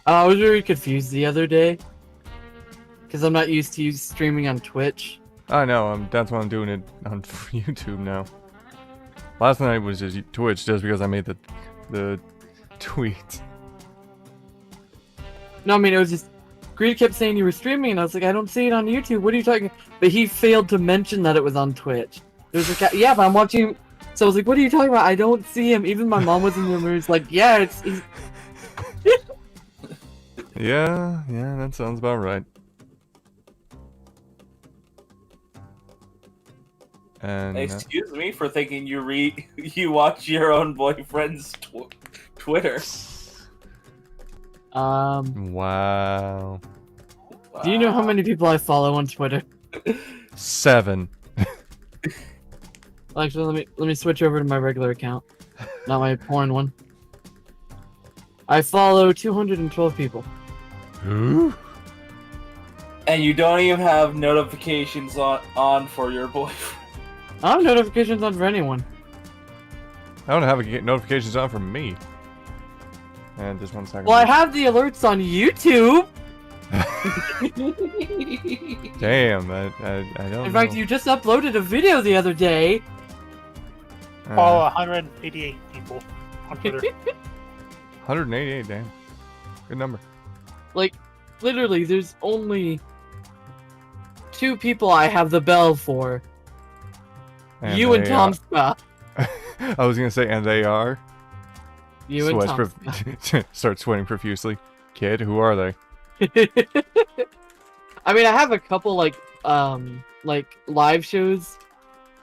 I was very confused the other day. Because I'm not used to you streaming on Twitch. I know, that's why I'm doing it on YouTube now. Last night was just Twitch, just because I made the tweet. No, I mean, it was just... Greed kept saying you were streaming, and I was like, I don't see it on YouTube, what are you talking... But he failed to mention that it was on Twitch. There's like, yeah, but I'm watching... So I was like, what are you talking about? I don't see him. Even my mom was in the room, was like, yeah, he's... Yeah, that sounds about right. And, excuse me for thinking you watch your own boyfriend's Twitter. Wow. Do you know how many people I follow on Twitter? 7. Actually, let me switch over to my regular account, not my porn one. I follow 212 people. Who? And you don't even have notifications on for your boyfriend. I don't have notifications on for anyone. I don't have notifications on for me. And just 1 second. Well, I have the alerts on YouTube. Damn, I don't know. In fact, you just uploaded a video the other day. Follow 188 people on Twitter. 188, damn. Good number. Like, literally, there's only 2 people I have the bell for. And You and Tom Scott. I was gonna say, and they are. You and Tom Start sweating profusely. Kid, who are they? I mean, I have a couple like live shows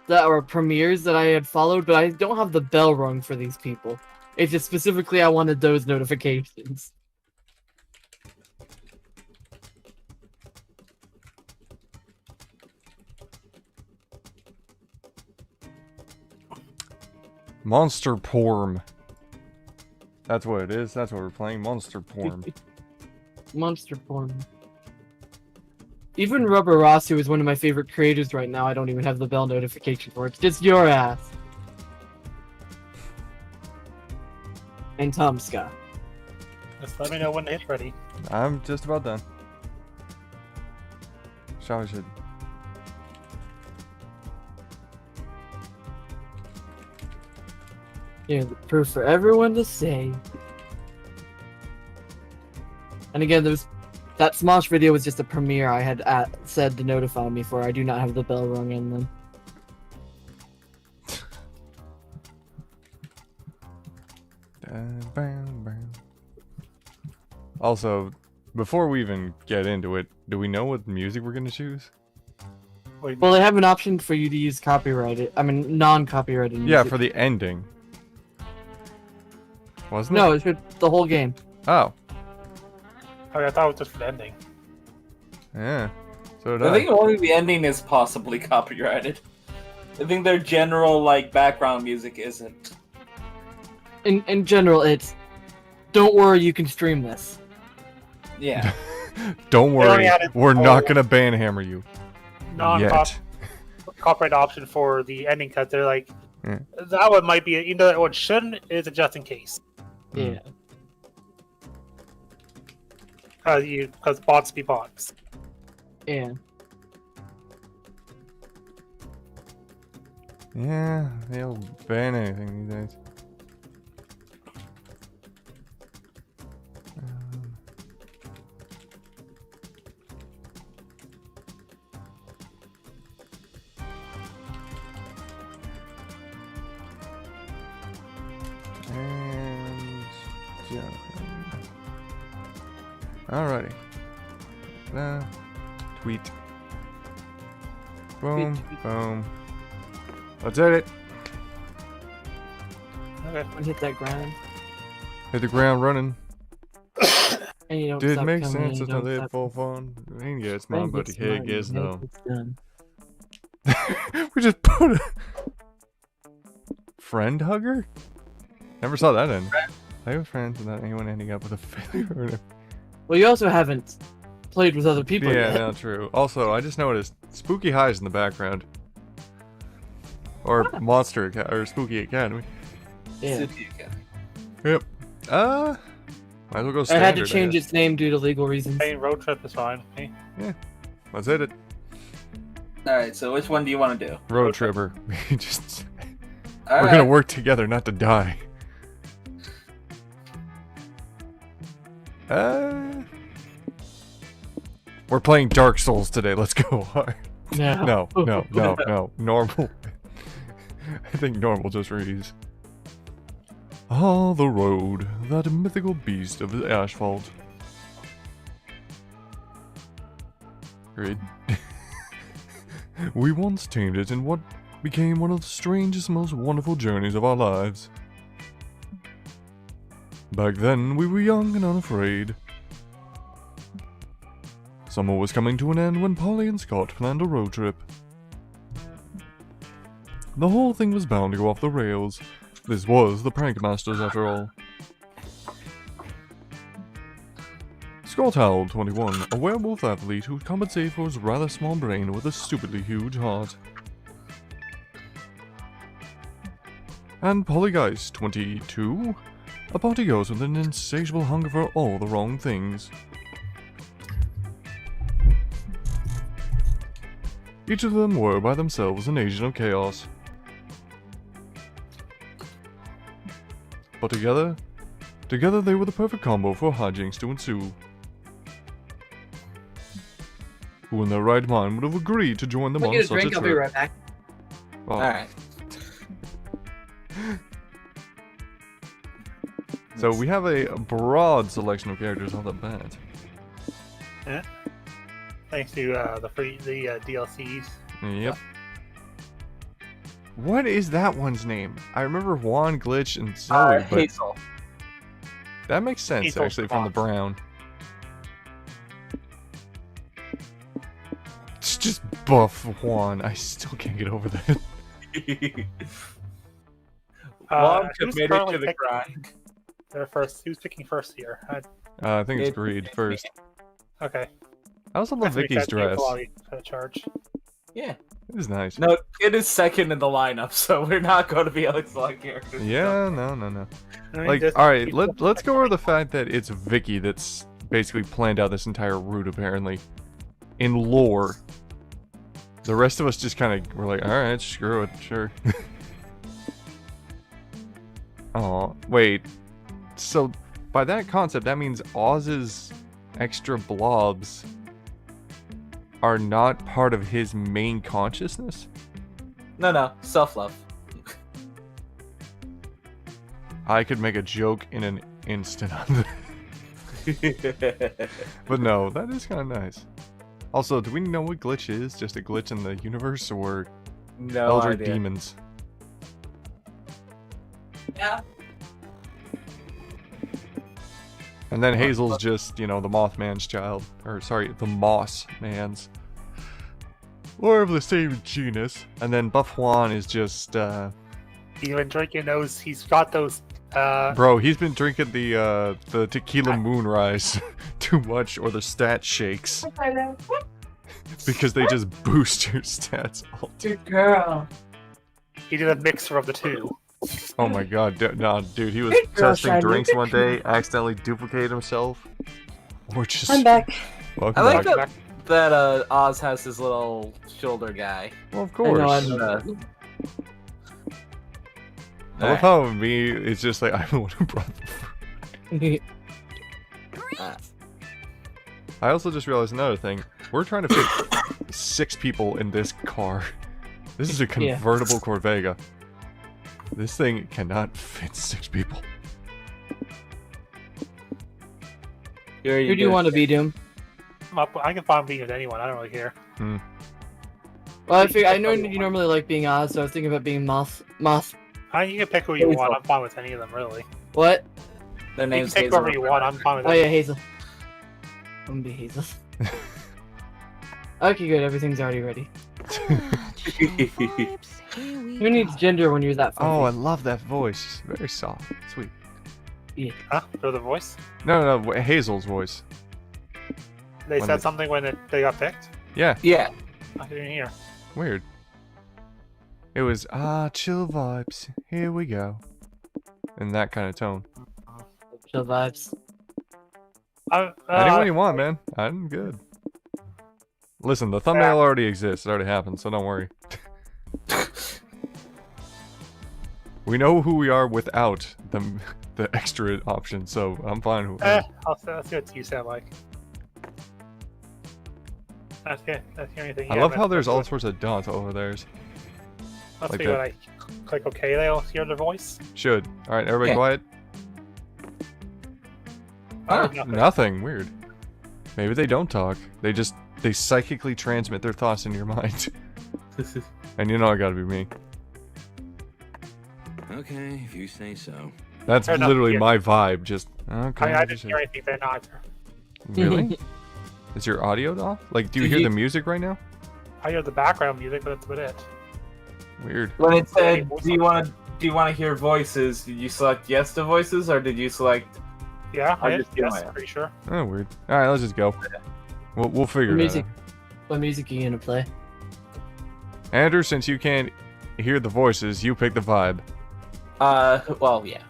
that are premieres that I had followed, but I don't have the bell rung for these people. It's just specifically I wanted those notifications. Monster Prom. That's what it is. That's what we're playing. Monster Prom. Monster Prom. Even Rubber Ross, who is one of my favorite creators right now, I don't even have the bell notification for. It's just your ass. And Tom Scott. Just let me know when the hit's ready. I'm just about done. Shall should. Yeah, the proof for everyone to say. And again, that Smosh video was just a premiere I had said to notify me for. I do not have the bell rung in them. Also, before we even get into it, do we know what music we're gonna choose? Well, they have an option for you to use copyrighted. I mean, non-copyrighted music. Yeah, for the ending. Wasn't it? No, it's for the whole game. Oh. Oh, yeah, I thought it was just for the ending. Yeah. So did I think only the ending is possibly copyrighted. I think their general background music isn't. In general, it's don't worry, you can stream this. Yeah. Don't worry, we're Oh. not gonna banhammer you. Non-copyright option for the ending cut. They're like, Yeah. that one might be, even though that one shouldn't, it's a just in case. Yeah. Because bots be bots. Yeah. Yeah, they'll ban anything these days. And jump. Alrighty. Tweet. Boom, boom. Let's hit it. Okay. And hit that ground. Hit the ground running. And you don't Did stop make coming, sense you until don't they stop full fun. I mean, yeah, it's mine, Then but it's here mine, it is then though. it's done. We just put a friend hugger? Never saw that in. Play with friends without anyone ending up with a failure. Well, you also haven't played with other people Yeah, yet. no, true. Also, I just noticed Spooky High's in the background. Or or Spooky Academy. Yeah. Yep. Might as well go I standard. had to change guess. its name due to legal reasons. Hey, road trip is fine. Hey. Let's hit it. Alright, so which one do you want to do? Road tripper. We just All we're gonna right. work together, not to die. We're playing Dark Souls today. Let's go hard. No. No. Normal. I think normal just for ease. Ah, the road, that mythical beast of the asphalt. Great. We once tamed it in what became one of the strangest, most wonderful journeys of our lives. Back then, we were young and unafraid. Summer was coming to an end when Polly and Scott planned a road trip. The whole thing was bound to go off the rails. This was the Prank Masters after all. Scott Howell, 21, a werewolf athlete who compensated for his rather small brain with a stupidly huge heart. And Polly Geist, 22, a party ghost with an insatiable hunger for all the wrong things. Each of them were by themselves an agent of chaos. But together they were the perfect combo for hijinks to ensue. Who in their right mind would have agreed to join them I'll on get a such a drink, I'll be trip? right back. Oh. Alright. So we have a broad selection of characters off the bat. Yeah. Thanks to the DLCs. Yep. What is that one's name? I remember Juan, Glitch, and Zoe, but Hazel. that makes sense Hazel's actually from the Fox. brown. It's just buff Juan. I still can't get over that. Juan Who's committed currently to the picking grind. their first? Who's picking first here? I think it's It- Greed first. Okay. I also love Vicky's dress. Charge. Yeah. It is nice. No, it is second in the lineup, so we're not going to be able to select characters. Yeah, no. I mean, Like, just- alright, let's go over the fact that it's Vicky that's basically planned out this entire route, apparently. In lore. The rest of us just kind of were like, alright, screw it, sure. Oh, wait. So, by that concept, that means Oz's extra blobs are not part of his main consciousness? No, self-love. I could make a joke in an instant on that. But no, that is kind of nice. Also, do we know what glitch is? Just a glitch in the universe or No elder idea. demons? Yeah. And then Hazel's just, you know, the Mothman's child. Or, sorry, the Moss Man's. Or of the same genus. And then Buff Juan is just, Even drinking those, he's got those. Bro, he's been drinking the tequila moonrise too much, or the stat shakes. Because they just boost your stats all day. Good girl. He did a mixer of the two. Oh my god, no, dude, he was Good girl, testing Shiny. drinks one day, accidentally duplicated himself. Or just... I'm back. Welcome I like back. that Oz has his little shoulder guy. Well, of I course. know, I, I'm- love how me, it's just like, I'm the one who brought the fruit. I also just realized another thing. We're trying to fit 6 people in this car. This is a Yeah. convertible Corvega. This thing cannot fit 6 people. Who Who do you want to be, Doom? I can find being with anyone. I don't really care. Well, I know you normally like being Oz, so I was thinking about being Moth. You can pick who you want. I'm fine with any of them, really. What? Their You can name's pick Hazel. whoever you want. I'm fine with Oh any. yeah, Hazel. I'm gonna be Hazel. Okay, good. Everything's already ready. Who needs gender when you're that Oh, I fluffy? love that voice. Very soft. Sweet. Huh? For the voice? No, Hazel's voice. They When said the- something when they got picked? Yeah, Yeah. I didn't hear. weird. It was, chill vibes. Here we go. In that kind of tone. Chill vibes. Anyone you want, man. I'm good. Listen, the thumbnail already exists. It already happened, so don't worry. We know who we are without the extra option, so I'm fine with it. I'll see what you sound like. That's the only thing. I love how there's all sorts of dots over there. Let's like see that. when I click OK, they'll hear the voice. Should. Alright, everybody Yeah. quiet. Nothing. Nothing. Weird. Maybe they don't talk. They psychically transmit their thoughts into your mind. And you know it gotta be me. Okay, if you say so. That's Fair enough, literally yeah. my vibe. Just okay. I didn't hear anything there either. Really? Is your audio off? Like, do you Did hear you- the music right now? I hear the background music, but that's about it. Weird. When it said, do you want to hear voices? Did you select yes to voices, or did you select? Yeah, I just do yes, my- pretty sure. Oh, weird. All right, let's just go. We'll figure it out. What music are you gonna play? Andrew, since you can't hear the voices, you pick the vibe. Well, yeah.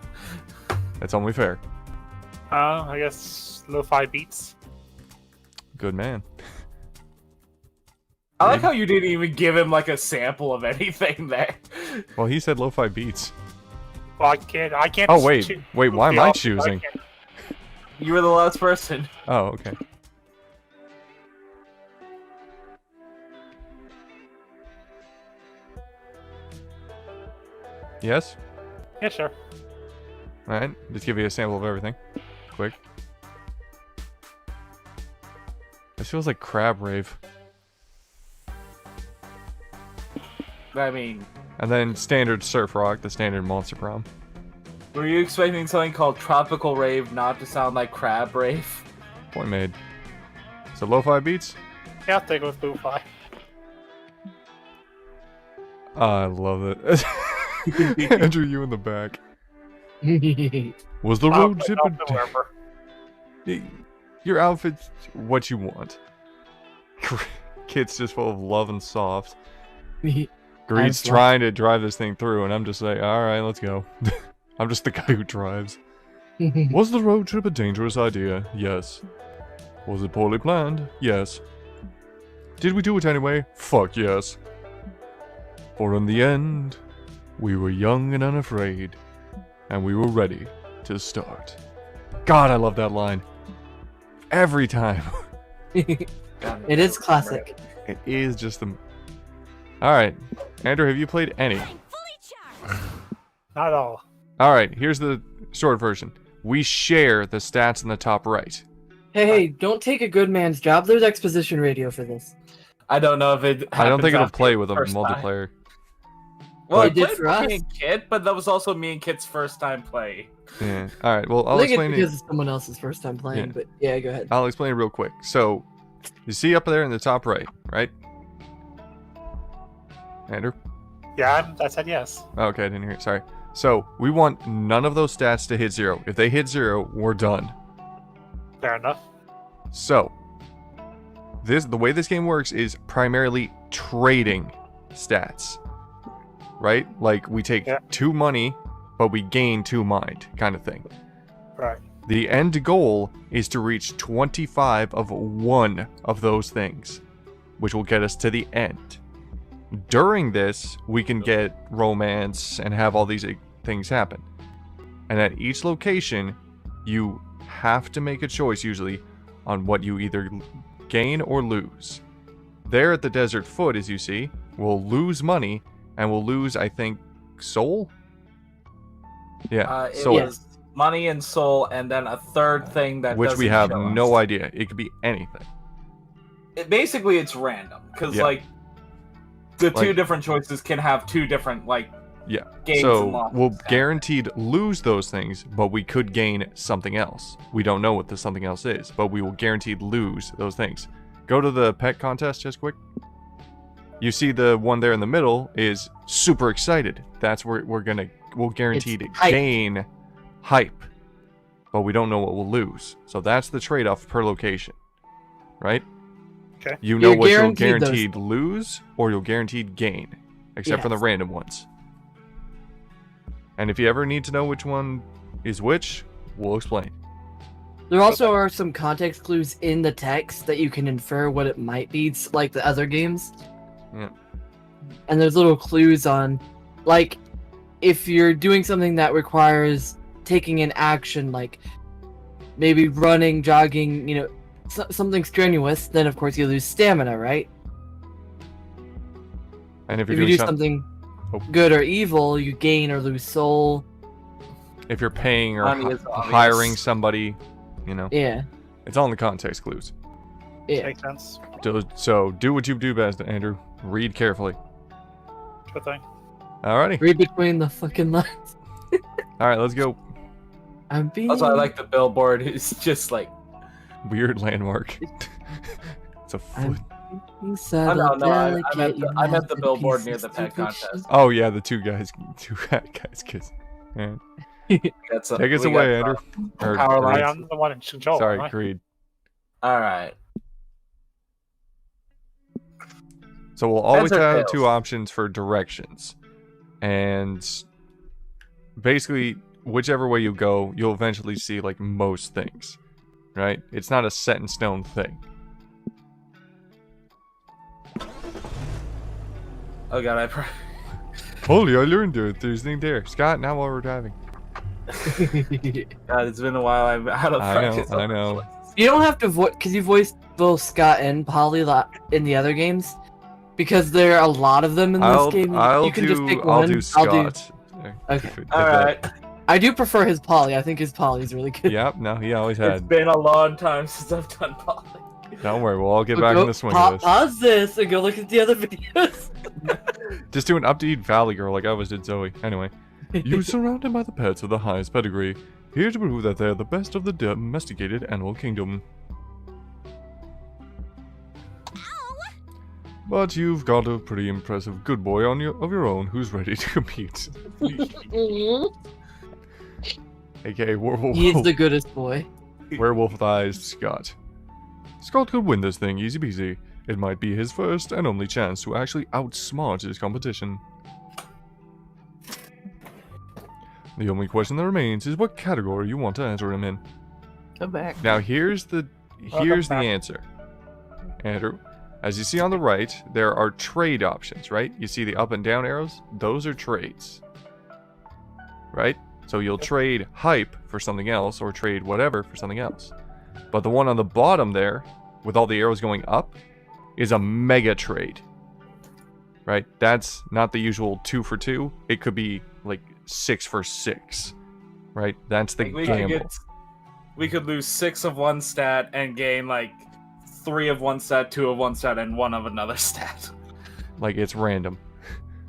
That's only fair. I guess lo-fi beats. Good man. I like how you didn't even give him like a sample of anything there. Well, he said lo-fi beats. Well, I can't. Oh wait, why am I I choosing? can't- You were the last person. Oh, okay. Yes? Yeah, sure. Alright, just give you a sample of everything. Quick. This feels like Crab Rave. I mean, And then standard Surf Rock, the standard Monster Prom. were you expecting something called Tropical Rave not to sound like Crab Rave? Point made. So lo-fi beats? Yeah, I'll take it with lo-fi. I love it. Andrew, you in the back. Was the road trip your outfit's what you want. Kid's just full of love and soft. Greed's trying to drive this thing through, and I'm just like, alright, let's go. I'm just the guy who drives. Was the road trip a dangerous idea? Yes. Was it poorly planned? Yes. Did we do it anyway? Fuck yes. For in the end, we were young and unafraid, and we were ready to start. God, I love that line. Every time. It is classic. It is just the... Alright. Andrew, have you played any? Not all. Alright, here's the short version. We share the stats in the top right. Hey, don't take a good man's job. There's exposition radio for this. I don't know if it. I don't think happens it'll after play the with a first time. multiplayer. Well, It it did did for for us. me and Kit, but that was also me and Kit's first time play. Yeah. Alright, well, I I'll think it's explain because it. it's someone else's first time playing, Yeah. but yeah, go ahead. I'll explain it real quick. So, you see up there in the top right, right? Andrew? Yeah, I said yes. Okay, I didn't hear it. Sorry. So, we want none of those stats to hit 0. If they hit 0, we're done. Fair enough. So, the way this game works is primarily trading stats. Right? Like, we take Yeah. 2 money, but we gain 2 mind, kind of thing. Right. The end goal is to reach 25 of one of those things, which will get us to the end. During this, we can get romance and have all these things happen. And at each location, you have to make a choice usually on what you either gain or lose. There at the desert foot, as you see, we'll lose money and we'll lose, I think, soul? Yeah, It soul. was money and soul, and then a third thing that Which we doesn't have show no us. idea. It could be anything. Basically, it's random because Yeah. like the two Like- different choices can have two different Yeah. gains and So losses. we'll guaranteed lose those things, but we could gain something else. We don't know what the something else is, but we will guaranteed lose those things. Go to the pet contest just quick. You see the one there in the middle is super excited. That's where we'll guaranteed It's hype. gain hype, but we don't know what we'll lose. So that's the trade-off per location, right? Okay. You know You're what you'll guaranteed those. guaranteed lose or you'll guaranteed gain, except for the Yes. random ones. And if you ever need to know which one is which, we'll explain. There also are some context clues in the text that you can infer what it might be, like the other games. Yeah. And there's little clues on, like, if you're doing something that requires taking an action, like maybe running, jogging, you know, something strenuous, then of course you lose stamina, right? And if If you're you doing do something Oh. good or evil, you gain or lose soul. if you're paying or Money is obvious. hiring somebody, you know, Yeah, it's all in the context clues. yeah. Makes sense. So do what you do best, Andrew. Read carefully. Good thing. Alrighty. Read between the fucking lines. All right, let's go. I'm being. Also, I like the billboard. It's just like, Weird landmark. It's a I'm foot. being oh subtle, no, I'm delicate, at the billboard near masterpiece the of pet stupid contest. Oh yeah, the two guys kiss. Yeah. Got some- Take us we away, got Andrew. some Or Power Creed. lines. I'm the one in control. Sorry, am I? Creed. All right. So we'll always Heads or have tails? two options for directions. And basically, whichever way you go, you'll eventually see like most things. Right? It's not a set in stone thing. Oh god, Holy, I learned there's thing there. Scott, now while we're driving. God, it's been a while. I'm out of practice. I know. You don't have to voice because you voiced both Scott and Polly in the other games, because there are a lot of them in this game. You can just pick one. I'll do Scott. Okay. All right. I do prefer his Polly. I think his Polly is really good. Yep, no, he always It's had. been a long time since I've done poly. Don't worry, we'll all get back in the swing of this. Pause this and go look at the other videos. Just do an upbeat Valley Girl like I always did Zoe. Anyway. You're surrounded by the pets of the highest pedigree, here to prove that they're the best of the domesticated animal kingdom. But you've got a pretty impressive good boy of your own who's ready to compete. AKA He's the goodest boy. werewolf-eyed Scott. Scott could win this thing easy peasy. It might be his first and only chance to actually outsmart his competition. The only question that remains is what category you want to enter him in. Come back. Now here's the answer. Andrew, as you see on the right, there are trade options, right? You see the up and down arrows? Those are trades. Right? So you'll trade hype for something else or trade whatever for something else. But the one on the bottom there, with all the arrows going up, is a mega trade. Right? That's not the usual 2 for 2. It could be like 6 for 6. Right? That's the gamble. We could lose 6 of one stat and gain like 3 of one stat, 2 of one stat, and 1 of another stat. Like it's random.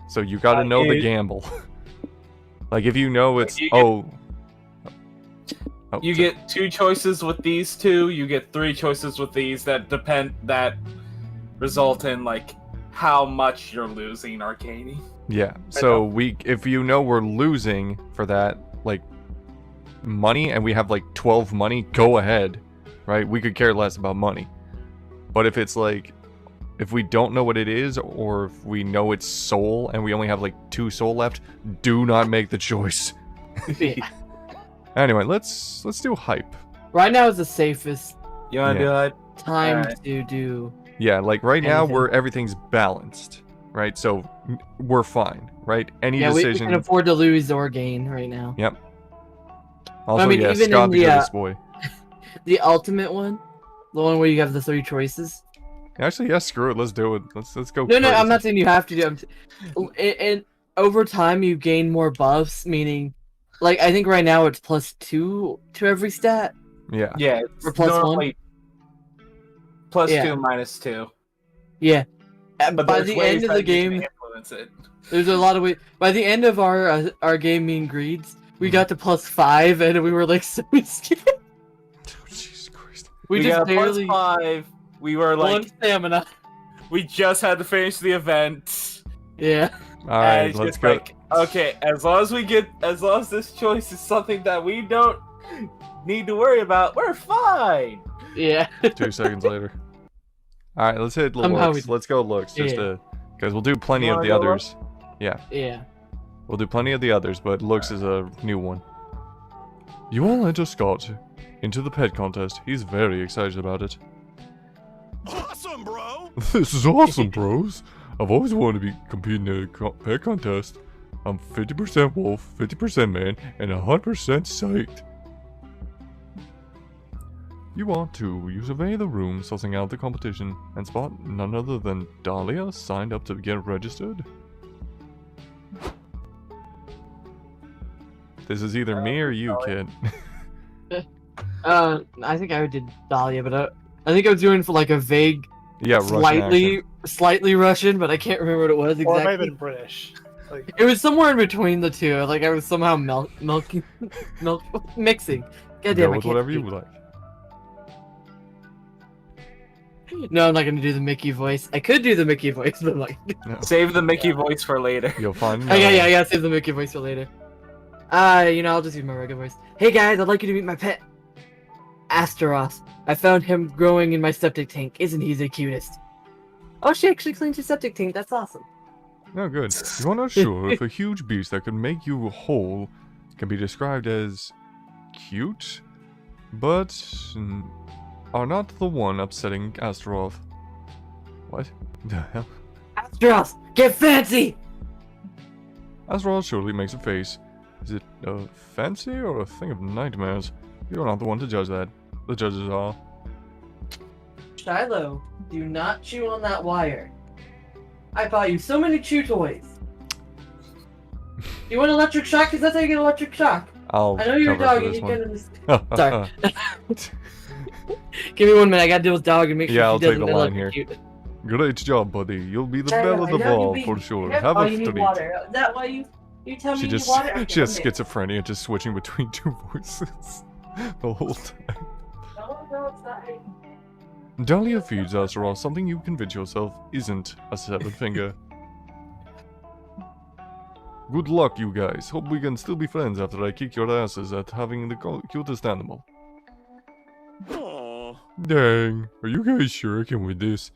So you gotta know the gamble. Like if you know it's You get 2 choices with these 2, you get 3 choices with these that result in like how much you're losing or gaining. Yeah. So if you know we're losing for that like money and we have like 12 money, go ahead. Right? We could care less about money. But if it's like if we don't know what it is, or if we know it's soul and we only have like 2 soul left, do not make the choice. Yeah. Anyway, let's do hype. Right now is the safest You wanna do that? time Alright. to do. Yeah, like right now Anything. everything's balanced, right? So we're fine, right? Any Yeah, we decision. can afford to lose or gain right now. Yep. Also, I mean, yeah, even Scott in the the, goodest boy. The ultimate one, the one where you have the 3 choices. Actually, yeah, screw it. Let's do it. Let's go. No, I'm crazy. not saying you have to do. And over time, you gain more buffs. Meaning, like I think right now it's +2 to every stat. Yeah. Yeah, it's Or plus normally plus Yeah. 2, -2. Yeah. But By there's the ways end of that the you can game, influence it. there's a lot of ways. By the end of our game mean greeds, we got to +5, and we were like so scared. Oh, Jesus Christ. We got just a barely +5. We were 1 like, stamina. we just had to finish the event. Yeah. All right, And it's let's just go. like, okay, as long as this choice is something that we don't need to worry about, we're fine. Yeah. 2 seconds later. All right, let's hit Somehow looks. Let's go looks, just Yeah. because we'll do plenty You of wanna the go others. Yeah, Yeah. we'll do plenty of the others, but looks is a new one. You all enter Scott into the pet contest. He's very excited about it. Awesome, bro! This is awesome, bros. I've always wanted to be competing in a pet contest. I'm 50% wolf, 50% man, and 100% psyched. You want to. You survey the room, sussing out the competition, and spot none other than Dahlia signed up to get registered. This is either me or you, kid. I think I did Dahlia, but I think I was doing for like a vague, Yeah, Russian accent. slightly Russian, but I can't remember what it was Or it might have exactly. been British. Like, It was somewhere in between the two. Like I was somehow mixing. God Go damn, I with can't whatever you speak. like. No, I'm not gonna do the Mickey voice. I could do the Mickey voice, but I'm like, No. Save the Mickey voice for later. You'll find oh yeah, save the Mickey voice for later. I'll just use my regular voice. Hey guys, I'd like you to meet my pet, Astronaut. I found him growing in my septic tank. Isn't he the cutest? Oh, she actually cleans your septic tank. That's awesome. Oh, good. You are not sure if a huge beast that could make you whole can be described as cute, but are not the one upsetting Astaroth. What the hell? Astronaut, get fancy! Astaroth surely makes a face. Is it a fancy or a thing of nightmares? You're not the one to judge that. The judges are. Shiloh, do not chew on that wire. I bought you so many chew toys. You want electric shock? Because that's how you get electric shock. I'll I know you're a cover dog for and this you one. get Sorry. Give me 1 minute. I gotta deal with dog and make sure Yeah, she I'll take doesn't the line electrocute. Great job, buddy. You'll be the Shiloh, belle of the I know ball you for need- sure. Yep, Have oh, a you need treat. water. Is that why you tell me She you just need water? Okay, she has one minute. schizophrenia, just switching between two voices the whole time. No, it's not. Dahlia feeds Astaroth something you convince yourself isn't a severed finger. Good luck, you guys. Hope we can still be friends after I kick your asses at having the cutest animal. Aww. Dang, are you guys sure I can win this?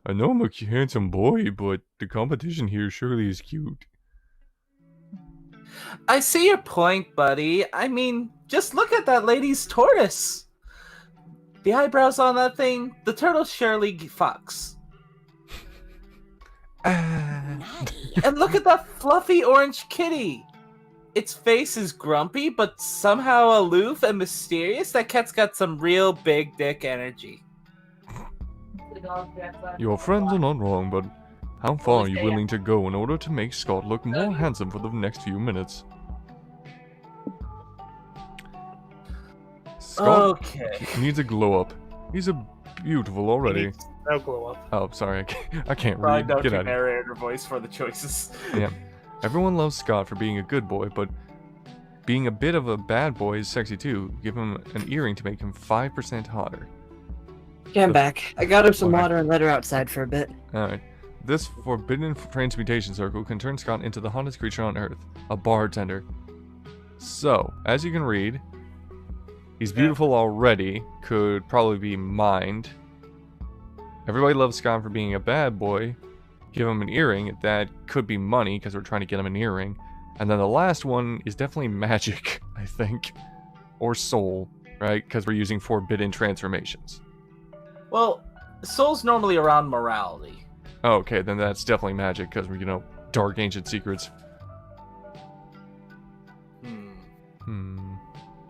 I know I'm a handsome boy, but the competition here surely is cute. I see your point, buddy. I mean, just look at that lady's tortoise. The eyebrows on that thing, the turtle surely fucks. And look at that fluffy orange kitty. Its face is grumpy, but somehow aloof and mysterious. That cat's got some real big dick energy. Your friends are not wrong, but how far are you willing to go in order to make Scott look more handsome for the next few minutes? Scott Okay. needs a glow up. He's a beautiful already. no glow up. Oh, sorry, I can't Probably read. don't Get do out of here. narrator voice for the choices. Yeah. Everyone loves Scott for being a good boy, but being a bit of a bad boy is sexy too. Give him an earring to make him 5% hotter. Okay, I'm back. I got her some Okay. water and let her outside for a bit. Alright. This forbidden transmutation circle can turn Scott into the hottest creature on Earth, a bartender. So, as you can read, he's beautiful already, could probably be mined. Everybody loves Scott for being a bad boy. Give him an earring, that could be money, because we're trying to get him an earring. And then the last one is definitely magic, I think. Or soul, right? Because we're using forbidden transformations. Well, soul's normally around morality. Oh, okay, then that's definitely magic, because we're, dark ancient secrets.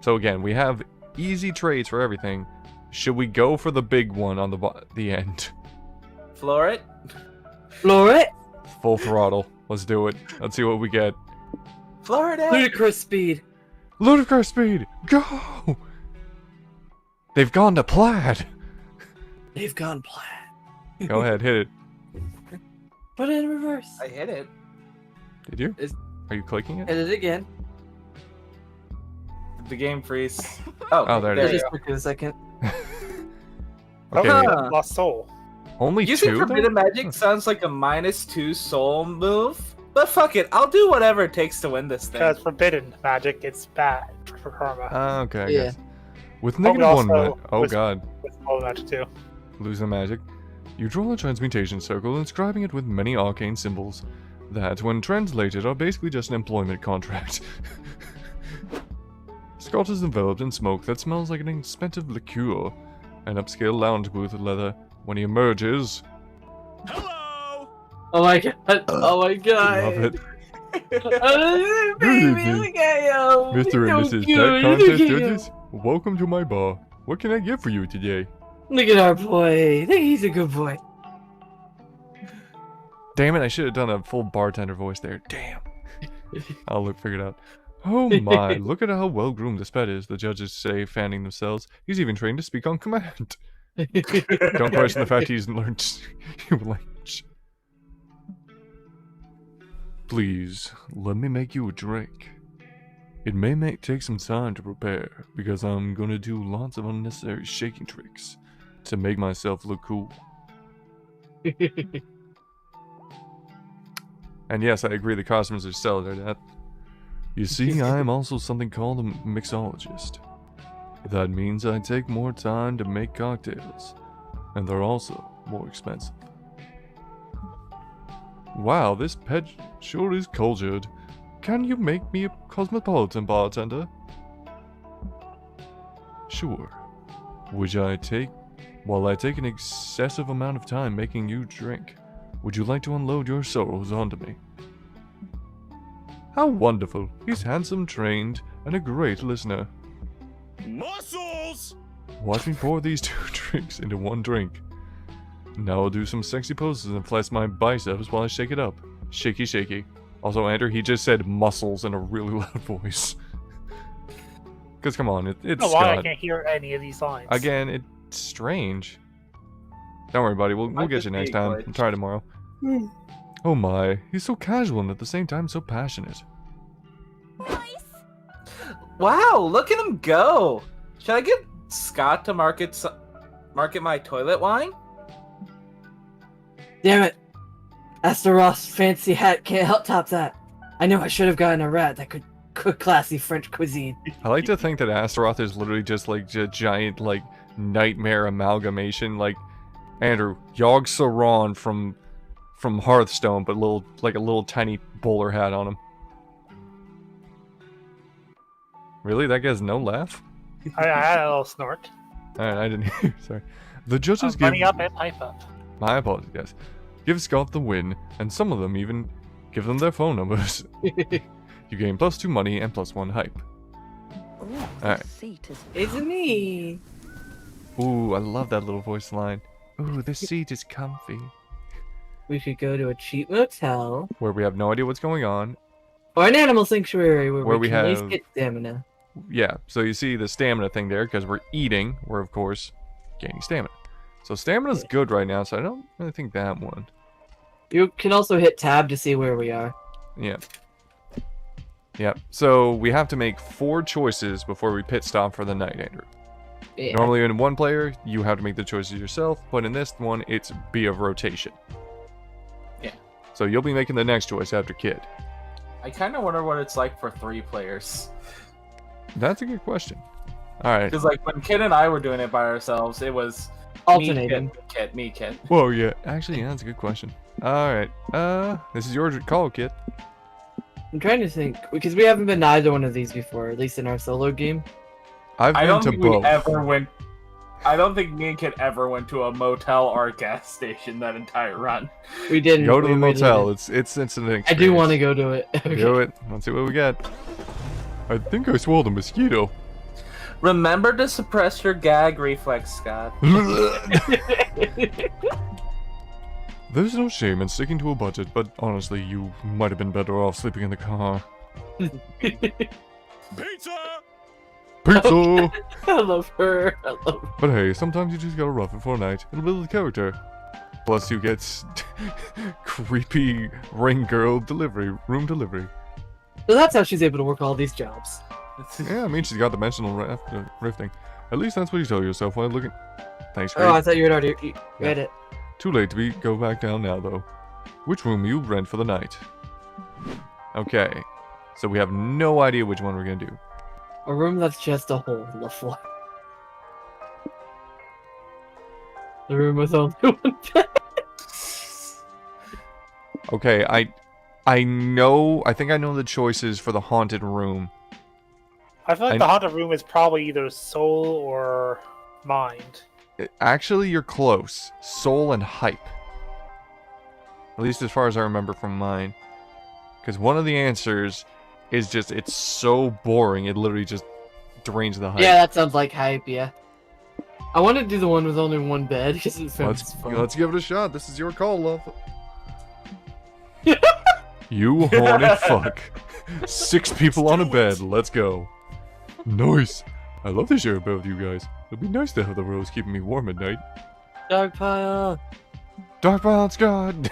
So again, we have easy trades for everything. Should we go for the big one on the end? Floor it? Floor it! Full throttle. Let's do it. Let's see what we get. Floor it out! Ludicrous speed. Ludicrous speed! Go! They've gone to plaid! They've gone plaid. Go ahead, hit it. Put it in reverse. I hit it. Did you? Is- Are you clicking it? Hit it again. Did the game freeze? Oh, there it there is. you Just go. took it a second. Okay, Huh. Lost soul. only Using two? Forbidden though? Magic sounds like a -2 soul move, but fuck it, I'll do whatever it takes to win this thing. Because forbidden magic, it's bad for karma. Okay, I Yeah. guess. With but negative one, also oh with- god, With all magic too. lose the magic. You draw a transmutation circle, inscribing it with many arcane symbols that, when translated, are basically just an employment contract. Scott is enveloped in smoke that smells like an expensive liqueur. An upscale lounge booth with leather. When he emerges... Hello. Oh my god! Oh my god! Love it. Oh, baby, evening, look at you! Mr. and So Mrs. cute, Pet look Contest at you. Judges, welcome to my bar. What can I get for you today? Look at our boy. I think he's a good boy. Damn it, I should have done a full bartender voice there. Damn. I'll figure it out. Oh my, look at how well groomed this pet is, the judges say, fanning themselves. He's even trained to speak on command. Don't question the fact he's learned human language. Please, let me make you a drink. It may take some time to prepare, because I'm gonna do lots of unnecessary shaking tricks to make myself look cool. And yes, I agree, the customers are stellar at that. You see, I am also something called a mixologist. That means I take more time to make cocktails, and they're also more expensive. Wow, this pet sure is cultured. Can you make me a cosmopolitan bartender? Sure. While I take an excessive amount of time making you drink, would you like to unload your sorrows onto me? How wonderful. He's handsome, trained, and a great listener. Muscles. Watch me pour these 2 drinks into 1 drink. Now I'll do some sexy poses and flex my biceps while I shake it up. Shaky, shaky. Also, Andrew, he just said muscles in a really loud voice. Because, come on, it's I don't know why I Scott. can't hear any of these lines. Again, it's strange. Don't worry, buddy. We'll Might get just you be next a time. glitch. I'll try tomorrow. Oh my, he's so casual and at the same time so passionate. Wow, look at him go! Should I get Scott to market my toilet wine? Damn it! Astronaut's fancy hat can't help top that. I knew I should have gotten a rat that could cook classy French cuisine. I like to think that Astaroth is literally just like a giant like nightmare amalgamation, like Andrew Yogg Saron from Hearthstone, but a little tiny bowler hat on him. Really, that guy's no laugh? I had a little snort. Alright, I didn't hear. Sorry. The judges give. Bunny up and pipe up. My apologies, guys. Give Scott the win, and some of them even give them their phone numbers. You gain +2 money and +1 hype. Alright. It's me. Ooh, I love that little voice line. Ooh, this seat is comfy. We should go to a cheap motel Where we have no idea what's going on. or an animal sanctuary where Where we we can at least have- get stamina. Yeah, so you see the stamina thing there, because we're eating, we're of course gaining stamina. So stamina's good right now, so I don't really think that one. You can also hit tab to see where we are. Yeah. Yep, so we have to make 4 choices before we pit stop for the night, Andrew. Yeah. Normally in one player, you have to make the choices yourself, but in this one, it's be of rotation. Yeah. So you'll be making the next choice after Kid. I kind of wonder what it's like for 3 players. That's a good question. Alright. Because like when Kid and I were doing it by ourselves, it was Alternating. me, Kid. Whoa, yeah. Actually, yeah, that's a good question. Alright. This is your call, Kid. I'm trying to think because we haven't been to either one of these before, at least in our solo game. I've I been don't to think we both. ever went. I don't think me and Kid ever went to a motel or a gas station that entire run. We didn't. Go to we the really motel. didn't. It's an experience. I do want to go to it. Okay. Do it. Let's see what we get. I think I swallowed a mosquito. Remember to suppress your gag reflex, Scott. There's no shame in sticking to a budget, but honestly, you might have been better off sleeping in the car. Pizza. Pizza! I love her. I love her. But hey, sometimes you just gotta rough it for a night. It'll build the character. Plus, you get creepy ring girl room delivery. So that's how she's able to work all these jobs. Yeah, I mean, she's got dimensional rifting. At least that's what you tell yourself while looking. Thanks, Oh, I Craig. thought you had already read it. Too late to go back down now, though. Which room you rent for the night? Okay, so we have no idea which one we're gonna do. A room that's just a hole in the floor. The room with only one bed. Okay, I think I know the choices for the haunted room. I feel like the haunted room is probably either soul or mind. Actually, you're close. Soul and hype. At least as far as I remember from mine. Because one of the answers is just, it's so boring, it literally just drains the hype. Yeah, that sounds like hype, yeah. I want to do the one with only one bed, because it sounds fun. Let's give it a shot. This is your call, love. You horny fuck. 6 people on a bed. Let's go. Nice. I love to share a bed with you guys. It'll be nice to have the rose keeping me warm at night. Dark pile. Dark Violence God.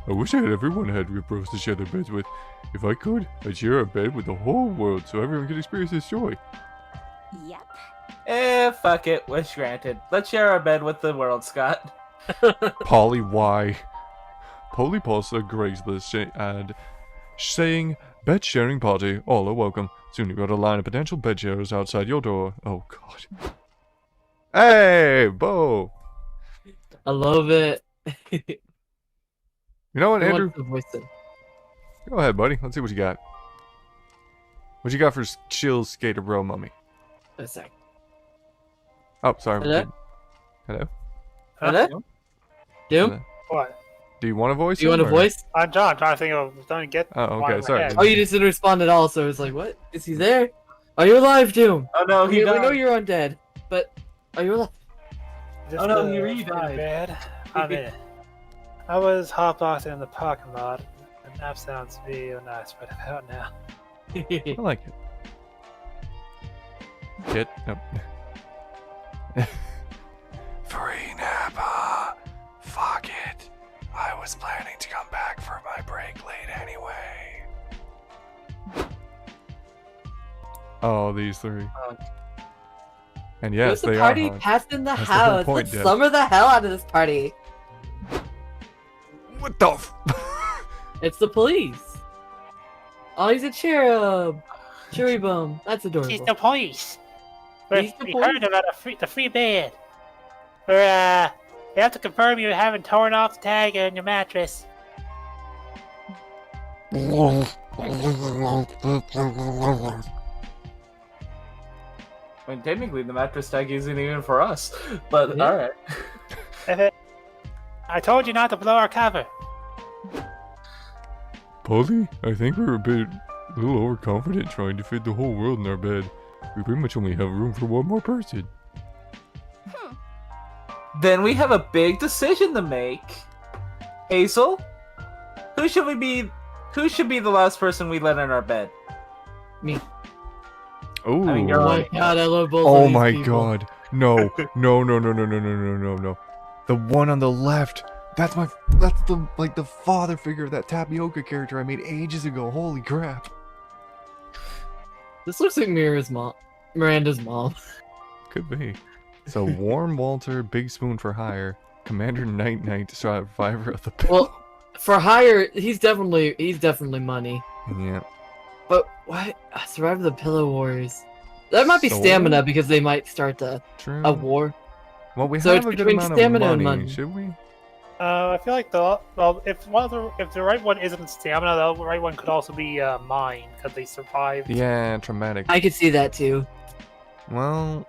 I wish I had everyone I had rose to share their beds with. If I could, I'd share a bed with the whole world so everyone could experience this joy. Yep. Fuck it. Wish granted. Let's share our bed with the world, Scott. Polly Y. Polly Pulsa Graceless and saying, bed sharing party, all are welcome. Soon you got a line of potential bed sharers outside your door. Oh god. Hey, Bo! I love it. You know what, I Andrew? want to voice it. Go ahead, buddy. Let's see what you got. What you got for chill skater bro mummy? A sec. Oh, sorry. Hello? Hello? Hello? Doom? Hello? What? Do you want a voice? Do you want a voice? I'm John. I'm trying to think of. I'm trying to get. Oh, okay, one in my sorry. head. Oh, you just didn't respond at all, so it's like, what? Is he there? Are you alive, Doom? Oh no, he we died. know you're undead, but are you alive? Just Oh, no, the he really died. bed. I'm in. I was hotboxing in the parking lot, and that sounds real nice right about now. I like it. Get up. Free Napa. Fuck it. I was planning to come back for my break late anyway. Oh, these 3. And yes, There's they a party are hot. passed in the That's the whole house. point, Let's Dad. summer the hell out of this party. What the f- It's the police. Oh, he's a cherub. Cherry bum. That's adorable. She's the police. He's the We police. heard about the free bed. We have to confirm you haven't torn off the tag on your mattress. I mean, technically, the mattress tag isn't even for us. But Yeah. alright. I told you not to blow our cover. Polly, I think we're a little overconfident trying to fit the whole world in our bed. We pretty much only have room for one more person. Then we have a big decision to make. Hazel, who should be the last person we let in our bed? Me. Oh, I mean, you're Oh my right. god, I love both of oh these my people. god. No, no, no, no, no, no, no, no, no, no. The one on the left. That's the father figure of that tapioca character I made ages ago. Holy crap. This looks like Miranda's mom. Could be. So Warm Walter, Big Spoon for Hire, Commander Night Night, Survivor of the Pillow. Well, for hire, he's definitely money. Yeah. But what? Survivor the Pillow Wars. That might be So- stamina because they might start True. a war. Well, we So have it's a good between amount stamina of and money, money. should we? I feel like if the right one isn't stamina, the right one could also be mine because they survived. Yeah, traumatic. I could see that too. Well,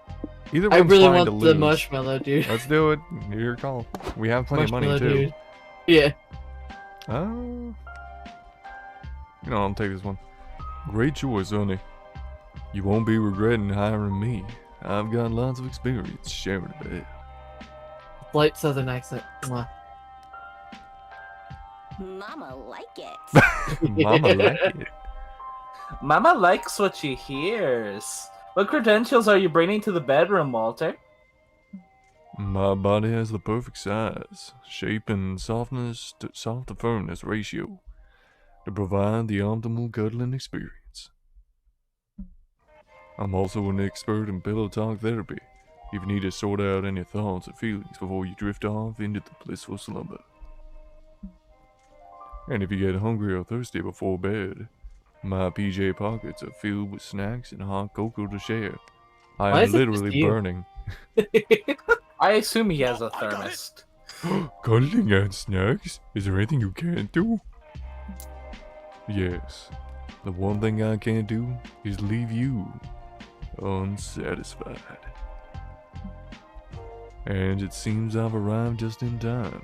either I one's really fine want to the lose. marshmallow, dude. Let's do it. Your call. We have plenty of money Marshmallow, too. dude. Yeah. Oh. You know, I'll take this one. Great choice, honey. You won't be regretting hiring me. I've got lots of experience sharing a bed. Light southern accent. Mwah. Mama like it. Mama like it. Mama likes what she hears. What credentials are you bringing to the bedroom, Walter? My body has the perfect size, shape, and softness to soft to firmness ratio to provide the optimal cuddling experience. I'm also an expert in pillow talk therapy, if you need to sort out any thoughts or feelings before you drift off into the blissful slumber. And if you get hungry or thirsty before bed, my PJ pockets are filled with snacks and hot cocoa to share. I Why am is it just literally you? burning. I assume he has a Oh, I got it. thermos. Cuddling and snacks? Is there anything you can't do? Yes. The one thing I can't do is leave you unsatisfied. And it seems I've arrived just in time.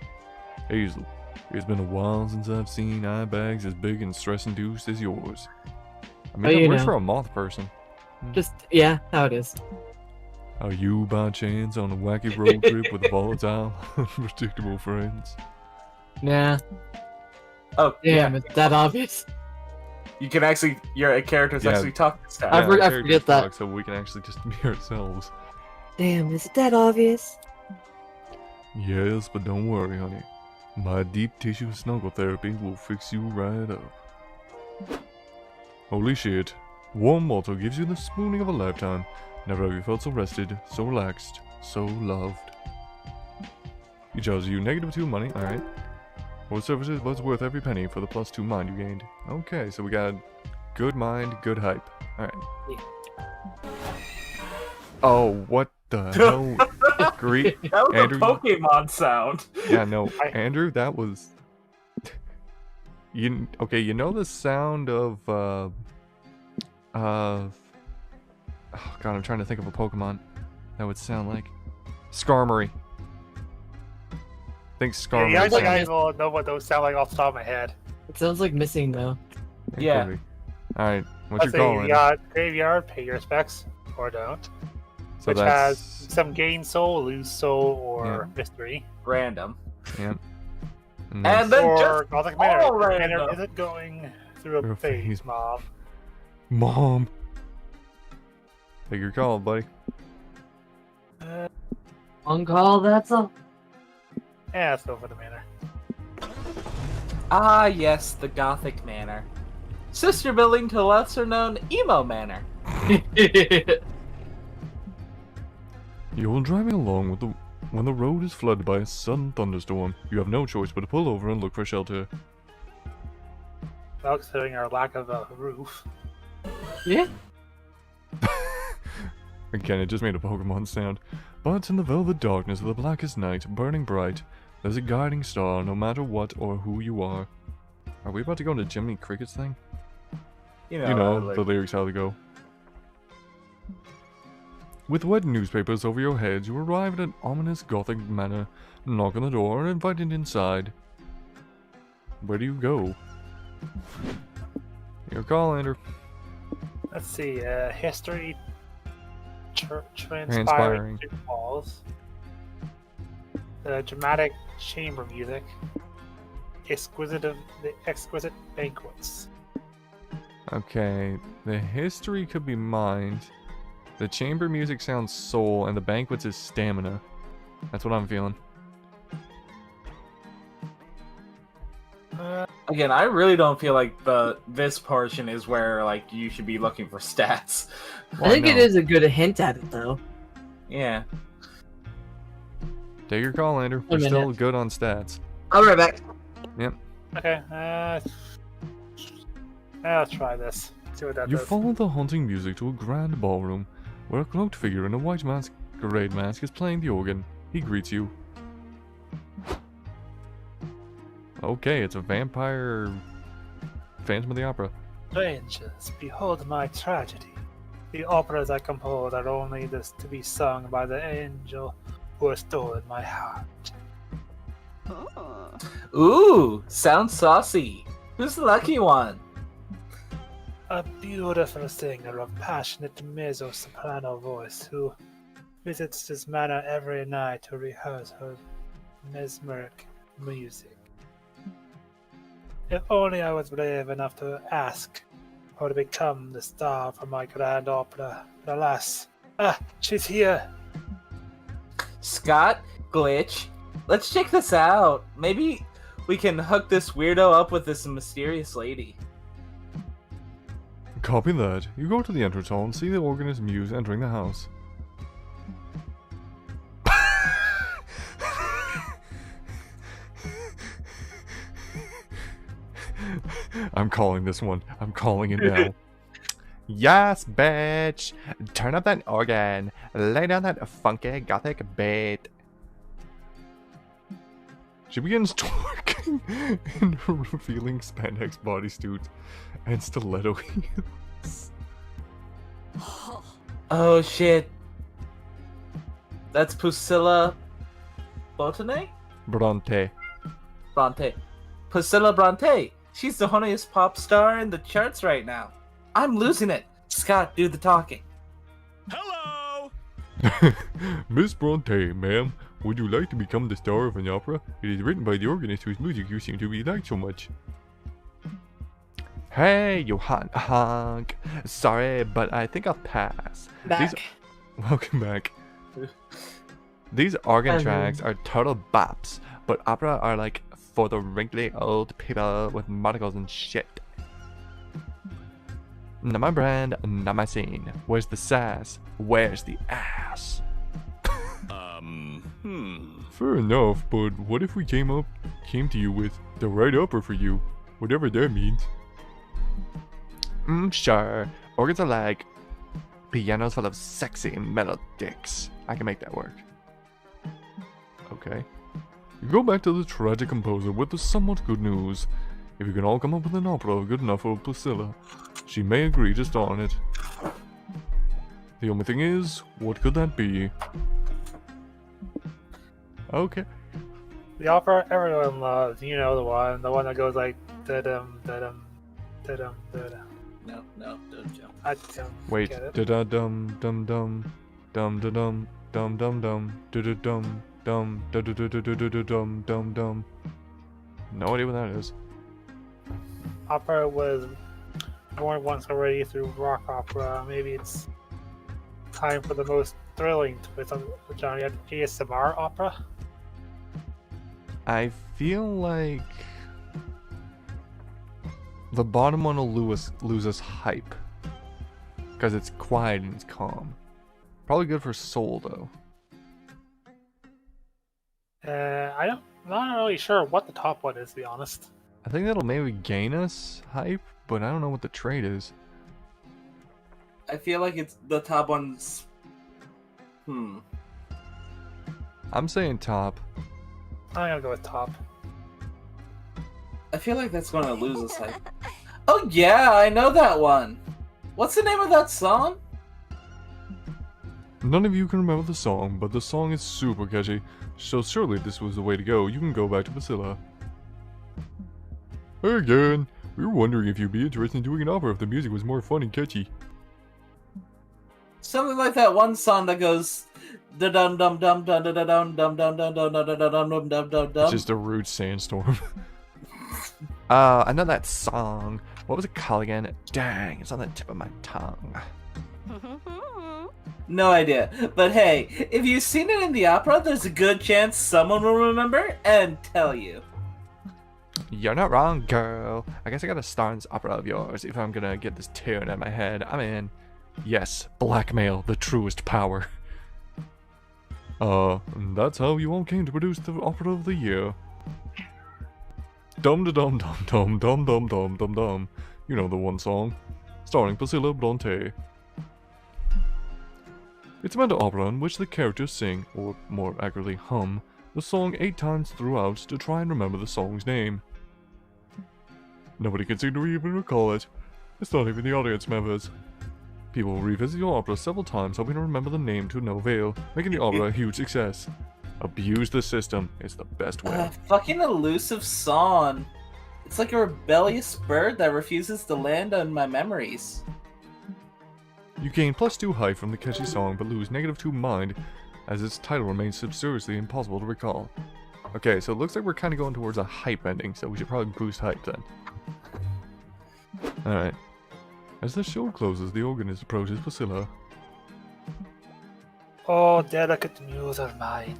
Hazel, it's been a while since I've seen eye bags as big and stress-induced as yours. I mean, that works for a moth person. Just, yeah, how it is. Are you, by chance, on a wacky road trip with volatile, unpredictable friends? Nah. Oh, Damn, it's that obvious. You can actually, your character's Yeah. actually talking this time. I our forget characters that. talk so we can actually just be ourselves. Damn, is it that obvious? Yes, but don't worry, honey. My deep tissue snuggle therapy will fix you right up. Holy shit. Warm water gives you the spooning of a lifetime. Never have you felt so rested, so relaxed, so loved. He charges you -2 money, alright. For services, but it's worth every penny for the +2 mind you gained. Okay, so we got good mind, good hype. Alright. Oh, what the hell? Great. That was Andrew, a Pokemon sound. yeah, no, Andrew, that was... Okay, you know the sound of, oh god, I'm trying to think of a Pokemon that would sound like Skarmory. I think Skarmory. Yeah, I think I sounds- will know what those sound like off the top of my head. It sounds like missing though. it Yeah. could be. Alright, what you Let's see, calling? you got Graveyard, pay your respects, or don't. So Which that's... has some gain soul, lose soul, or mystery. Random. Yeah. And that's then Or just Gothic Manor. all Manor random. isn't going through Through a a phase. phase, Mom. Mom. Take your call, buddy. On call, that's all. Yeah, let's go for the Manor. Ah, yes, the Gothic Manor. Sister building to lesser-known Emo Manor. You're driving along with when the road is flooded by a sudden thunderstorm. You have no choice but to pull over and look for shelter. Well, considering our lack of a roof. Yeah. Again, it just made a Pokemon sound. But in the velvet darkness of the blackest night, burning bright, there's a guiding star no matter what or who you are. Are we about to go into Jiminy Cricket's thing? You You know, like- the lyrics how they go. With wet newspapers over your heads, you arrive at an ominous Gothic manor, knock on the door, and invited inside. Where do you go? Your call, Andrew. Let's see, history transpiring Transpiring. through walls. Dramatic chamber music. The exquisite banquets. Okay, the history could be mined. The chamber music sounds soul, and the banquets is stamina. That's what I'm feeling. Again, I really don't feel like this portion is where like you should be looking for stats. I think it know. is a good hint at it though. Yeah. Take your call, Andrew. We're minute. still good on stats. I'll be right back. Okay, let's try this. See what that You does. follow the haunting music to a grand ballroom, where a cloaked figure in a white masquerade mask is playing the organ. He greets you. Okay, it's a vampire Phantom of the Opera. Strangers, behold my tragedy. The operas I compose are only this to be sung by the angel who has stolen my heart. Ooh, sounds saucy. Who's the lucky one? A beautiful singer of passionate mezzo-soprano voice who visits this manor every night to rehearse her mesmeric music. If only I was brave enough to ask her to become the star for my grand opera, but alas, she's here! Scott, Glitch. Let's check this out. Maybe we can hook this weirdo up with this mysterious lady. Copy that. You go to the entrance hall and see the organist Muse entering the house. I'm calling this one. I'm calling it now. Yes, bitch! Turn up that organ. Lay down that funky gothic beat. She begins to twerk. in her revealing spandex bodysuit and stiletto heels. Oh shit. That's Pusilla Botane? Bronte. Bronte. Pusilla Bronte. She's the honeyest pop star in the charts right now. I'm losing it. Scott, do the talking. Hello. Miss Bronte, ma'am, would you like to become the star of an opera? It is written by the organist whose music you seem to be like so much. Hey, you honk. Sorry, but I think I'll pass. Back. Welcome back. These organ tracks are total bops, but opera are like for the wrinkly old people with monocles and shit. Not my brand, not my scene. Where's the sass? Where's the ass? Fair enough, but what if we came to you with the right opera for you? Whatever that means. Sure. Organs are like pianos full of sexy metal dicks. I can make that work. Okay. You go back to the tragic composer with the somewhat good news. If you can all come up with an opera good enough for Priscilla, she may agree to star in it. The only thing is, what could that be? Okay. The opera everyone loves, you know the one that goes like da-dum, da-dum, da-dum, da-dum. No, don't jump. I don't Wait, get it. da-da-dum, dum-dum, dum-da-dum, dum-dum-dum, da-da-dum, dum, da-da-da-da-da-da-dum, dum-dum. No idea what that is. Opera was born once already through rock opera. Maybe it's time for the most thrilling twist on the genre, ASMR opera. I feel like the bottom one will lose us hype. Because it's quiet and it's calm. Probably good for soul though. I'm not really sure what the top one is, to be honest. I think that'll maybe gain us hype, but I don't know what the trade is. I feel like it's the top one's. I'm saying top. I'm gonna go with top. I feel like that's gonna lose us hype. Oh yeah, I know that one. What's the name of that song? None of you can remember the song, but the song is super catchy, so surely this was the way to go. You can go back to Priscilla. Hey again, we were wondering if you'd be interested in doing an opera if the music was more fun and catchy. Something like that one song that goes da dum dum dum dum dum dum dum dum dum dum dum dum dum dum dum It's dum. just a rude sandstorm. I know that song. What was it called again? Dang, it's on the tip of my tongue. No idea. But hey, if you've seen it in the opera, there's a good chance someone will remember and tell you. You're not wrong, girl. I guess I gotta star in this opera of yours if I'm gonna get this tune in my head. I'm in. Yes, blackmail, the truest power. That's how you all came to produce the opera of the year. Dum da dum dum dum dum dum dum dum dum. You know the one song. Starring Priscilla Bronte. It's meant an opera in which the characters sing, or more accurately hum, the song 8 times throughout to try and remember the song's name. Nobody can seem to even recall it. It's not even the audience members. People will revisit the opera several times hoping to remember the name to no avail, making the opera a huge success. Abuse the system is the best way. Fucking elusive song. It's like a rebellious bird that refuses to land on my memories. You gain +2 height from the catchy song, but lose -2 mind, as its title remains seriously impossible to recall. Okay, so it looks like we're kind of going towards a hype ending, so we should probably boost hype then. Alright. As the show closes, the organist approaches Priscilla. Oh, delicate muse of mine,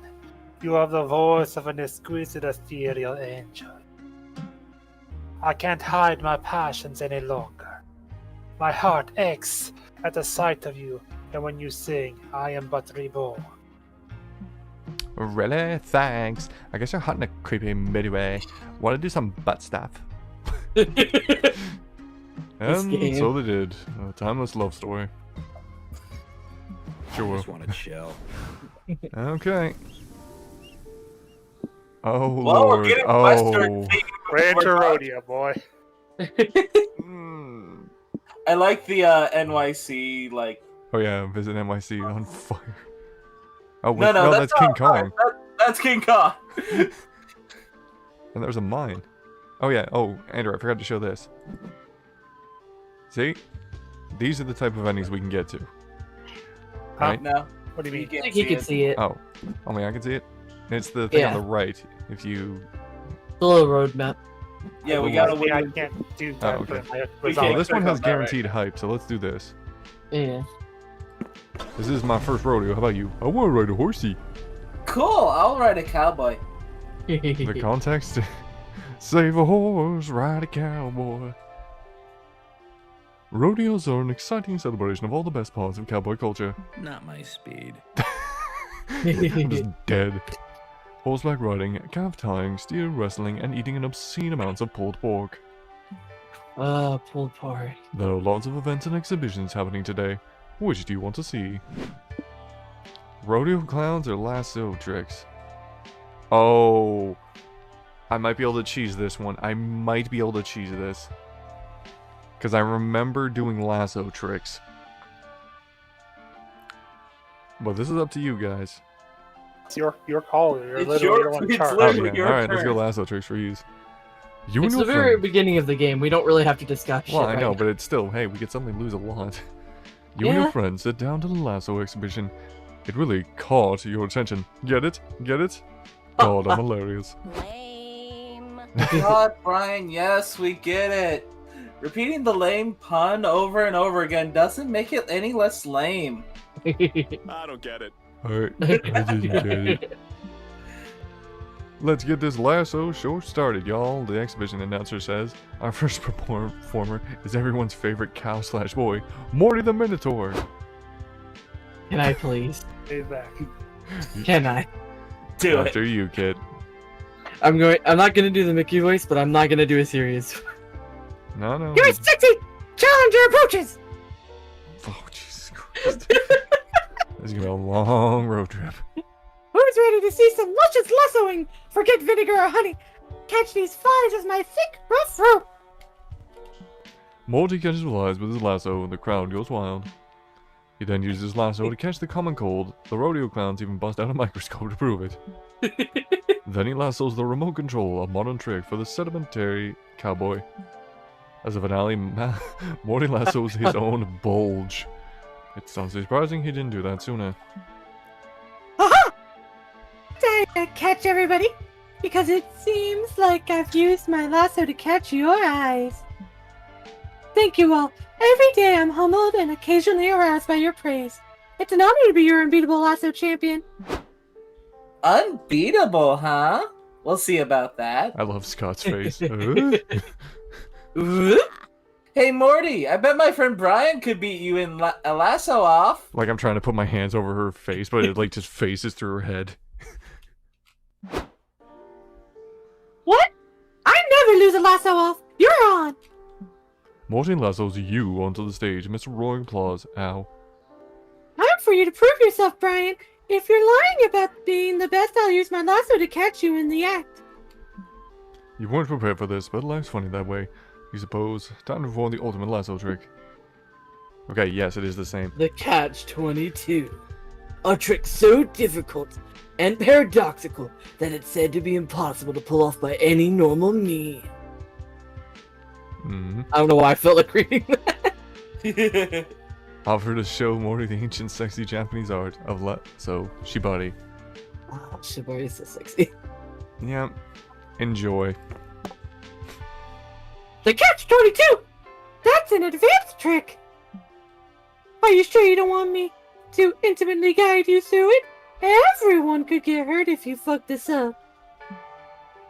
you have the voice of an exquisite ethereal angel. I can't hide my passions any longer. My heart aches at the sight of you, and when you sing, I am but reborn. Really? Thanks. I guess you're hot in a creepy midway. Wanna do some butt stuff? And so they did. A timeless love story. I Sure. just want to chill. Okay. Oh Well, we're lord. getting Oh. Western theme. Rancher rodeo, boy. Mm. I like the NYC like. Oh yeah, visit NYC on fire. Oh wait, No, no, that's that's King not fire. Kong. That's King Kong. And there's a mine. Oh yeah. Oh, Andrew, I forgot to show this. See? These are the type of endings we can get to. Right? No. What do you You mean? I can't think you see can it. see it. Oh. Only I can see it? It's the thing on Yeah. the right. If you... The little road map. Yeah, we Oh, gotta Yeah, I win. can't do Oh, that. okay. I We was can't Oh, on this one click has on that right guaranteed hype, so let's do this. Yeah. This is my first rodeo. How about you? I want to ride a horsey. Cool. I'll ride a cowboy. The context? Save a horse, ride a cowboy. Rodeos are an exciting celebration of all the best parts of cowboy culture. Not my speed. I'm just dead. Horseback riding, calf tying, steer wrestling, and eating an obscene amounts of pulled pork. Pulled pork. There are lots of events and exhibitions happening today. Which do you want to see? Rodeo clowns or lasso tricks? Oh, I might be able to cheese this one. I might be able to cheese this. Because I remember doing lasso tricks. But this is up to you guys. It's your call. You're It's literally your- the one in it's charge. Oh literally- yeah, your alright, let's go turn. lasso tricks for use. You It's and the your very friend. beginning of the game. We don't really have to discuss Well, shit I right know, now. but it's still, hey, we could suddenly lose a lot. You and Yeah. your friends sit down to the lasso exhibition. It really caught your attention. Get it? Get it? God, I'm hilarious. Lame. God, Brian, yes, we get it. Repeating the lame pun over and over again doesn't make it any less lame. I don't get it. Alright, I didn't get it. Let's get this lasso show started, y'all. The exhibition announcer says our first performer is everyone's favorite cow/boy, Morty the Minotaur. Can I please? Stay back. Can I? Do After it. you, kid. I'm not gonna do the Mickey voice, but I'm not gonna do a serious. No, no. You're sexy! Challenger approaches! Oh, Jesus Christ. This is gonna be a long road trip. Who's ready to see some luscious lassoing? Forget vinegar or honey. Catch these flies with my thick, rough rope. Morty catches flies with his lasso and the crowd goes wild. He then uses his lasso to catch the common cold. The rodeo clowns even bust out a microscope to prove it. Then he lassos the remote control, a modern trick for the sedimentary cowboy. As a finale, Morty lassos his own bulge. It's not surprising he didn't do that sooner. Aha! Time to catch everybody, because it seems like I've used my lasso to catch your eyes. Thank you all. Every day I'm humbled and occasionally aroused by your praise. It's an honor to be your unbeatable lasso champion. Unbeatable, huh? We'll see about that. I love Scott's face. Hey, Morty, I bet my friend Brian could beat you in a lasso off. Like I'm trying to put my hands over her face, but it like just faces through her head. What? I never lose a lasso off. You're on. Morty lassos you onto the stage amidst a roaring applause. Ow. Time for you to prove yourself, Brian. If you're lying about being the best, I'll use my lasso to catch you in the act. You weren't prepared for this, but life's funny that way. You suppose. Time to perform the ultimate lasso trick. Okay, yes, it is the same. The Catch-22. A trick so difficult and paradoxical that it's said to be impossible to pull off by any normal means. Mm-hmm. I don't know why I felt like reading that. Offer to show Morty the ancient sexy Japanese art of lasso shibari. Oh, Shibari is so sexy. Yeah. Enjoy. The Catch-22! That's an advanced trick! Are you sure you don't want me to intimately guide you through it? Everyone could get hurt if you fuck this up.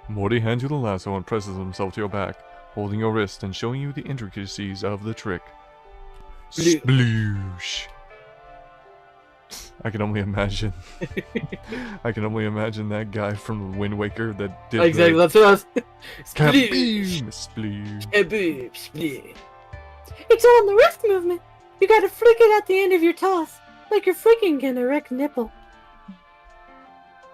Morty hands you the lasso and presses himself to your back, holding your wrist and showing you the intricacies of the trick. Sploosh. Sploosh. I can only imagine. I can only imagine that guy from Wind Waker that did Exactly, the that's what I was... kaboom, sploosh. Kaboom, split. It's all in the wrist movement. You gotta flick it at the end of your toss, like you're flicking an erect nipple.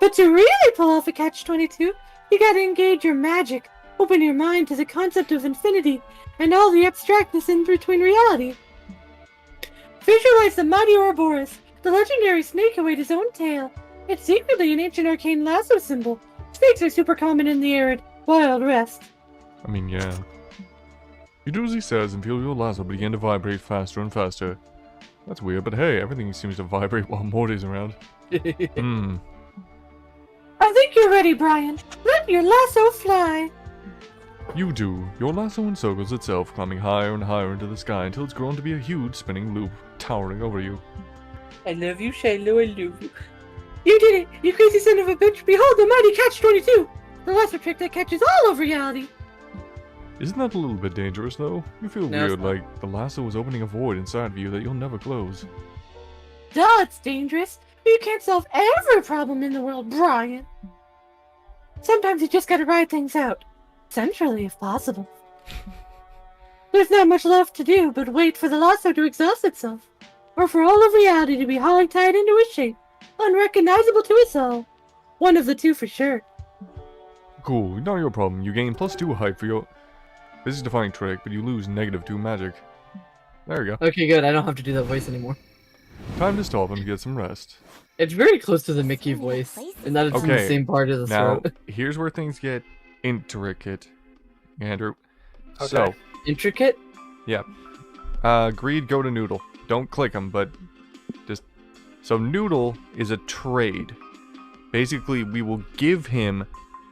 But to really pull off a catch-22, you gotta engage your magic, open your mind to the concept of infinity, and all the abstractness in between reality. Visualize the mighty Ouroboros, the legendary snake who ate his own tail. It's secretly an ancient arcane lasso symbol. Snakes are super common in the arid, wild west. I mean, yeah. You do as he says and feel your lasso begin to vibrate faster and faster. That's weird, but hey, everything seems to vibrate while Morty's around. Hmm. I think you're ready, Brian. Let your lasso fly. You do. Your lasso encircles itself, climbing higher and higher into the sky until it's grown to be a huge spinning loop, towering over you. I love you, Shiloh. I love you. You did it, you crazy son of a bitch. Behold the mighty catch-22, the lasso trick that catches all of reality. Isn't that a little bit dangerous, though? You feel No, it's weird, not. like the lasso is opening a void inside of you that you'll never close. Duh, it's dangerous. But you can't solve every problem in the world, Brian. Sometimes you just gotta ride things out. Centrally, if possible. There's not much left to do but wait for the lasso to exhaust itself. Or for all of reality to be hog-tied into a shape, unrecognizable to us all. One of the two for sure. Cool, not your problem. You gain +2 height for your... This is a defying trick, but you lose -2 magic. There you go. Okay, good. I don't have to do that voice anymore. Time to stop and get some rest. It's very close to the Mickey voice, and that it's in the Okay, same part of the Now, throat. here's where things get intricate, Andrew. Okay. So, Intricate? Greed, go to Noodle. Don't click him, but just... So Noodle is a trade. Basically, we will give him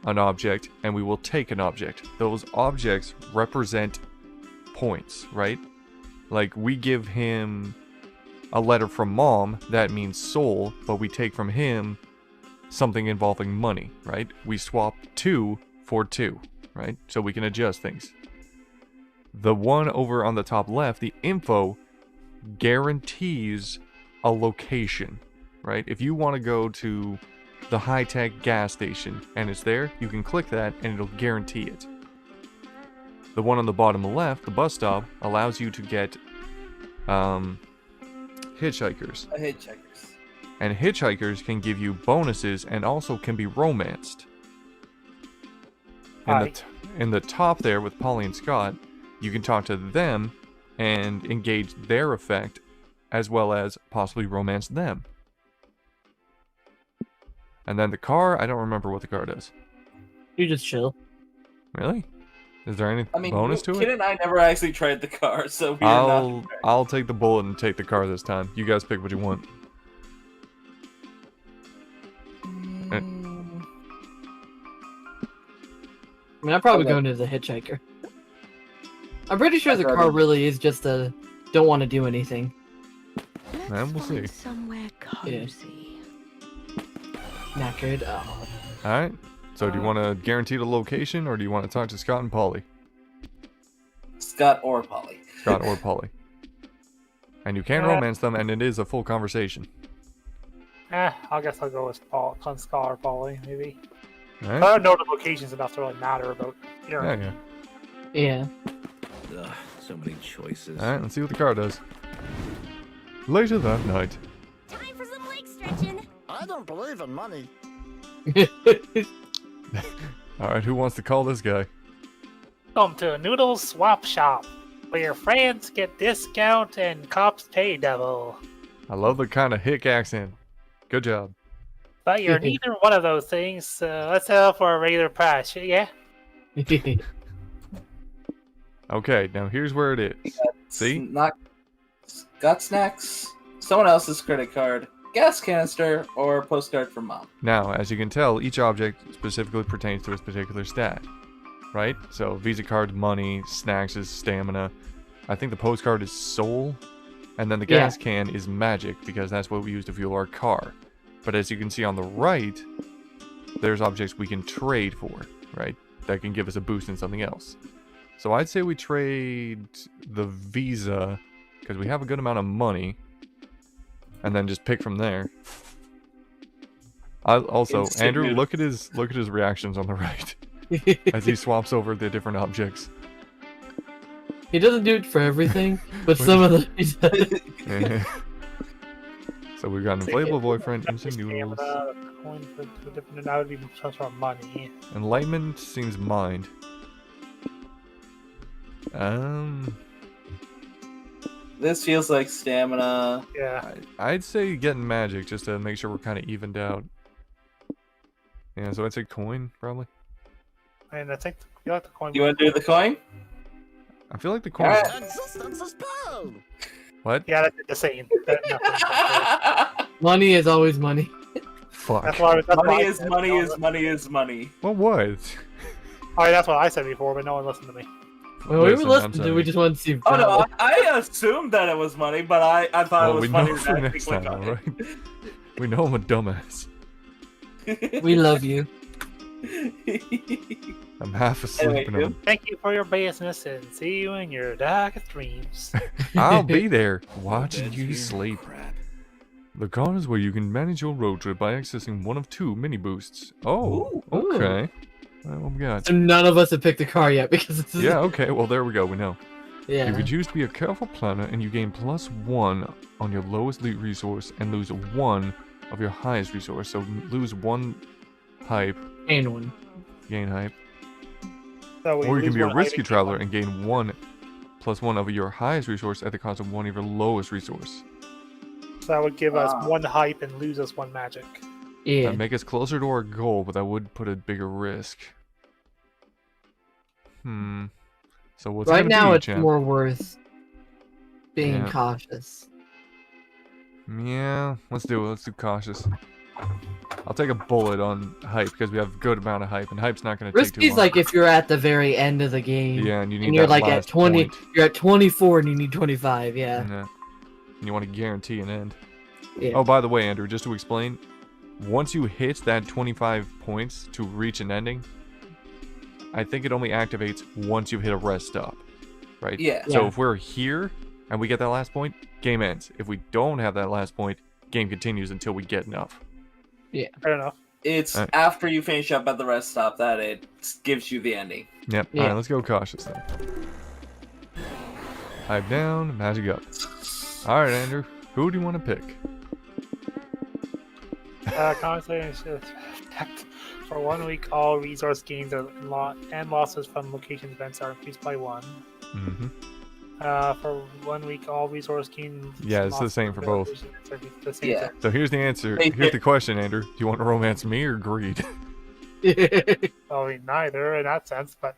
an object, and we will take an object. Those objects represent points, right? Like, we give him a letter from Mom, that means soul, but we take from him something involving money, right? We swap 2 for 2, right? So we can adjust things. The one over on the top left, the info, guarantees a location, right? If you want to go to the high-tech gas station and it's there, you can click that and it'll guarantee it. The one on the bottom left, the bus stop, allows you to get hitchhikers. Hitchhikers. And hitchhikers can give you bonuses and also can be romanced. In the top there with Polly and Scott, you can talk to them and engage their effect as well as possibly romance them. And then the car, I don't remember what the car does. You just chill. Really? Is there any bonus to Kid it? and I never actually tried the car, so we're not. I'll take the bullet and take the car this time. You guys pick what you want. I mean, I'm probably going to the hitchhiker. I'm pretty sure the car really is just a don't want to do anything. Man, we'll see. Somewhere cozy. Knackered. Oh. Alright. So do you want to guarantee the location or do you want to talk to Scott and Polly? Scott or Polly. Scott or Polly. And you can romance them and it is a full conversation. I guess I'll go with Scott or Polly, maybe. Alright? I don't know the locations enough to really matter about. You know. Yeah, yeah. Yeah. Ugh, so many choices. Alright, let's see what the car does. Later that night. Time for some leg stretching. I don't believe in money. Alright, who wants to call this guy? Welcome to Noodle Swap Shop, where your friends get discount and cops pay double. I love the kind of hick accent. Good job. But you're neither one of those things, so let's sell for a regular price, yeah? Okay, now here's where it is. See? Not Scott snacks, someone else's credit card, gas canister, or postcard from Mom. Now, as you can tell, each object specifically pertains to its particular stat. Right? So, Visa card, money, snacks is stamina. I think the postcard is soul. And then the gas can is magic, because that's what we use to fuel our car. But as you can see on the right, there's objects we can trade for, right? That can give us a boost in something else. So I'd say we trade the Visa, because we have a good amount of money. And then just pick from there. Also, Andrew, look at his reactions on the right. As he swaps over the different objects. He doesn't do it for everything, but some of them he does. So we've got an inflatable boyfriend, instant noodles. A coin for two different, that would be some sort of money. Enlightenment seems mind. This feels like stamina. Yeah. I'd say getting magic just to make sure we're kind of evened out. Yeah, so I'd say coin, probably. And I think you like the coin. You want to do the coin? I feel like the coin. Alright. What? Yeah, that's the same. Nothing. Money is always money. Fuck. That's why. Money is money is money is money. What was? Oh, that's what I said before, but no one listened to me. Well, we were Listen, I'm listening to. sorry. We just wanted to see. If Oh John- no, I assumed that it was money, but I thought Well, it we was know funny for that I next clicked time, on alright? We know I'm a dumbass. it. We love you. I'm half asleep Anyway, and I'm... Thank you for your business and see you in your darkest dreams. I'll be there, watching Bed you here. sleep. Crap. The car is where you can manage your road trip by accessing one of 2 mini boosts. Oh, Ooh. okay. Well, what we got? So none of us have picked the car yet because this is Yeah, okay, well there we go, we know. yeah. You can choose to be a careful planner and you gain +1 on your lowest loot resource and lose 1 of your highest resource. So lose 1 hype, Main one. gain hype. So we Or you can lose be a one risky item. traveler and gain 1 +1 of your highest resource at the cost of 1 of your lowest resource. So that would give us Ah. 1 hype and lose us 1 magic. Yeah. That'd make us closer to our goal, but that would put a bigger risk. So what's it Right gonna now, be, it's champ? more worth being Yeah. cautious. Yeah, let's do it. Let's do cautious. I'll take a bullet on hype because we have a good amount of hype, and hype's not gonna take too Risky's long. like if you're at the very end of the game. Yeah, and you need and you're that like at last 20. point. You're at 24 and you need 25. Yeah. Yeah. And you want to guarantee an end. Yeah. Oh, by the way, Andrew, just to explain, once you hit that 25 points to reach an ending, I think it only activates once you hit a rest stop, right? Yeah. So Yeah. if we're here and we get that last point, game ends. If we don't have that last point, game continues until we get enough. Fair enough. It's Alright. after you finish up at the rest stop that it gives you the ending. Yep. Yeah. Alright, let's go cautious then. Hype down, magic up. Alright, Andrew, who do you want to pick? Conversation for 1 week, all resource gains are and losses from location events are increased by 1. Mm-hmm. For 1 week, all resource gains. Yeah, it's the losses same for from both. locations are the same Yeah. thing. So here's the answer. Hey, Here's the question, Andrew. Do you want to romance me or greed? Well, I mean, neither in that sense, but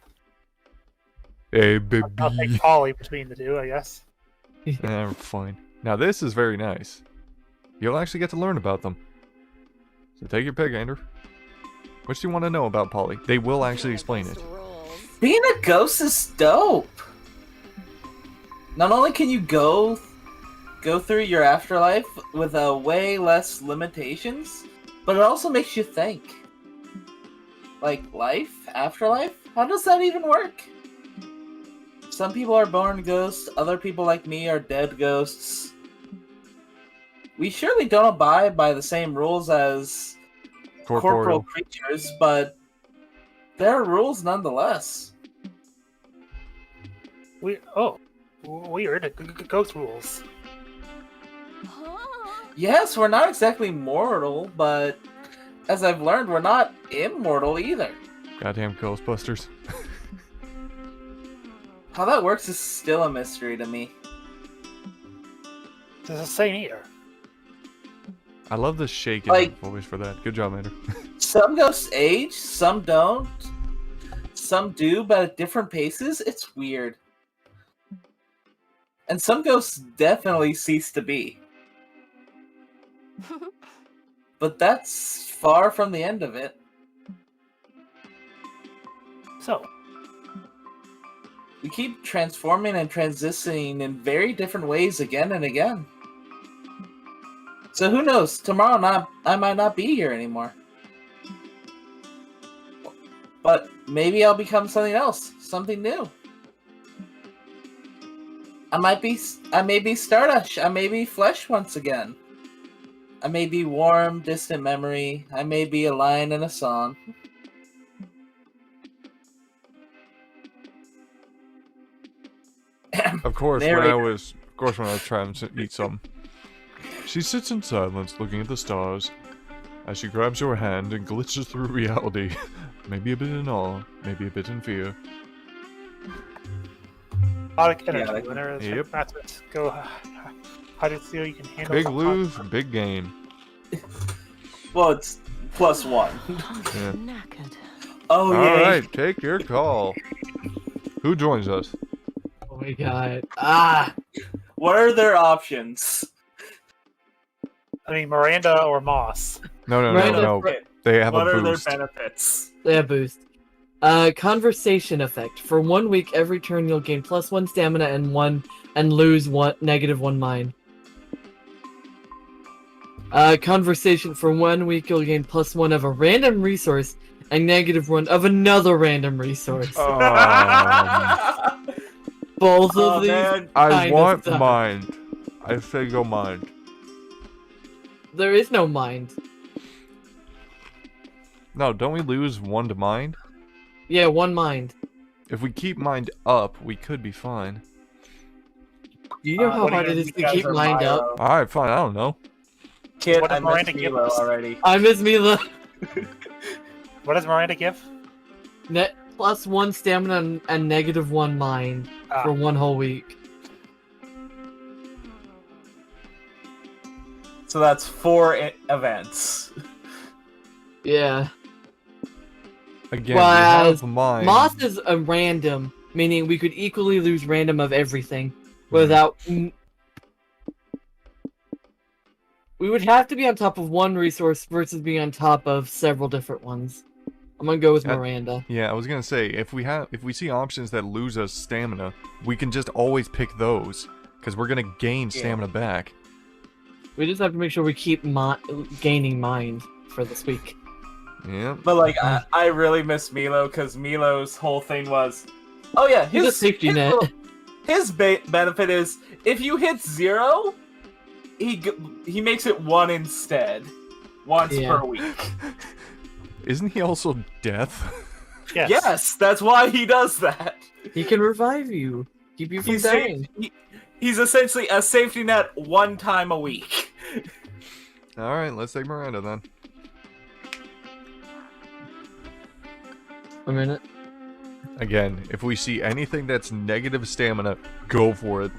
Hey, I'll baby. take Polly between the two, I guess. Fine. Now this is very nice. You'll actually get to learn about them. So take your pick, Andrew. What do you want to know about Polly? They will actually explain it. Being a ghost is dope. Not only can you go through your afterlife with way less limitations, but it also makes you think. Like life, afterlife, how does that even work? Some people are born ghosts, other people like me are dead ghosts. We surely don't abide by the same rules as corporeal creatures, but there are rules nonetheless. Weird. Ghost rules. Yes, we're not exactly mortal, but as I've learned, we're not immortal either. Goddamn Ghostbusters. How that works is still a mystery to me. It's the same here. I love the shaking Like- voice for that. Good job, Andrew. Some ghosts age, some don't. Some do, but at different paces. It's weird. And some ghosts definitely cease to be. But that's far from the end of it. So, We keep transforming and transitioning in very different ways again and again. So who knows? Tomorrow I might not be here anymore. But maybe I'll become something else, something new. I may be Stardust. I may be flesh once again. I may be warm, distant memory. I may be a line in a song. Of course, when I Narrator. was trying to eat something. She sits in silence, looking at the stars, as she grabs your hand and glitches through reality. Maybe a bit in awe, maybe a bit in fear. A lot of energy. like- Winner is Yep. that's it. Go. How do you feel you can handle Big some lose, conflict? big gain. Well, it's +1. Yeah. Knackered. Oh yeah. Alright, take your call. Who joins us? Oh my god. Ah! What are their options? I mean, Miranda or Moss. No, Miranda, no. They have What a are their boost. benefits? They have boost. Conversation effect. For 1 week, every turn you'll gain +1 stamina and lose -1 mind. Conversation. For 1 week, you'll gain +1 of a random resource and -1 of another random resource. Both Oh of these. man. I kind of want stuff. mind. I say go mind. There is no mind. No, don't we lose 1 to mind? Yeah, 1 mind. If we keep mind up, we could be fine. Do you know how what do hard you it is You to guys keep are mind up? Milo. Alright, fine, I don't know. Kid, What I does missed Miranda give Milo us? already. I miss Mila. What does Miranda give? Net +1 stamina and -1 mind for 1 whole week. So that's 4 events. Yeah. Again, Well, we as have mind. Moss is a random, meaning we could equally lose random of everything without. We would have to be on top of 1 resource versus being on top of several different ones. I'm gonna go with Miranda. Yeah, I was gonna say, if we see options that lose us stamina, we can just always pick those. Because we're gonna gain stamina back. We just have to make sure we keep gaining mind for this week. Yeah. But like, I really miss Milo because Milo's whole thing was, oh yeah, He's a safety net. His benefit is if you hit 0, he makes it 1 instead, once Yeah. per week. Isn't he also death? Yes. Yes, that's why he does that. He can revive you, keep you from He's, dying. he's essentially a safety net 1 time a week. Alright, let's take Miranda then. A minute. Again, if we see anything that's negative stamina, go for it.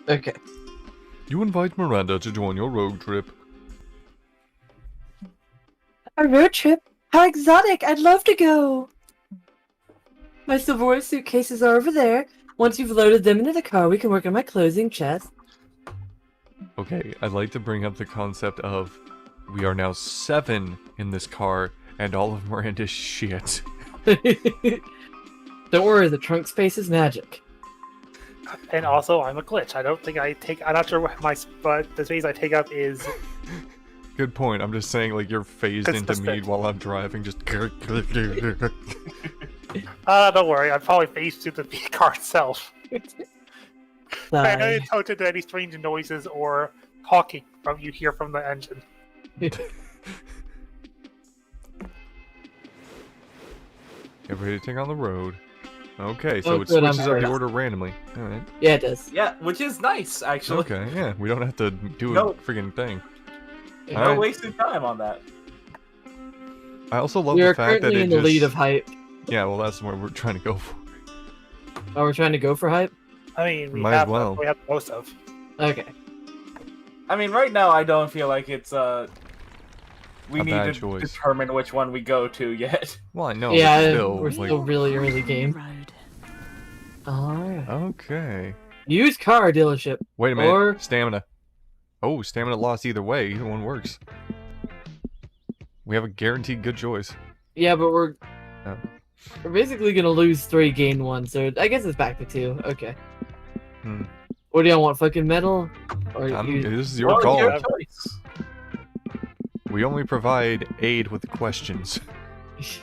Okay. You invite Miranda to join your road trip. A road trip? How exotic! I'd love to go! My silverware suitcases are over there. Once you've loaded them into the car, we can work on my closing chest. Okay, I'd like to bring up the concept of we are now 7 in this car, and all of Miranda's shit. Don't worry, the trunk space is magic. And also, I'm a glitch. I don't think I'm not sure what but the space I take up is. Good point. I'm just saying, like, you're phased into Consistent. mead while I'm driving, just... Don't worry. I'm probably phased to the car itself. I Sigh. don't tone to any strange noises or honking from you hear from the engine. Get ready to take on the road. Okay, so Oh, it good, I'm switches up the first. order randomly. Alright. Yeah, it does. Yeah, which is nice, actually. Okay, yeah, we don't have to do No. a friggin' thing. No Alright. wasted time on that. I also love We the are fact that currently it in the just... lead of hype. Yeah, well, that's where we're trying to go for. Oh, we're trying to go for hype? I mean, we Might as have well. we have most of. Okay. I mean, right now I don't feel like it's we A need bad to choice. determine which one we go to yet. Well, I know, yeah, but still, we're like... still really early game. Road. Alright. Okay. Used car dealership. Wait a minute. Or- Stamina. Oh, stamina lost either way. Either one works. We have a guaranteed good choice. Yeah, but we're Oh. we're basically gonna lose 3, gain 1, so I guess it's back to 2. Okay. Hmm. What do y'all want? Fucking metal? Or you... This is your Well, call. your choice. We only provide aid with questions.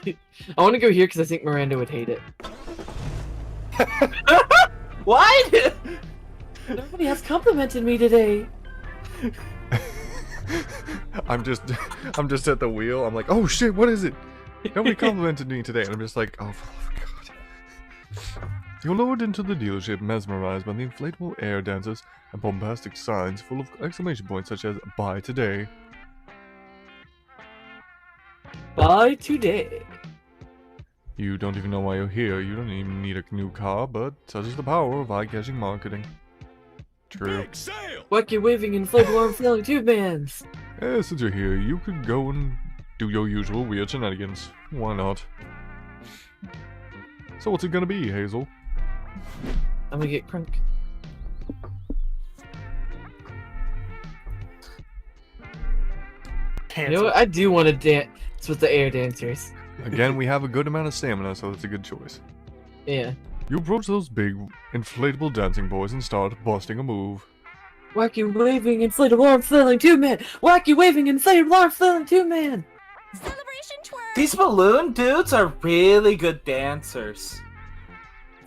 I want to go here because I think Miranda would hate it. What? Nobody has complimented me today. I'm just at the wheel. I'm like, oh shit, what is it? Nobody complimented me today, and I'm just like, oh for God. You're lured into the dealership, mesmerized by the inflatable air dancers and bombastic signs full of exclamation points such as "Buy today." Buy today. You don't even know why you're here. You don't even need a new car, but such is the power of eye-catching marketing. True. Big sale! Wacky waving inflatable arm flailing tube bands. Yeah, since you're here, you could go and do your usual weird shenanigans. Why not? So what's it gonna be, Hazel? I'm gonna get crunk. You know what? I do want to dance with the air dancers. Again, we have a good amount of stamina, so that's a good choice. Yeah. You approach those big, inflatable dancing boys and start busting a move. Wacky waving inflatable arm flailing tube man. Wacky waving inflatable arm flailing tube man. Celebration twerk. These balloon dudes are really good dancers.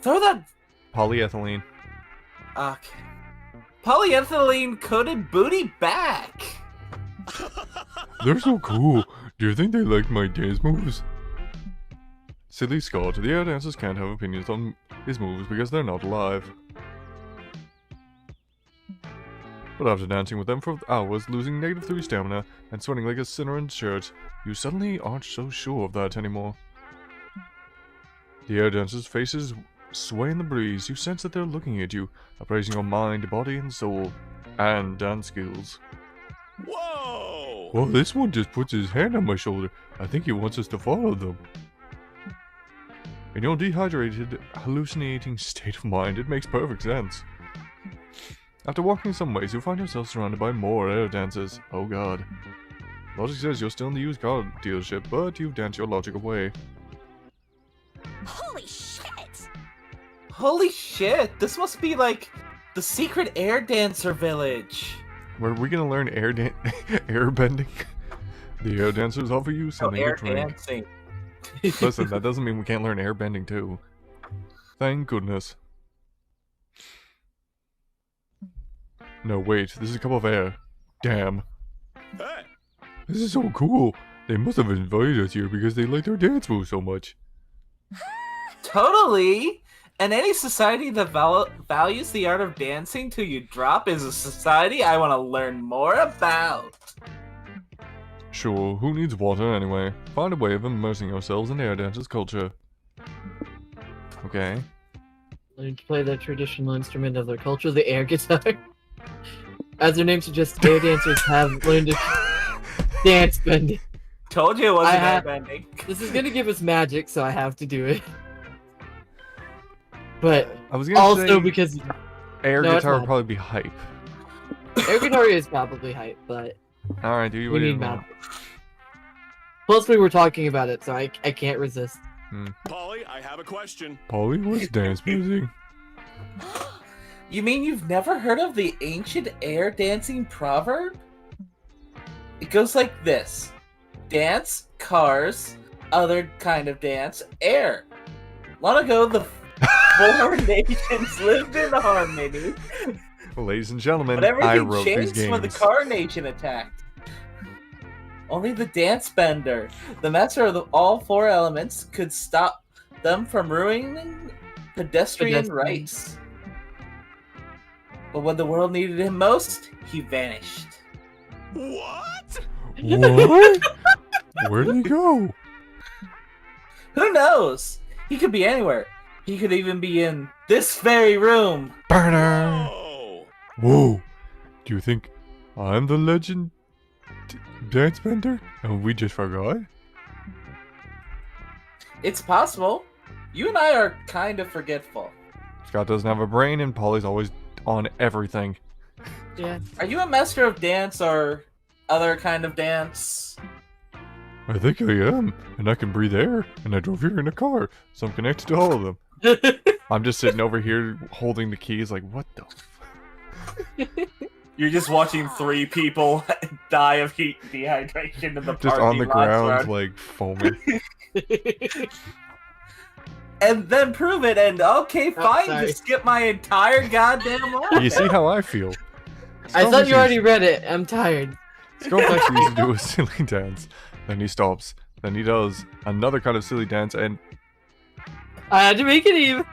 Throw that. Polyethylene. Okay. Polyethylene coated booty back. They're so cool. Do you think they like my dance moves? Silly Scott, the air dancers can't have opinions on his moves because they're not alive. But after dancing with them for hours, losing -3 stamina, and sweating like a sinner in church, you suddenly aren't so sure of that anymore. The air dancers' faces sway in the breeze. You sense that they're looking at you, appraising your mind, body, and soul, and dance skills. Whoa! Well, this one just puts his hand on my shoulder. I think he wants us to follow them. In your dehydrated, hallucinating state of mind, it makes perfect sense. After walking some ways, you find yourself surrounded by more air dancers. Oh god. Logic says you're still in the used car dealership, but you've danced your logic away. Holy shit! Holy shit! This must be like the secret air dancer village. Were we gonna learn air bending? The air dancers offer you Oh, something air to drink. dancing. Listen, that doesn't mean we can't learn air bending too. Thank goodness. No, wait, this is a cup of air. Damn. Hey! This is so cool. They must have invited us here because they like their dance moves so much. Totally! And any society that values the art of dancing till you drop is a society I want to learn more about. Sure, who needs water anyway? Find a way of immersing yourselves in air dancers' culture. Okay. Learn to play the traditional instrument of their culture, the air guitar. As their name suggests, air dancers have learned to dance bending. Told you it wasn't airbending. This is gonna give us magic, so I have to do it. But I was gonna also say because air No, it's guitar would not. probably be hype. air guitar is probably hype, but Alright, do you we what do you need want? magic. Plus, we were talking about it, so I can't resist. Polly, I have a question. Polly, what's dance music? You mean you've never heard of the ancient air dancing proverb? It goes like this. Dance, cars, other kind of dance, air. Long ago, the 4 nations lived in harmony, Ladies and gentlemen, but I everything wrote these changed games. when the car nation attacked. Only the dance bender, the master of all 4 elements, could stop them from ruining pedestrian rights. But when the world needed him most, he vanished. What? What? Where did he go? Who knows? He could be anywhere. He could even be in this very room. Burner! Oh! Whoa! Do you think I'm the legend dance bender? And we just forgot? It's possible. You and I are kind of forgetful. Scott doesn't have a brain and Polly's always on everything. Yeah. Are you a master of dance or other kind of dance? I think I am, and I can breathe air, and I drove here in a car, so I'm connected to all of them. I'm just sitting over here holding the keys like, what the You're just watching 3 people die of heat dehydration in the just on the ground, like, foaming. And then prove it, and okay, fine, sorry. just skip my entire goddamn life. You see how I feel? I thought you already read it. I'm tired. Sculpt actually used to do a silly dance. Then he stops. Then he does another kind of silly dance, and I had to make it even.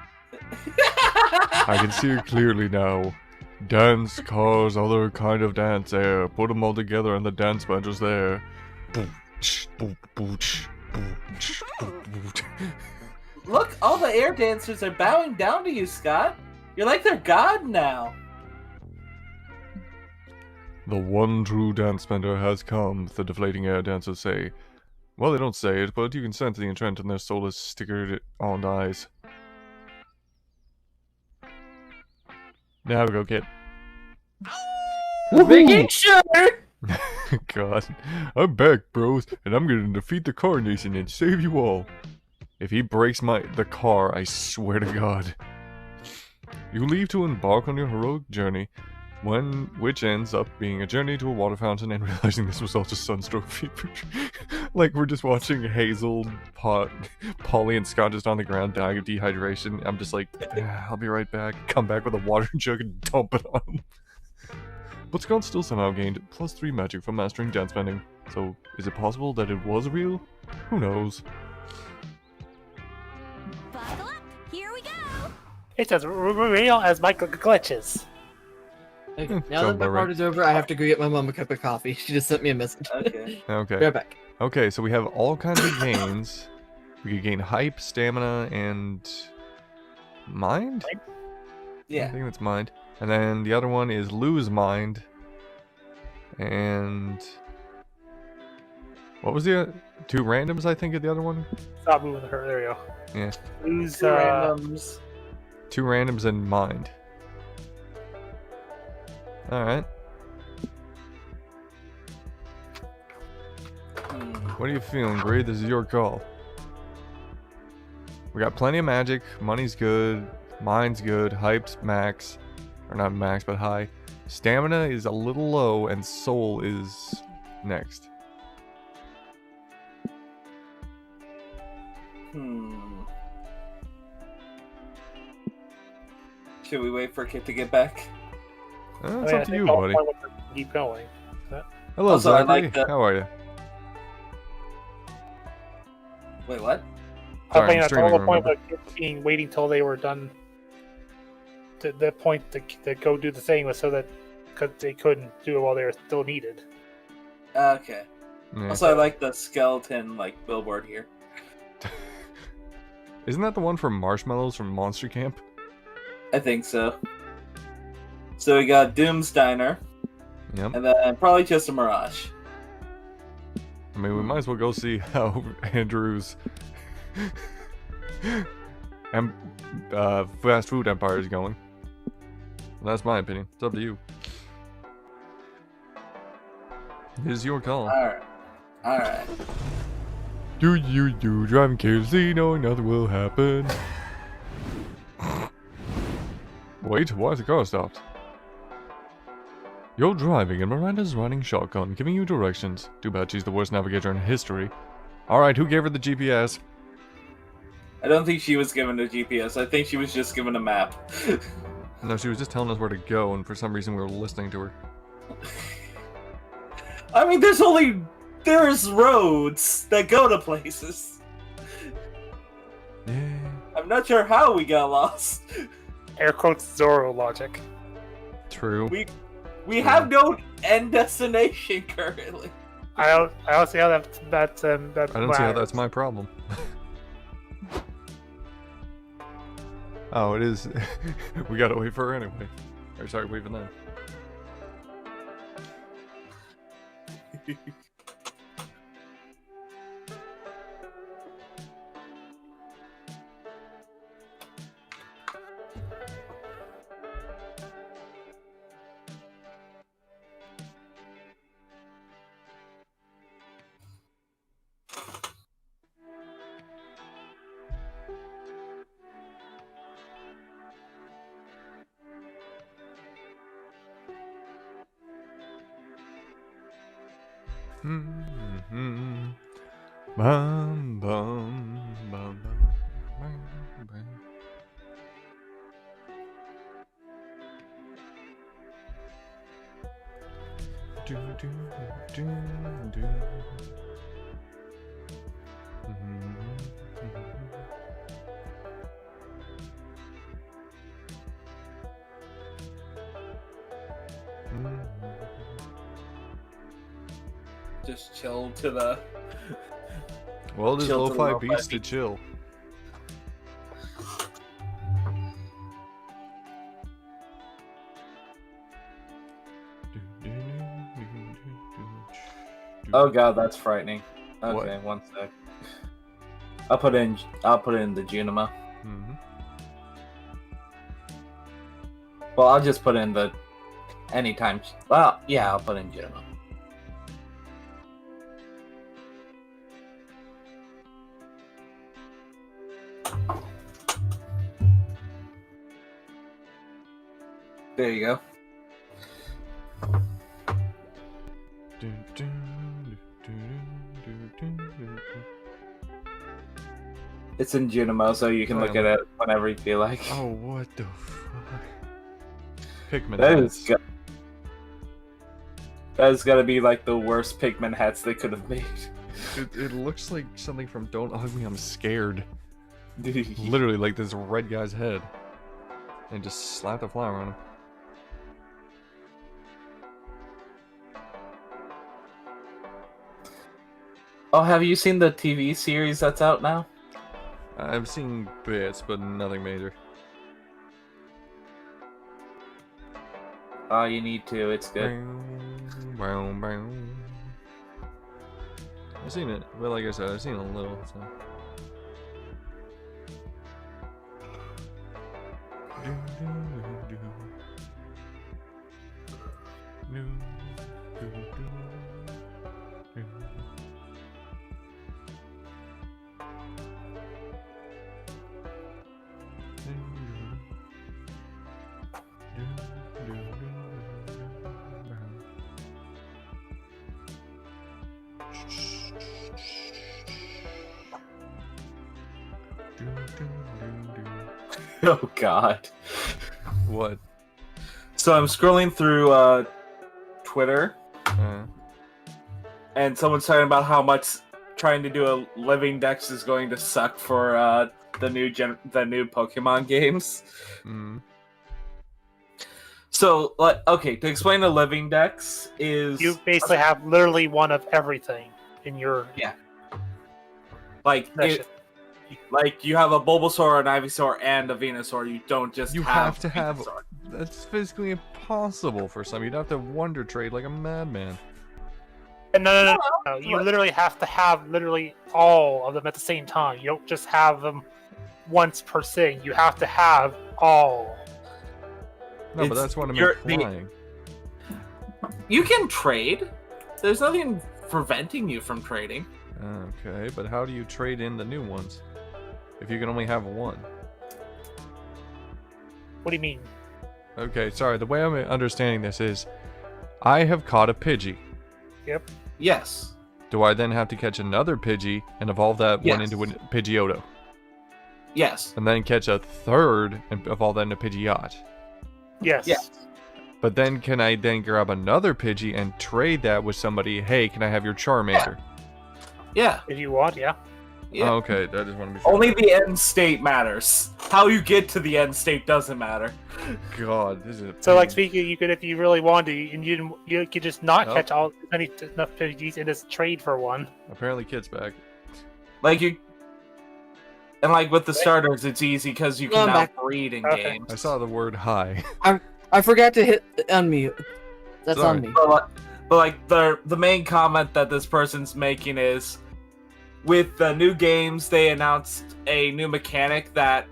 I can see it clearly now. Dance, cars, other kind of dance there. Put them all together and the dance band was there. Look, all the air dancers are bowing down to you, Scott. You're like their god now. The one true dance bender has come, the deflating air dancers say. Well, they don't say it, but you can sense the enchant in their soulless, stickered-on eyes. Now we go, kid. Making sure. God, I'm back, bros, and I'm gonna defeat the car nation and save you all. If he breaks the car, I swear to God. You leave to embark on your heroic journey, which ends up being a journey to a water fountain and realizing this was all just sunstroke fever. Like we're just watching Hazel, Polly, and Scott just on the ground dying of dehydration. I'm just like, yeah, I'll be right back. Come back with a water jug and dump it on him. But Scott still somehow gained +3 magic from mastering dance bending. So, is it possible that it was real? Who knows? Buckle up. Here we go. It's as real as Michael glitches. Okay, now sounds that my about right. part is over, I have to go get my mom a cup of coffee. She just sent me a message. Okay. Okay. Be right back. Okay, so we have all kinds of gains. We could gain hype, stamina, and mind? I Yeah. think that's mind. And then the other one is lose mind. And what was the two randoms? I think of the other one. Stop moving her. There you go. Yeah, Lose Two randoms. two randoms and mind. All right. What are you feeling, Gray? This is your call. We got plenty of magic. Money's good. Mind's good. Hype's max. Or not max, but high. Stamina is a little low, and soul is next. Should we wait for Kit to get back? It's up to you, I'll buddy. probably keep going. Hello, Also, I Zachary. like the- How are you? Wait, what? Sorry, I'm That's streaming, the point remember? of being waiting till they were done. The point to go do the thing was so that because they couldn't do it while they were still needed. Okay. Yeah. Also, I like the skeleton billboard here. Isn't that the one for marshmallows from Monster Camp? I think so. So we got Doom's Diner, Yep. and then probably just a Mirage. I mean, we might as well go see how Andrew's fast food empire is going. That's my opinion. It's up to you. It is your call. Alright. Do driving carelessly, knowing nothing will happen. Wait, why is the car stopped? You're driving and Miranda's riding shotgun, giving you directions. Too bad she's the worst navigator in history. Alright, who gave her the GPS? I don't think she was given a GPS. I think she was just given a map. No, she was just telling us where to go, and for some reason we were listening to her. I mean, there's roads that go to places. Yeah. I'm not sure how we got lost. Air quotes Zorro logic. True. We have no end destination currently. I don't see how that I don't see how that's my problem. Oh, it is. We gotta wait for her anyway. Or sorry, wait for them. Bum, bum, bum, bum, bum. Do, do, do, do. Just chill to the. Well, there's Chill to the lo-fi lo-fi beats to beats. chill. Oh god, that's frightening. What? Okay, one sec. I'll put in the Junima. Mm-hmm. Well, I'll just put in the anytime. Well, yeah, I'll put in Junima. There you go. It's in Junimo, so you can look at it whenever you feel like. Oh, what the fuck? Pikmin That hats. is that has got to be like the worst Pikmin hats they could have made. It looks like something from Don't Hug Me, I'm Scared. Literally like this red guy's head. And just slap the flower on him. Oh, have you seen the TV series that's out now? I've seen bits, but nothing major. Oh, you need to. It's good. I've seen it, but like I said, I've seen a little. So. Oh god. What? So I'm scrolling through Twitter, Uh, and someone's talking about how much trying to do a living dex is going to suck for the new Pokemon games. mm, So, like, okay, to explain a living dex is You basically have literally one of everything in your like possession. like you have a Bulbasaur, an Ivysaur, and a Venusaur. You don't just You have to have. Venusaur. That's physically impossible for some. You'd have to Wonder Trade like a madman. No. You literally have to have literally all of them at the same time. You don't just have them once per thing. You have to have all. No, but It's- that's what I'm you're- implying. You can trade. There's nothing preventing you from trading. Okay, but how do you trade in the new ones? If you can only have one. What do you mean? Okay, sorry, the way I'm understanding this is I have caught a Pidgey. Yep. Yes. Do I then have to catch another Pidgey and evolve that one Yes. into a Pidgeotto? Yes. And then catch a third and evolve that into Pidgeot? Yes. Yes. But then can I then grab another Pidgey and trade that with somebody? Hey, can I have your Charmander? Yeah. If you want, yeah. Yeah. Oh, okay, I just want to be sure. Only the end state matters. How you get to the end state doesn't matter. God, this is a So, like pain. speaking, you could, if you really wanted to, and you could just not Nope. catch all enough Pidgeys and just trade for one. Apparently, Kit's back. Like you, and like with the starters, it's easy because you No, can I'm now back. breed in Okay. games. I saw the word hi. I forgot to hit unmute. That's Sorry. on me. But like the main comment that this person's making is, with the new games, they announced a new mechanic that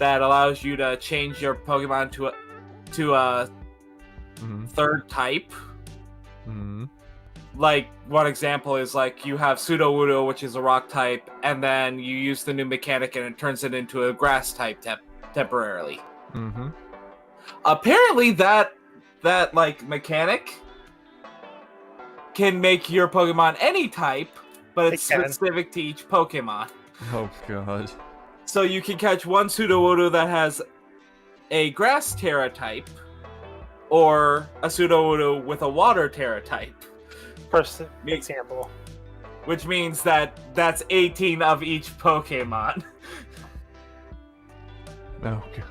allows you to change your Pokemon to a Mm-hmm. third type. Mm-hmm. Like, one example is like you have Sudowoodo, which is a rock type, and then you use the new mechanic and it turns it into a grass type temporarily. Mm-hmm. Apparently that like mechanic can make your Pokemon any type, but it's It can. specific to each Pokemon. Oh god. So you can catch one Sudowoodo that has a grass Terra type, or a Sudowoodo with a water Terra type. First example. Which means that that's 18 of each Pokemon. Oh god.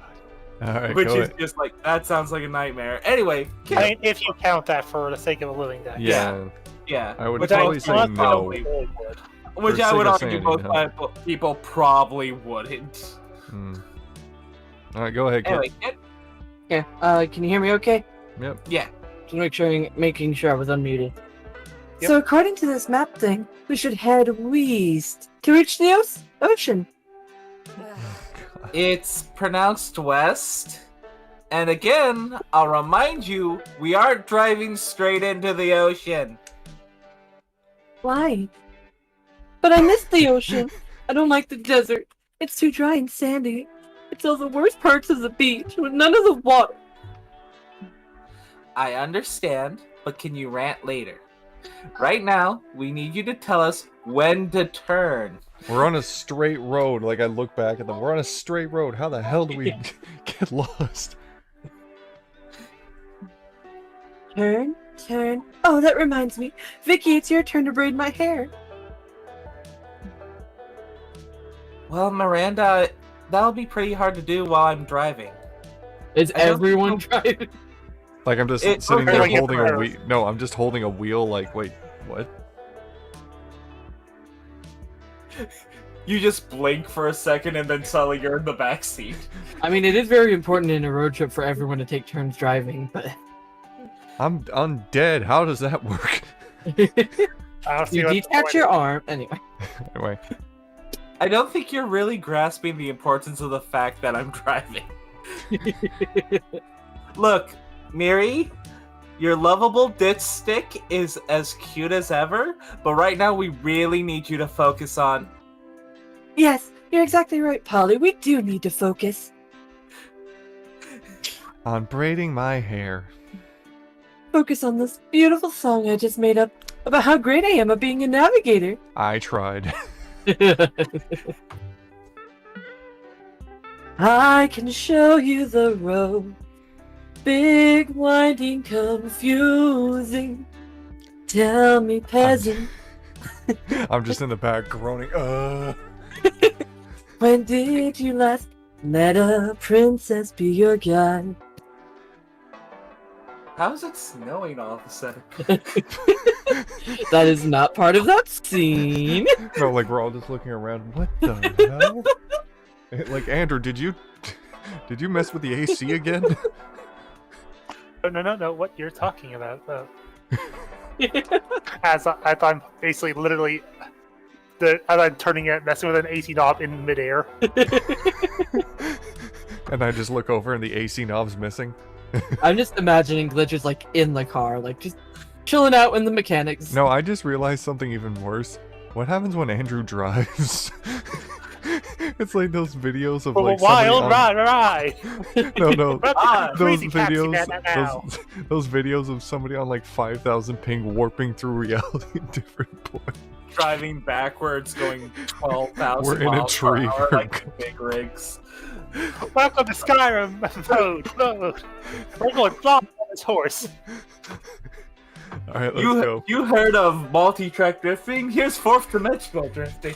Alright, Which go is ahead. just like, that sounds like a nightmare. Anyway, I mean, if you count that for the sake of a living deck. Yeah. yeah. I would Which probably I, say would no. probably- Which For I would sake of argue sanity, most no. people probably wouldn't. Alright, go ahead, Kit. Anyway, Kit? Okay, can you hear me okay? Yep. Yeah. Just making sure I was unmuted. Yep. So according to this map thing, we should head west to reach the ocean. It's pronounced west. And again, I'll remind you, we aren't driving straight into the ocean. Why? But I miss the ocean. I don't like the desert. It's too dry and sandy. It's all the worst parts of the beach with none of the water. I understand, but can you rant later? Right now, we need you to tell us when to turn. We're on a straight road. Like, I look back at them. We're on a straight road. How the hell do we get lost? Turn. Oh, that reminds me. Vicky, it's your turn to braid my hair. Well, Miranda, that'll be pretty hard to do while I'm driving. Is I don't everyone think- driving? Like, I'm just It's sitting there okay. holding a wheel. No, I'm just holding a wheel. Like, wait, what? You just blink for a second and then suddenly you're in the back seat. I mean, it is very important in a road trip for everyone to take turns driving, but I'm dead. How does that work? I don't see you what the detach point your is. arm anyway. Anyway, I don't think you're really grasping the importance of the fact that I'm driving. Look, Miri, your lovable ditch stick is as cute as ever, but right now we really need you to focus on... Yes, you're exactly right, Polly. We do need to focus. on braiding my hair. Focus on this beautiful song I just made up about how great I am at being a navigator. I tried. I can show you the road. Big, winding, confusing. Tell me, peasant, I'm just in the back groaning. when did you last let a princess be your guide? How is it snowing all of a sudden? That is not part of that scene. No, like we're all just looking around. What the hell? Like, Andrew, did you mess with the AC again? No, what you're talking about. As I'm basically literally... as I'm turning it, messing with an AC knob in midair. And I just look over and the AC knob's missing. I'm just imagining glitches like in the car, like just chilling out in the mechanics. No, I just realized something even worse. What happens when Andrew drives? It's like those videos of like Wild somebody ride! No, those Crazy taxi videos, man now. those videos of somebody on like 5,000 ping warping through reality at different points. Driving backwards, going 12,000 We're in a miles per tree. hour like the big rigs. Welcome to Skyrim mode. We're going flop on this horse. All right, let's go. You heard of multi-track drifting? Here's fourth dimensional drifting.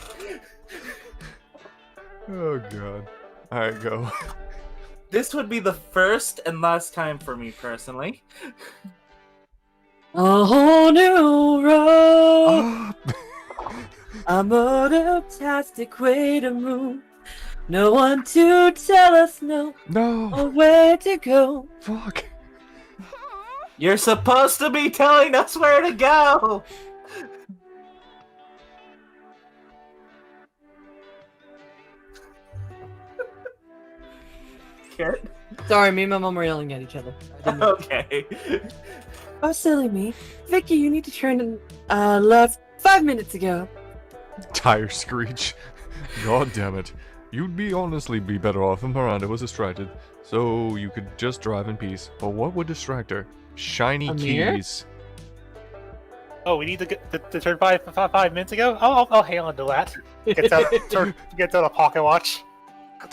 Oh god. All right, go. This would be the first and last time for me personally. A whole new road. A motor-tastic way to move. No one to tell us no No. or where to go. Fuck. You're supposed to be telling us where to go. Kit? Sorry, me and my mom were yelling at each other. I didn't- Okay. Oh, silly me. Vicky, you need to turn left 5 minutes ago. Tire screech. God damn it. You'd honestly be better off if Miranda was distracted, so you could just drive in peace. But what would distract her? Shiny A mirror? keys. Oh, we need to get to turn 5 minutes ago? I'll handle that. Gets out a pocket watch.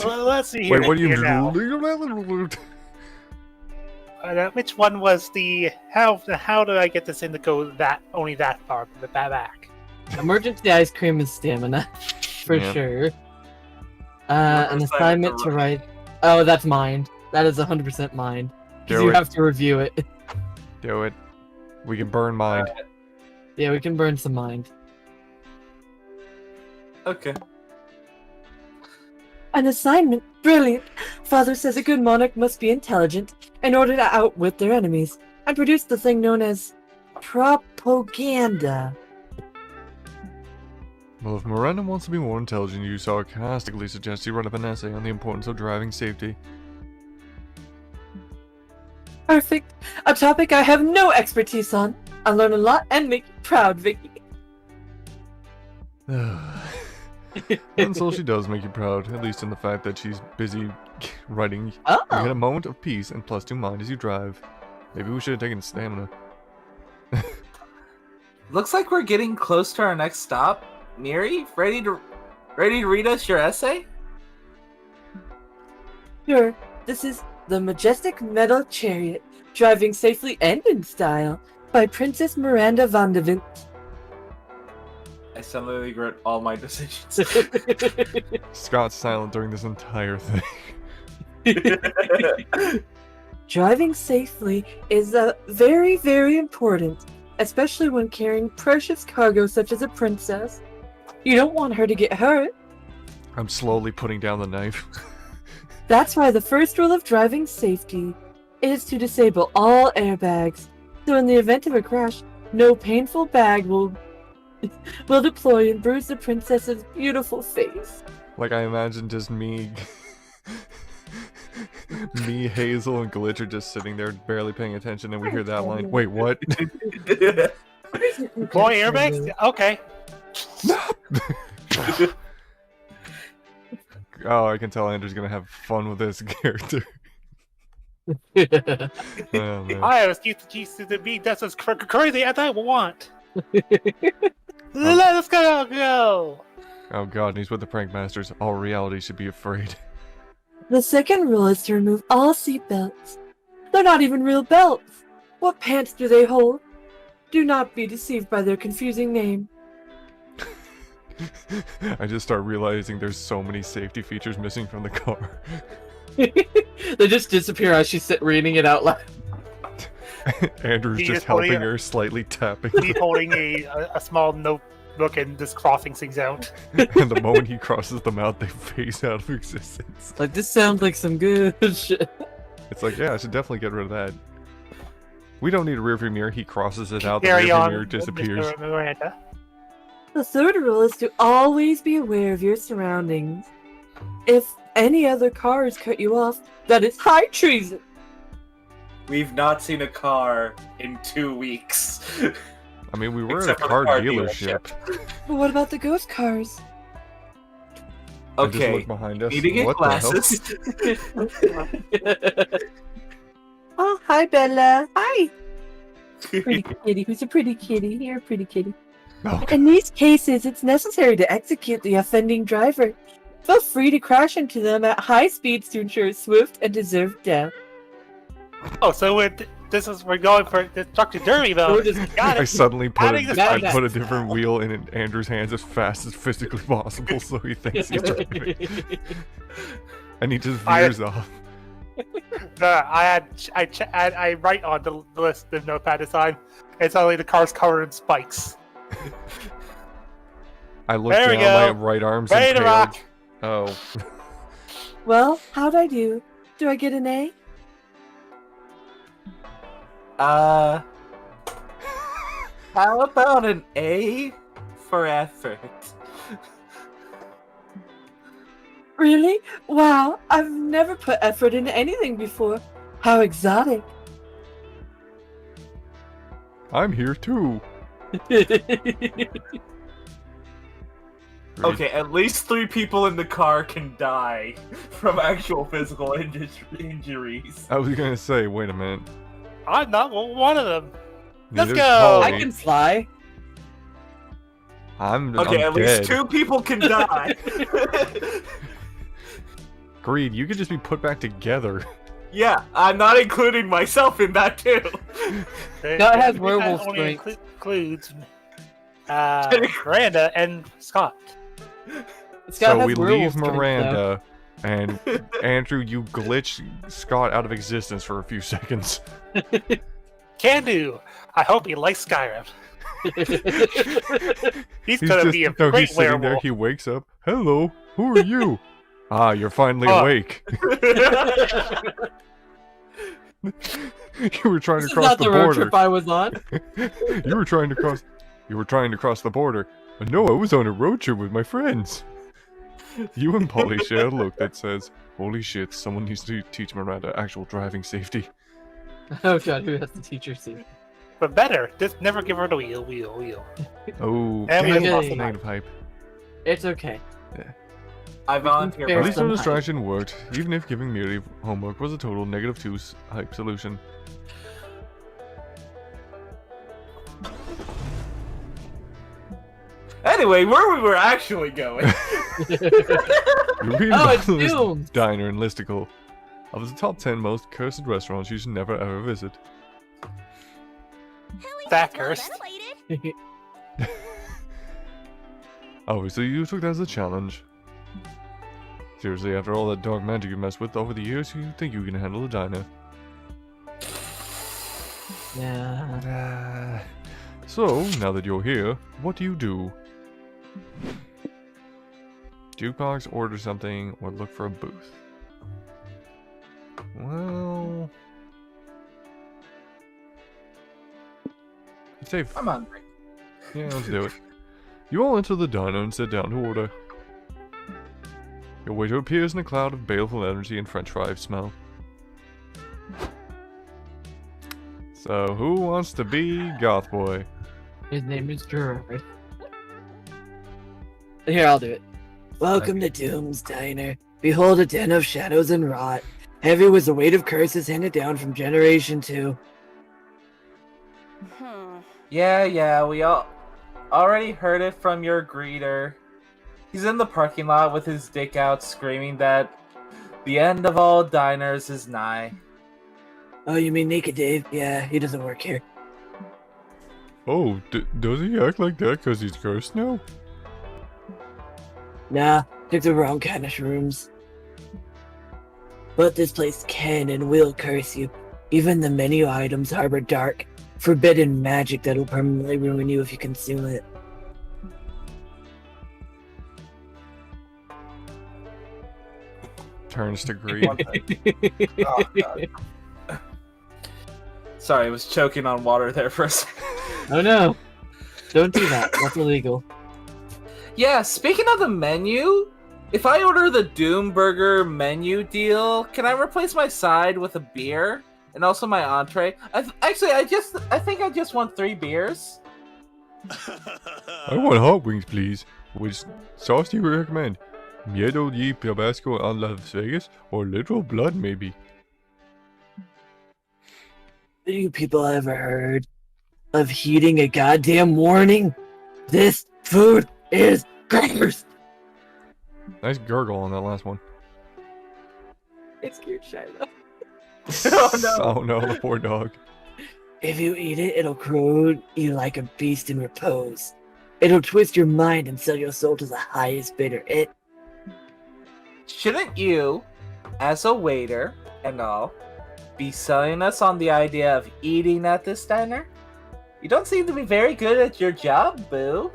Let's see here. Wait, what do you here now. mean? Which one was the how do I get this in to go that only that far but back? Emergency ice cream is stamina, for Yeah. sure. What An assignment assignment to to write. Oh, that's mind. That is 100% mind. Because Do you it. have to review it. Do it. We can burn mind. Yeah, we can burn some mind. Okay. An assignment? Brilliant! Father says a good monarch must be intelligent in order to outwit their enemies and produce the thing known as propaganda. Well, if Miranda wants to be more intelligent, you sarcastically suggest you write up an essay on the importance of driving safety. Perfect. A topic I have no expertise on. I learn a lot and make you proud, Vicky. And so she does make you proud, at least in the fact that she's busy writing. Oh. You get a moment of peace and +2 mind as you drive. Maybe we should have taken stamina. Looks like we're getting close to our next stop. Miri, ready to read us your essay? Sure. This is The Majestic Metal Chariot, Driving Safely and in Style, by Princess Miranda van de Vint. I suddenly regret all my decisions. Scott's silent during this entire thing. Driving safely is very, very important, especially when carrying precious cargo such as a princess. You don't want her to get hurt. I'm slowly putting down the knife. That's why the first rule of driving safety is to disable all airbags. So in the event of a crash, no painful bag will deploy and bruise the princess's beautiful face. Like, I imagine just me, Hazel, and Glitch are just sitting there barely paying attention, and we hear that line. Wait, what? Boy, airbags? Okay. Oh, I can tell Andrew's gonna have fun with this character. Oh, man. I was used to be that's as crazy as I want. Let's go. Oh god, and he's with the prank masters. All reality should be afraid. The second rule is to remove all seatbelts. They're not even real belts. What pants do they hold? Do not be deceived by their confusing name. I just start realizing there's so many safety features missing from the car. They just disappear as she's reading it out loud. Andrew's He just just holding helping a- her, slightly tapping. He's holding a small notebook and just crossing things out. And the moment he crosses them out, they phase out of existence. Like, this sounds like some good shit. It's like, yeah, I should definitely get rid of that. We don't need a rearview mirror. He crosses it out, the Carry rearview on, mirror disappears. Mr. Miranda. The third rule is to always be aware of your surroundings. If any other cars cut you off, that is high treason. We've not seen a car in 2 weeks. I mean, we were Except at a for the car car dealership. But what about the ghost cars? I just Okay, look behind us. need to get What the hell? glasses. Oh, hi, Bella. Hi. Pretty kitty. Who's a pretty kitty? You're a pretty kitty. Oh, In these cases, it's necessary to execute the offending driver. Feel free to crash into them at high speeds to ensure a swift and deserved death. Oh, so we're going for Dr. Derby though. We're just- Got I it. suddenly put Adding the I spice. put a different wheel in Andrew's hands as fast as physically possible, so he thinks he's driving. And he just veers off. I write on the list of notepad design. It's only the car's covered in spikes. I look There we down, my go. right arm's Ready to impaled. rock. Oh. Well, how'd I do? Do I get an A? How about an A for effort? Really? Wow, I've never put effort into anything before. How exotic. I'm here too. Okay, at least 3 people in the car can die from actual physical injuries. I was gonna say, wait a minute. I'm not one of them. Let's Neither's go. I Polly. can fly. I'm Okay, I'm at least dead. 2 people can die. Greed, you could just be put back together. Yeah, I'm not including myself in that too. That has That werewolf only strength. includes Miranda and Scott. Scott So has we werewolf leave strength, though. Miranda, and Andrew, you glitch Scott out of existence for a few seconds. Can do. I hope he likes Skyrim. He's gonna be a no, great he's sitting there. werewolf. He wakes up. Hello, who are you? Ah, you're finally Oh. awake. You were trying This to is cross not the the road border. trip I was on. You were trying to cross. You were trying to cross the border. But no, I was on a road trip with my friends. You and Polly share a look that says, "Holy shit! Someone needs to teach Miranda actual driving safety." Oh god, who has the teacher seat? But better, just never give her the wheel. Oh, And we damn, lost that's the negative hype. It's okay. I volunteer. Fair At least some no hype. distraction worked, even if giving merely homework was a total -2 hype solution. Anyway, where we were actually going. You read Oh, about it's this Dooms! diner in Listicle of the top 10 most cursed restaurants you should never ever visit. That Well cursed. ventilated. Oh, so you took that as a challenge. Seriously, after all that dark magic you messed with over the years, you think you can handle a diner? Yeah. So, now that you're here, what do? Jukebox, order something, or look for a booth? Well... It's safe. I'm hungry. Yeah, let's do it. You all enter the diner and sit down to order. Your waiter appears in a cloud of baleful energy and french fry smell. So, who wants to be Goth Boy? His name is Gerard. Here, I'll do it. Welcome to Doom's Diner. Behold a den of shadows and rot. Heavy was the weight of curses handed down from generation 2. Yeah, we all already heard it from your greeter. He's in the parking lot with his dick out screaming that the end of all diners is nigh. Oh, you mean Naked Dave? Yeah, he doesn't work here. Oh, does he act like that because he's cursed now? Nah, took the wrong kind of shrooms. But this place can and will curse you. Even the menu items harbor dark, forbidden magic that'll permanently ruin you if you consume it. Turns to greed. Oh, God. Sorry, I was choking on water there for a second. Oh no! Don't do that. That's illegal. Yeah, speaking of the menu, if I order the Doom Burger menu deal, can I replace my side with a beer and also my entree? I think I just want 3 beers. I want hot wings, please. Which sauce do you recommend? Miedo y Tabasco en Las Vegas? Or literal blood, maybe? Have you people ever heard of heeding a goddamn warning? This food is cursed! Nice gurgle on that last one. I scared Shiloh. Oh no. Oh no, the poor dog. If you eat it, it'll corrode you like a beast in repose. It'll twist your mind and sell your soul to the highest bidder. Shouldn't you, as a waiter and all, be selling us on the idea of eating at this diner? You don't seem to be very good at your job, boo.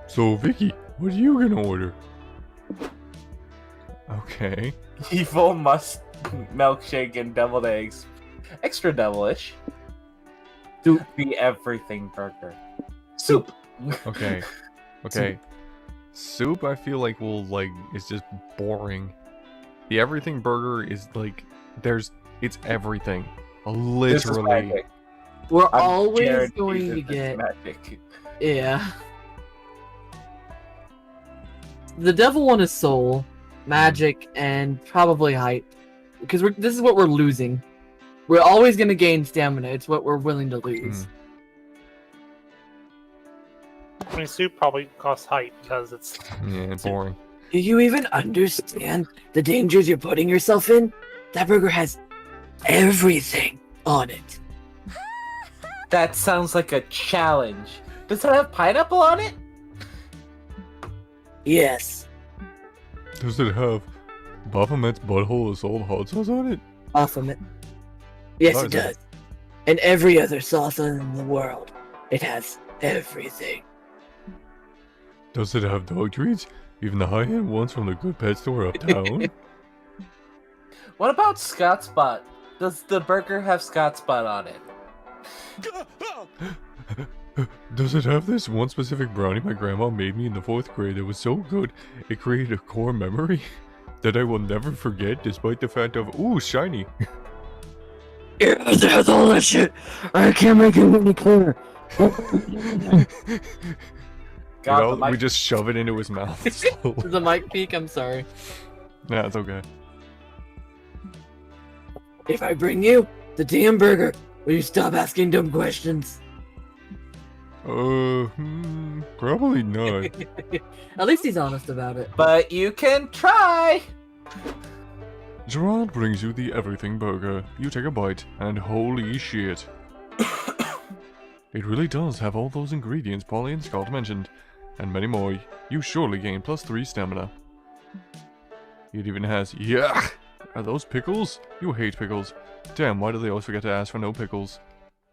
So, Vicky, what are you gonna order? Okay. Evil milkshake and deviled eggs. Extra devilish. Soup. The everything burger. Soup. Okay. Okay. Soup, I feel like is just boring. The everything burger is like, it's everything. This is Literally. magic. We're I'm always guaranteed going that to this is get... magic. Yeah. The devil one is soul, magic, and probably height. Because this is what we're losing. We're always going to gain stamina. It's what we're willing to lose. I mean, soup probably costs height because it's Yeah, boring. Do you even understand the dangers you're putting yourself in? That burger has everything on it. That sounds like a challenge. Does it have pineapple on it? Yes, Does it have Baphomet's butthole assault hot sauce on it? off of it. Yes, Oh, it is it? does. And every other sauce in the world. It has everything. Does it have dog treats? Even the high-end ones from the good pet store uptown? What about Scott Spot? Does the burger have Scott Spot on it? Does it have this one specific brownie my grandma made me in the 4th grade that was so good it created a core memory that I will never forget despite the fact of, ooh, shiny. Yes, it has all that shit. I can't make it any clearer. God, the we mic- just shove it into his mouth slowly. The mic peak, I'm sorry. Yeah, it's okay. If I bring you the damn burger, will you stop asking dumb questions? Probably not. At least he's honest about it. But you can try. Gerard brings you the everything burger. You take a bite, and holy shit. It really does have all those ingredients Polly and Scott mentioned, and many more. You surely gain +3 stamina. It even has, yeah! Are those pickles? You hate pickles. Damn, why do they always forget to ask for no pickles?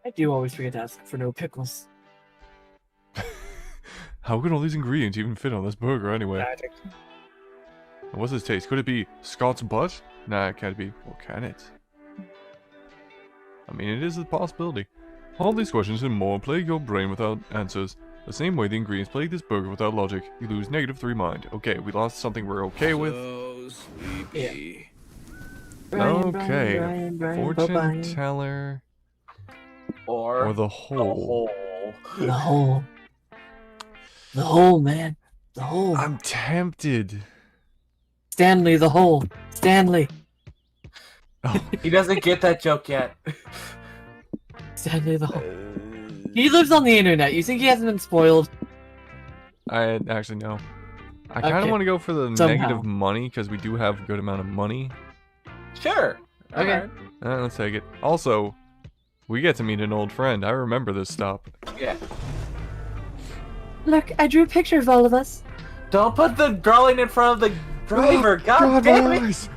I do always forget to ask for no pickles. How can all these ingredients even fit on this burger anyway? Magic. What's this taste? Could it be Scott's butt? Nah, it can't be. Or can it? I mean, it is a possibility. All these questions and more plague your brain without answers. The same way the ingredients plague this burger without logic. You lose -3 mind. Okay, we lost something we're okay with. So sleepy. Okay. Fortune bye-bye. teller. Or, Or the a hole. hole. The hole. The hole, man. The hole. I'm tempted. Stanley, the hole. Stanley. Oh, He doesn't get that joke yet. Stanley, the hole. He lives on the internet. You think he hasn't been spoiled? I actually no. I kind of Okay. want to go for the Somehow. negative money because we do have a good amount of money. Sure. Okay. Alright. Let's take it. Also, we get to meet an old friend. I remember this stop. Yeah. Look, I drew a picture of all of us. Don't put the drawing in front of the driver. God damn my it. eyes.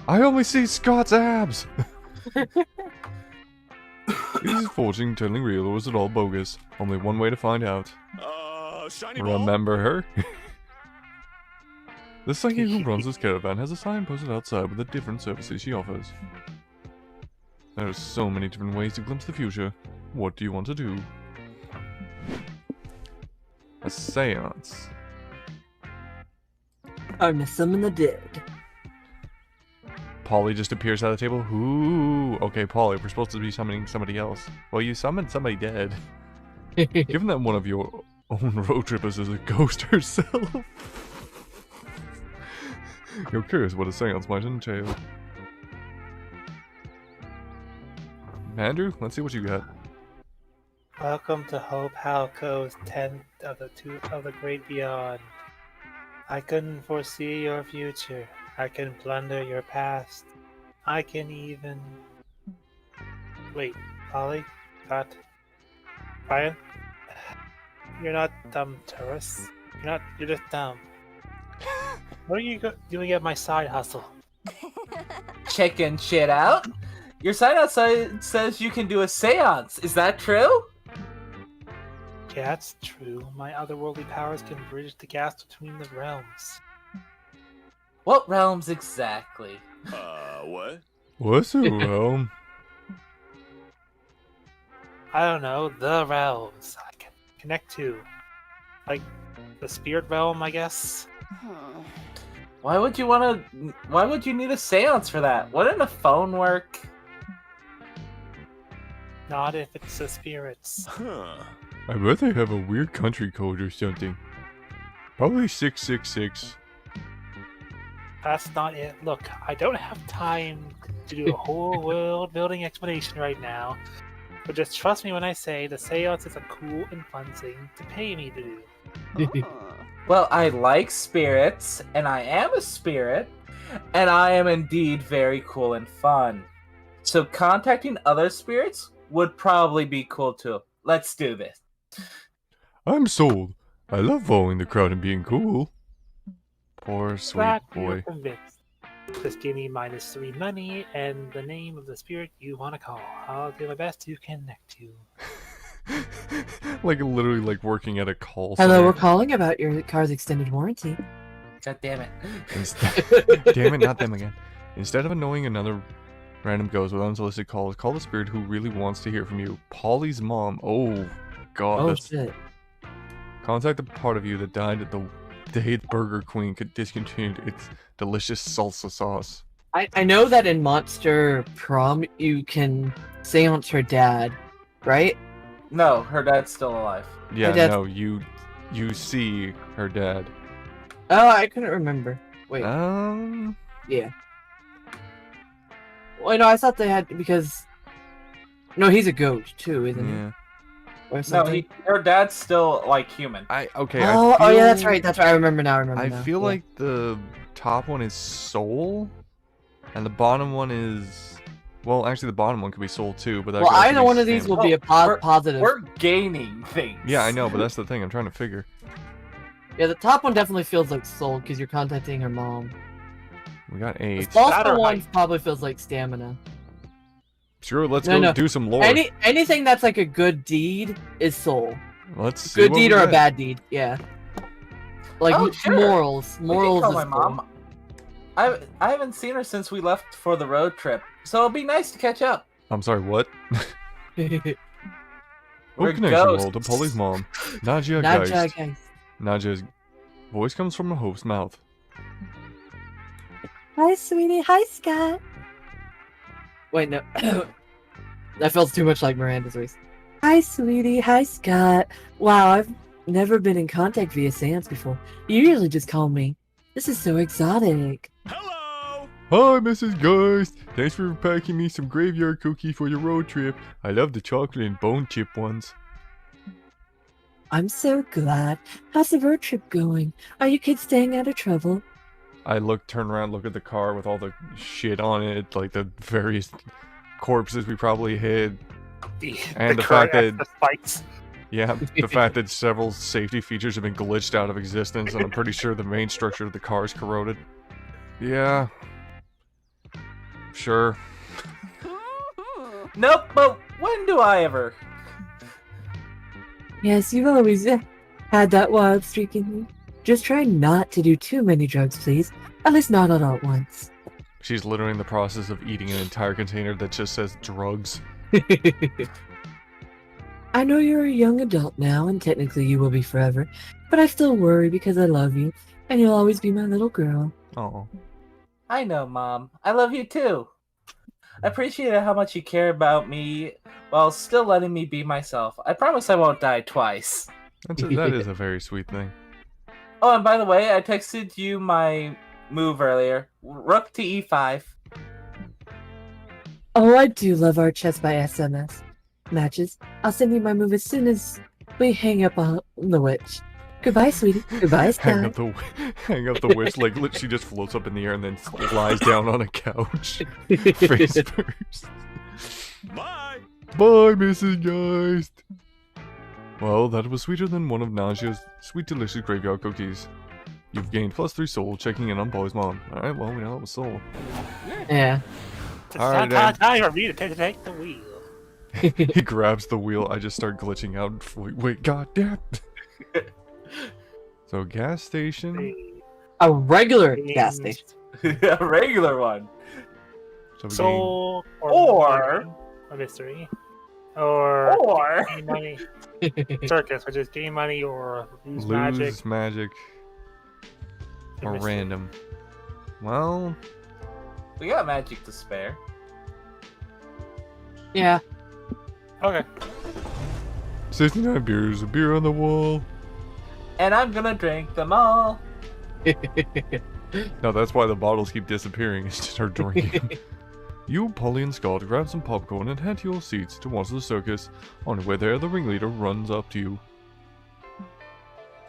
I only see Scott's abs. Is his fortune telling real or is it all bogus? Only one way to find out. Shiny ball? Remember her? The psychic who runs this caravan has a sign posted outside with the different services she offers. There are so many different ways to glimpse the future. What do you want to do? A seance. Time to summon the dead. Polly just appears at the table. Ooh. Okay, Polly, we're supposed to be summoning somebody else. Well, you summoned somebody dead. Given that one of your own road trippers is a ghost herself. You're curious what a seance might entail. Andrew, let's see what you got. Welcome to Hope Halco's 10th of the Great Beyond. I couldn't foresee your future. I can plunder your past. I can even... Wait, Polly? Scott? Brian? You're not dumb, tourists. You're just dumb. What are you doing at my side hustle? Checking shit out. Your sign outside says you can do a seance. Is that true? Yeah, it's true. My otherworldly powers can bridge the gaps between the realms. What realms exactly? What? What's a realm? I don't know, the realms I can connect to. Like, the spirit realm, I guess? Why would you need a seance for that? Wouldn't a phone work? Not if it's the spirits. Huh. I bet they have a weird country code or something. Probably 666. That's not it. Look, I don't have time to do a whole world building explanation right now. But just trust me when I say the seance is a cool and fun thing to pay me to do. Well, I like spirits, and I am a spirit, and I am indeed very cool and fun. So contacting other spirits would probably be cool too. Let's do this. I'm sold. I love following the crowd and being cool. Poor sweet Glad boy. you're convinced. Just give me -3 money and the name of the spirit you want to call. I'll do my best to connect you. Like literally like working at a call Hello, center. we're calling about your car's extended warranty. God damn it. Damn it, not them again. Instead of annoying another random ghost with unsolicited calls, call the spirit who really wants to hear from you. Polly's mom. Oh god, Oh that's... shit. Contact the part of you that died at the day the Burger Queen could discontinued its delicious salsa sauce. I know that in Monster Prom you can seance her dad, right? No, her dad's still alive. Yeah, dad's- no, you see her dad. Oh, I couldn't remember. Wait, Yeah. well, no, I thought they had because. No, he's a ghost too, isn't he? Or No, something. her dad's still like human. Okay. Oh, I feel, yeah, that's right. That's right. I remember now. I feel like the top one is soul, and the bottom one is... Well, actually, the bottom one could be soul too, but that Well, could also either be one of these stamina. will be a we're- positive. We're gaining things. Yeah, I know, but that's the thing. I'm trying to figure. Yeah, the top one definitely feels like soul because you're contacting her mom. We got The 8. false That or one height. probably feels like stamina. Sure, let's No, go no. do some lore. Anything that's like a good deed is soul. Let's see Good what deed we or a get. bad deed, yeah. Like Oh, sure. morals. We can Morals call is my soul. mom. I haven't seen her since we left for the road trip, so it'll be nice to catch up. I'm sorry, what? We're What connection ghosts. roll to Polly's mom? Nadia Not Geist. guys. Nadia's voice comes from a host's mouth. Hi, sweetie. Hi, Scott. Wait, no. That feels too much like Miranda's voice. Hi, sweetie. Hi, Scott. Wow, I've never been in contact via seance before. You usually just call me. This is so exotic. Hello! Hi, Mrs. Geist. Thanks for packing me some graveyard cookie for your road trip. I love the chocolate and bone chip ones. I'm so glad. How's the road trip going? Are you kids staying out of trouble? I turn around, look at the car with all the shit on it, like the various corpses we probably hid. And the fact current that- fights. Yeah, the fact that several safety features have been glitched out of existence, and I'm pretty sure the main structure of the car is corroded. Yeah. Sure. Nope, but when do I ever? Yes, you've always had that wild streak in you. Just try not to do too many drugs, please. At least not all at once. She's literally in the process of eating an entire container that just says drugs. I know you're a young adult now, and technically you will be forever, but I still worry because I love you, and you'll always be my little girl. Oh. I know, Mom. I love you too. I appreciate how much you care about me while still letting me be myself. I promise I won't die twice. That is a very sweet thing. Oh, and by the way, I texted you my move earlier. Rook to e5. Oh, I do love our chess by SMS matches. I'll send you my move as soon as we hang up on the witch. Goodbye, sweetie. Goodbye, Hang Scott. up the witch, like she just floats up in the air and then lies down on a couch. Face first. Bye! Bye, Mrs. Geist. Well, that was sweeter than one of Nausya's sweet delicious graveyard cookies. You've gained +3 soul checking in on Polly's mom. Alright, well, we know that was soul. Yeah. It's Alright, not time for me to take the wheel. He grabs the wheel, I just start glitching out. Wait, goddamn. So, gas station. A regular gas station. A regular one. So, we Soul Or- a mystery. Or gain money. Yeah, Circus, which is gain money or lose gain lose magic, or mystery. random. Well, We got magic to spare. Okay. 69 beers, a beer on the wall. And I'm gonna drink them all. No, that's why the bottles keep disappearing. It's just her drinking. You, Polly, and Scott grab some popcorn and head to your seats to watch the circus. On the way there, the ringleader runs up to you.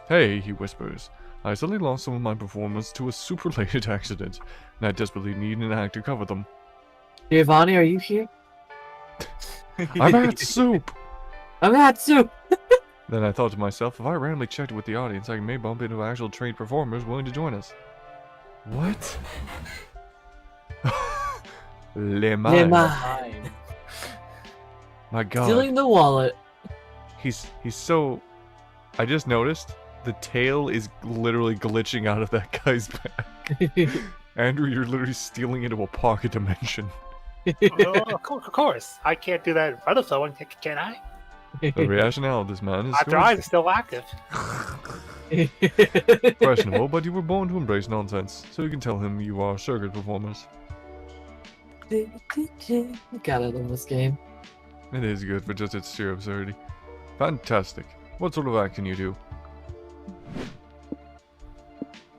Hey, he whispers. I suddenly lost some of my performers to a super-related accident, and I desperately need an act to cover them. Giovanni, are you here? I'm at soup! I'm at soup. Then I thought to myself, if I randomly checked it with the audience, I may bump into actual trained performers willing to join us. What? Le mine. Fine. My god. Stealing the wallet. He's so... I just noticed the tail is literally glitching out of that guy's back. Andrew, you're literally stealing into a pocket dimension. Oh, of course. I can't do that in front of someone, can I? The rationale of this man is My eyes are still active. questionable, but you were born to embrace nonsense, so you can tell him you are circus performers. God, I love this game. It is good for just its sheer absurdity. Fantastic. What sort of act can you do?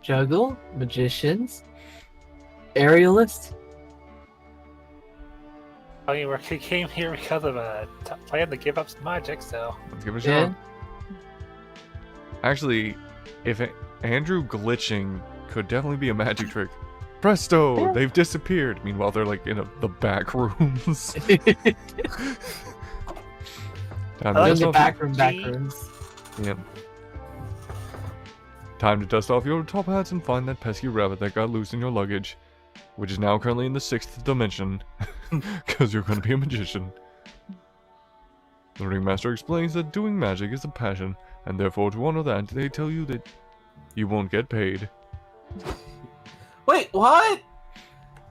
Juggle, magicians, aerialist. I mean, we came here because of a plan to give up some magic, so... Let's give it a Yeah. shot. Actually, if Andrew glitching could definitely be a magic trick. Presto! They've disappeared. Meanwhile, they're like in the back rooms. Time to I like dust In the off- back rooms. Yep. Time to dust off your top hats and find that pesky rabbit that got loose in your luggage, which is now currently in the 6th dimension, because you're going to be a magician. The ringmaster explains that doing magic is a passion, and therefore to honor that, they tell you that you won't get paid. Wait, what?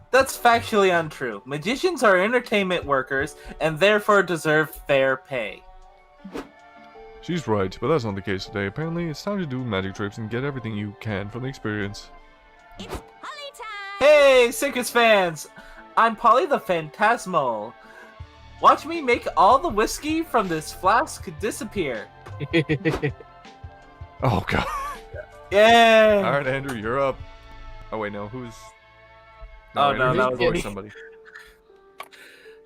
That's factually untrue. Magicians are entertainment workers and therefore deserve fair pay. She's right, but that's not the case today. Apparently, it's time to do magic tricks and get everything you can from the experience. It's Polly time! Hey, Circus fans! I'm Polly the Phantasmal. Watch me make all the whiskey from this flask disappear. Oh god. Yay! Alright, Andrew, you're up. Oh wait, no, who's... Oh, Andrew no, that just was voiced me. somebody.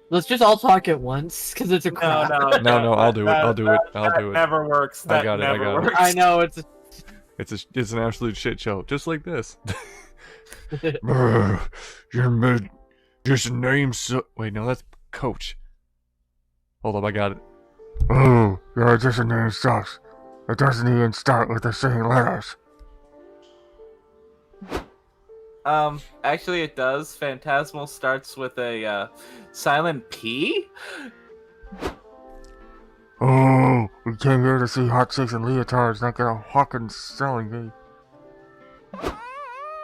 Let's just all talk at once, because it's a crowd. No, I'll do it, I'll do it, I'll that do it. Never works. I That got it, never I got it. works. I know, It's an absolute shit show, just like this. Your just name so... Wait, no, that's Coach. Hold up, I got it. Oh, your audition name sucks. It doesn't even start with the same letters. Actually it does. Phantasmal starts with a, silent P? Oh, we came here to see hot chicks and leotards, not get a fucking selling bee.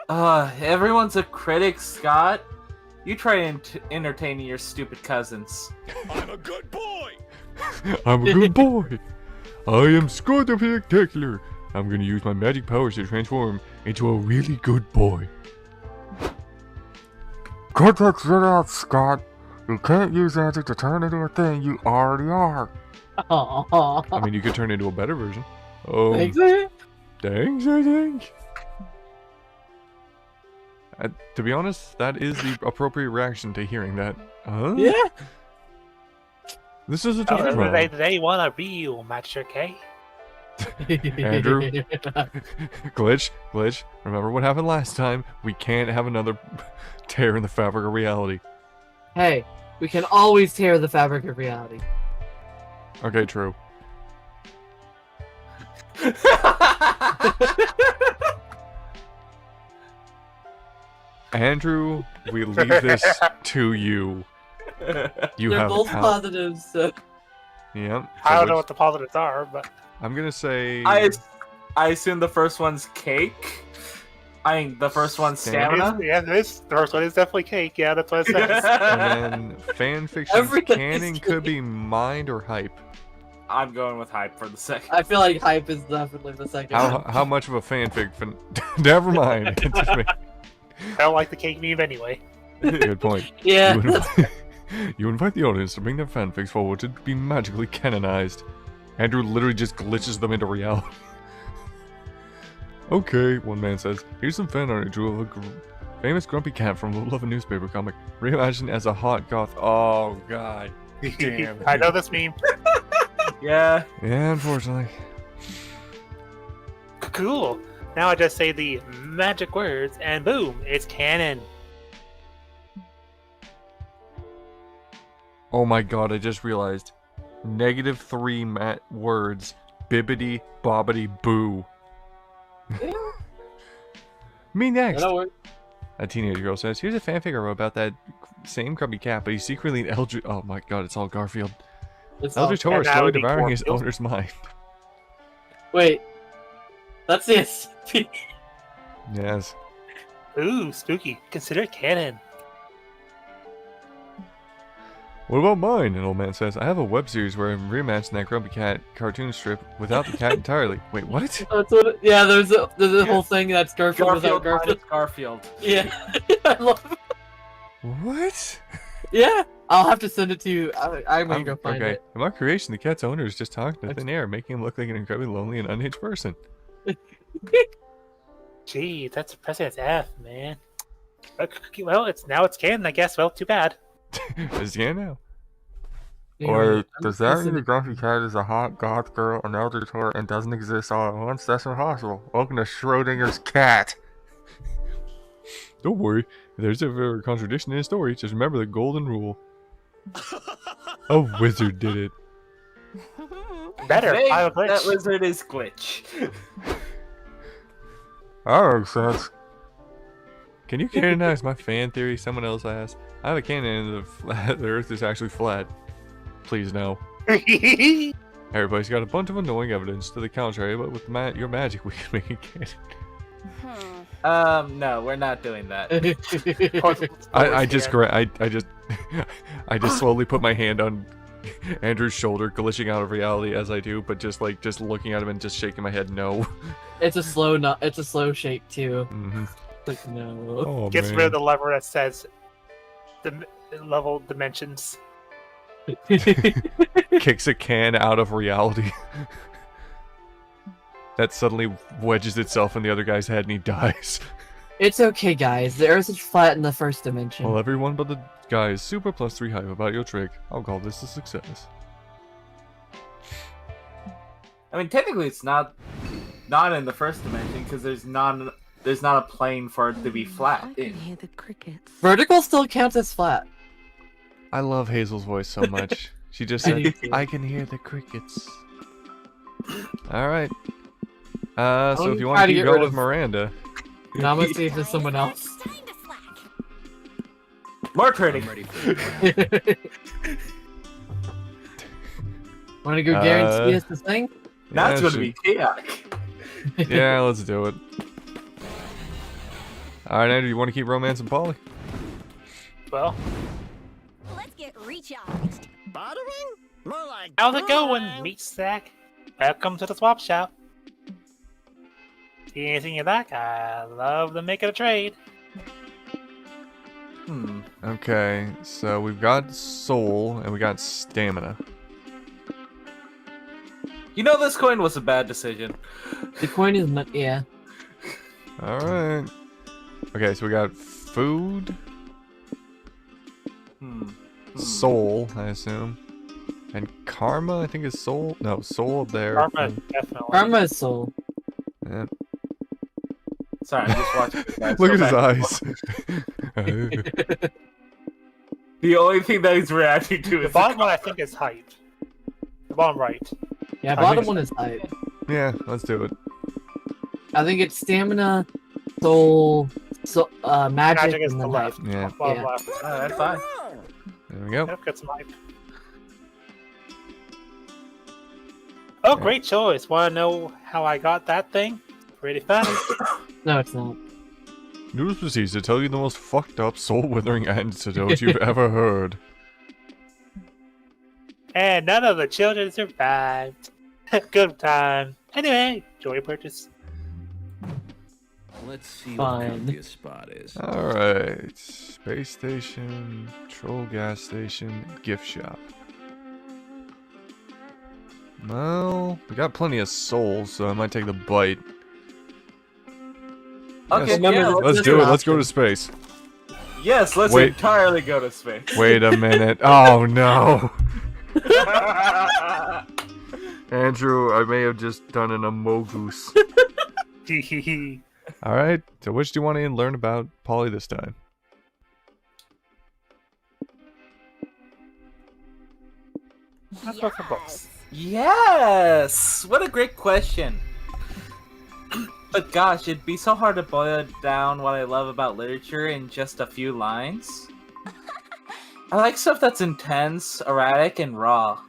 Everyone's a critic, Scott. You try entertaining your stupid cousins. I'm a good boy. I'm a good boy. I am Scott the Spectacular. I'm gonna use my magic powers to transform into a really good boy. Cut that shit out, Scott. You can't use magic to turn into a thing you already are. I mean, you could turn into a better version. Oh, Thanks, man. thanks, I think. To be honest, that is the appropriate reaction to hearing that. Huh? Yeah. This is a Oh, tough trial. they want a real magic, eh? Andrew? Glitch. Remember what happened last time? We can't have another tear in the fabric of reality. Hey, we can always tear the fabric of reality. Okay, true. Andrew, we leave this to you. You They're have both power. positives. So. Yep. I don't So know what the positives are, but... I'm gonna say I assume the first one's cake. I mean, the first one's stamina. Yeah, this first one is definitely cake, yeah, that's what it says. and then fan fiction Everything canon is could be mind or hype. I'm going with hype for the second. I feel like hype is definitely the second one. How much of a fanfic? Never mind. It's just me. I don't like the cake meme anyway. Good point. Yeah. You invite, you invite the audience to bring their fanfics forward to be magically canonized. Andrew literally just glitches them into reality. Okay, one man says, here's some fan art I drew of a famous grumpy cat from the Love a Newspaper comic, reimagined as a hot goth. Oh, god. Damn. I know this meme. Yeah. Yeah, unfortunately. Cool. Now I just say the magic words, and boom, it's canon. Oh my god, I just realized. -3 words. Bibbity bobbity boo. Me next. That'll work. A teenage girl says, here's a fanfic I wrote about that same grubby cat, but he's secretly an Eldritch... Oh my god, it's all Garfield. It's all- Eldritch horror and that slowly would be devouring his Garfield. owner's mind. Wait. That's the SCP. Yes. Ooh, spooky. Consider it canon. What about mine? An old man says, I have a web series where I'm reimagining that grumpy cat cartoon strip without the cat entirely. Wait, what? That's what it, yeah, there's a whole thing that's Garfield without Garfield. Garfield. Garfield. Yeah. I love it. What? Yeah. I'll have to send it to you. I'm gonna go find okay. it. In my creation, the cat's owner is just talking to thin air, making him look like an incredibly lonely and unhinged person. Gee, that's depressing as F, man. Well, it's canon, I guess. Well, too bad. As you now. Or does that mean the grumpy cat is a hot goth girl, an eldritch horror, and doesn't exist all at once? That's impossible. Welcome to Schrodinger's cat. Don't worry, if there's ever a contradiction in a story, just remember the golden rule. A wizard did it. Better. Hey, I have a that glitch. wizard is glitch. That makes sense. Can you canonize my fan theory someone else asked? I have a canon the Earth is actually flat. Please no. Everybody's got a bunch of annoying evidence to the contrary, but with your magic we can make it canon. No, we're not doing that. I just slowly put my hand on Andrew's shoulder, glitching out of reality as I do, but just looking at him and just shaking my head no. It's a slow shake too. Mm-hmm. Like no. Oh, Gets man. rid of the lever that says the level dimensions. Kicks a can out of reality. That suddenly wedges itself in the other guy's head and he dies. It's okay, guys. The Earth is flat in the first dimension. Well, everyone but the guy is super +3 hype about your trick. I'll call this a success. I mean, technically, it's not in the first dimension because there's not a plane for it to be flat. I can hear the crickets. Vertical still counts as flat. I love Hazel's voice so much. She just I said, do too. I can hear the crickets. Alright. So if you want try to to keep get going rid with of- Miranda, Now I'm gonna see if there's someone else. It's time to slack. More trading. I'm ready for it. Wanna go guarantee us this thing? That's yeah, going to be chaotic. yeah, let's do it. Alright, Andrew, you want to keep romancing Polly? Well, Let's get recharged. Bothering? More like. how's it going, meat sack? Welcome to the swap shop. See anything you like? I love to make it a trade. Okay, so we've got soul and we got stamina. You know this coin was a bad decision. The coin is not. Yeah. Alright. Okay, so we got food, soul, I assume. And karma, I think is soul. No, soul up there. Karma, definitely. Karma is soul. Yeah. Sorry, I'm just watching. this guy Look go at his back and eyes. forth. The only thing that he's reacting to The is bottom one I think is height. The bottom right. Yeah, I bottom think- one is height. Yeah, let's do it. I think it's stamina, soul, magic, Magic is and the then left. height. Yeah. Bottom Yeah. left. that's fine. There we go. Yep, got some hype. Oh, great choice. Want to know how I got that thing? Pretty funny. No, it's not. News proceeds to tell you the most fucked up soul-withering antidote you've ever heard. And none of the children survived. Good time. Anyway, enjoy your purchase. Let's see Fine. what the comfiest spot is. Alright. Space station, troll gas station, gift shop. Well, we got plenty of souls, so I might take the bite. Okay, Yes, yeah, let's do it. Let's go to space. Yes, let's Wait. entirely go to space. Wait a minute. Oh no. Andrew, I may have just done an amogus. All right. So, which do you want to learn about Polly this time? Let's go for books. Yes! What a great question. But gosh, it'd be so hard to boil down what I love about literature in just a few lines. I like stuff that's intense, erratic, and raw.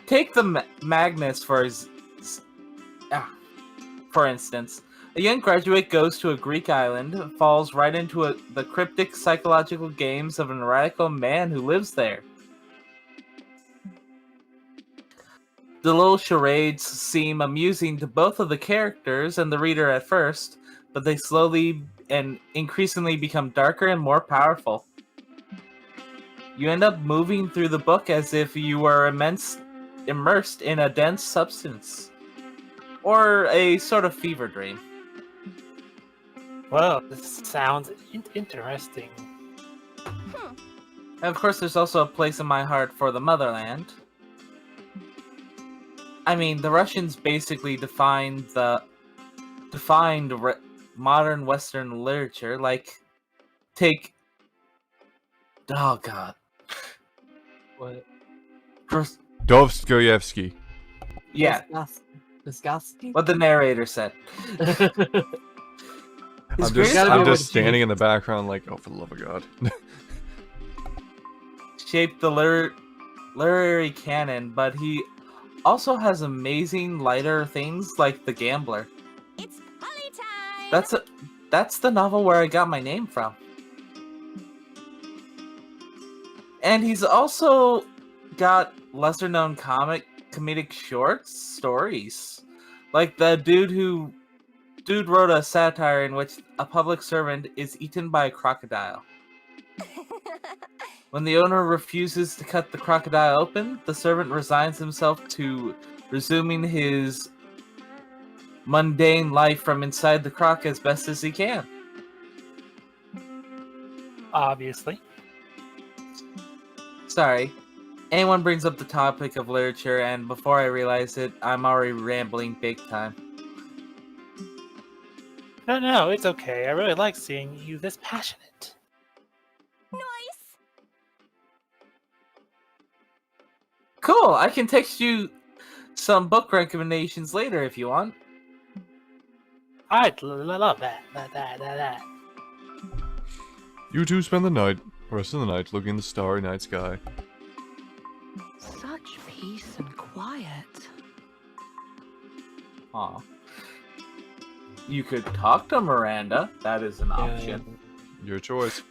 Take the Magnus for instance. A young graduate goes to a Greek island, falls right into the cryptic psychological games of an radical man who lives there. The little charades seem amusing to both of the characters and the reader at first, but they slowly and increasingly become darker and more powerful. You end up moving through the book as if you were immersed in a dense substance, or a sort of fever dream. Well, this sounds interesting. And of course, there's also a place in my heart for the motherland. I mean, the Russians basically defined modern Western literature. Like, take. Oh God. What? Dostoevsky. Yeah, Disgusting. what the narrator said. I'm greatest gotta be I'm able just to standing in the background, like, oh, for the love of God. Shaped the literary canon, but he also has amazing lighter things like The Gambler. It's Polly time! That's the novel where I got my name from. And he's also got lesser known comedic short stories. Like the dude wrote a satire in which a public servant is eaten by a crocodile. When the owner refuses to cut the crocodile open, the servant resigns himself to resuming his mundane life from inside the croc as best as he can. Obviously. Sorry. Anyone brings up the topic of literature, and before I realize it, I'm already rambling big time. No, it's okay. I really like seeing you this passionate. Nice! Cool, I can text you some book recommendations later if you want. I'd love that. You two spend the rest of the night looking in the starry night sky. Such peace and quiet. Aw. You could talk to Miranda. That is an option. Your choice.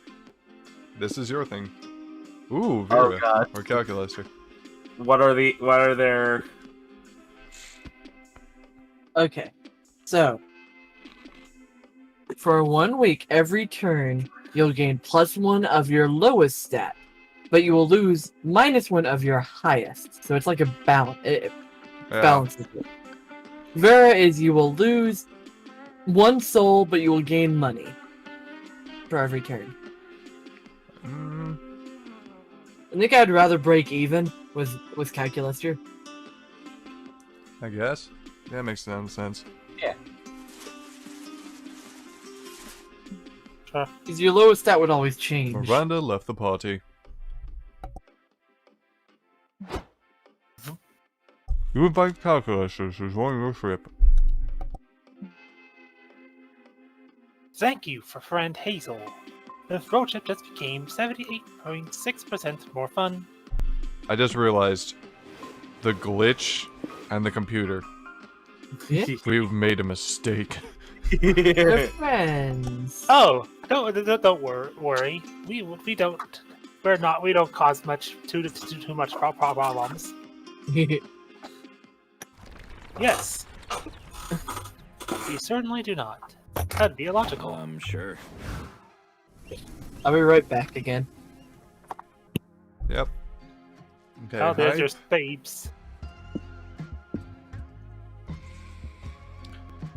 This is your thing. Ooh, Oh Vera. God. Or calculator. What are their... Okay, so for 1 week, every turn you'll gain +1 of your lowest stat, but you will lose -1 of your highest. So it's like a balance. It balances it. Vera is you will lose 1 soul, but you will gain money for every turn. I think I'd rather break even with Calculaster. I guess. Yeah, makes sense. Yeah. Because your lowest stat would always change. Miranda left the party. You invite calculators to join your trip. Thank you for friend Hazel. The road trip just became 78.6% more fun. I just realized the glitch and the computer. Yeah. We've made a mistake. They're friends. Oh, don't worry. We don't cause too much problems. Yes. We certainly do not. That'd be illogical. I'm sure. I'll be right back again. Yep. Okay. Oh, there's hi. your spades.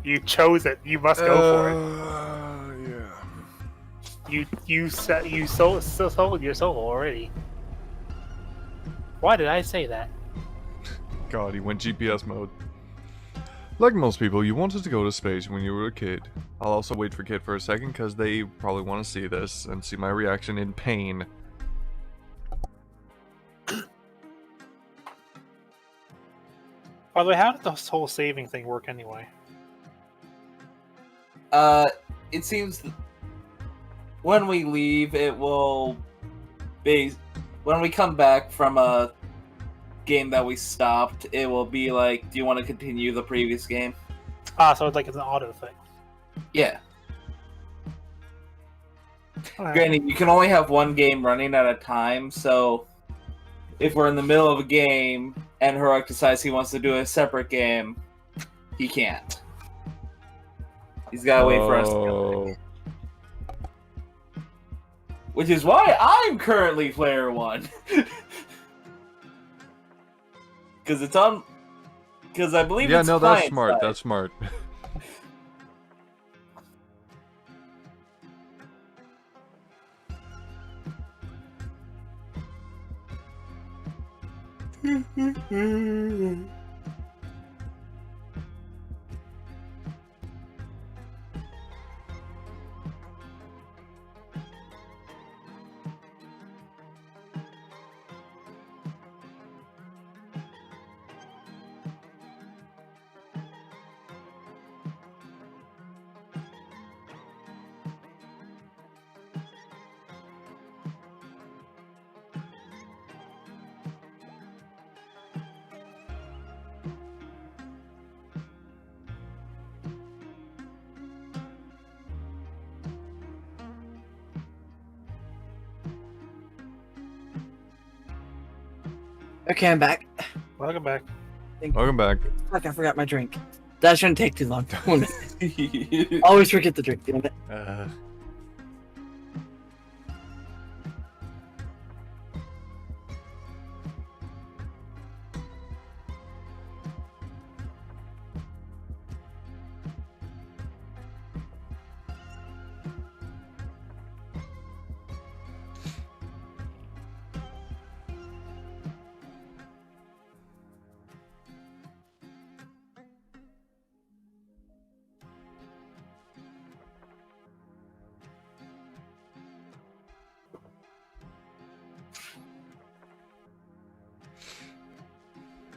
You chose it. You must go for it. Yeah. You sold your soul already. Why did I say that? God, he went GPS mode. Like most people, you wanted to go to space when you were a kid. I'll also wait for Kit for a second because they probably want to see this and see my reaction in pain. By the way, how did this whole saving thing work anyway? It seems when we leave, it will be when we come back from a game that we stopped. It will be like, do you want to continue the previous game? Ah, so it's like it's an auto thing. Yeah. Alright. Granted, you can only have one game running at a time, so if we're in the middle of a game and Heroic decides he wants to do a separate game, he can't. He's gotta wait for us to go. Which is why I'm currently player 1. Because it's on... Because I believe it's no, that's client smart. side. That's smart. Okay, I'm back. Welcome back. Welcome back. Fuck, I forgot my drink. That shouldn't take too long. 1 minute. Always forget the drink, damn it.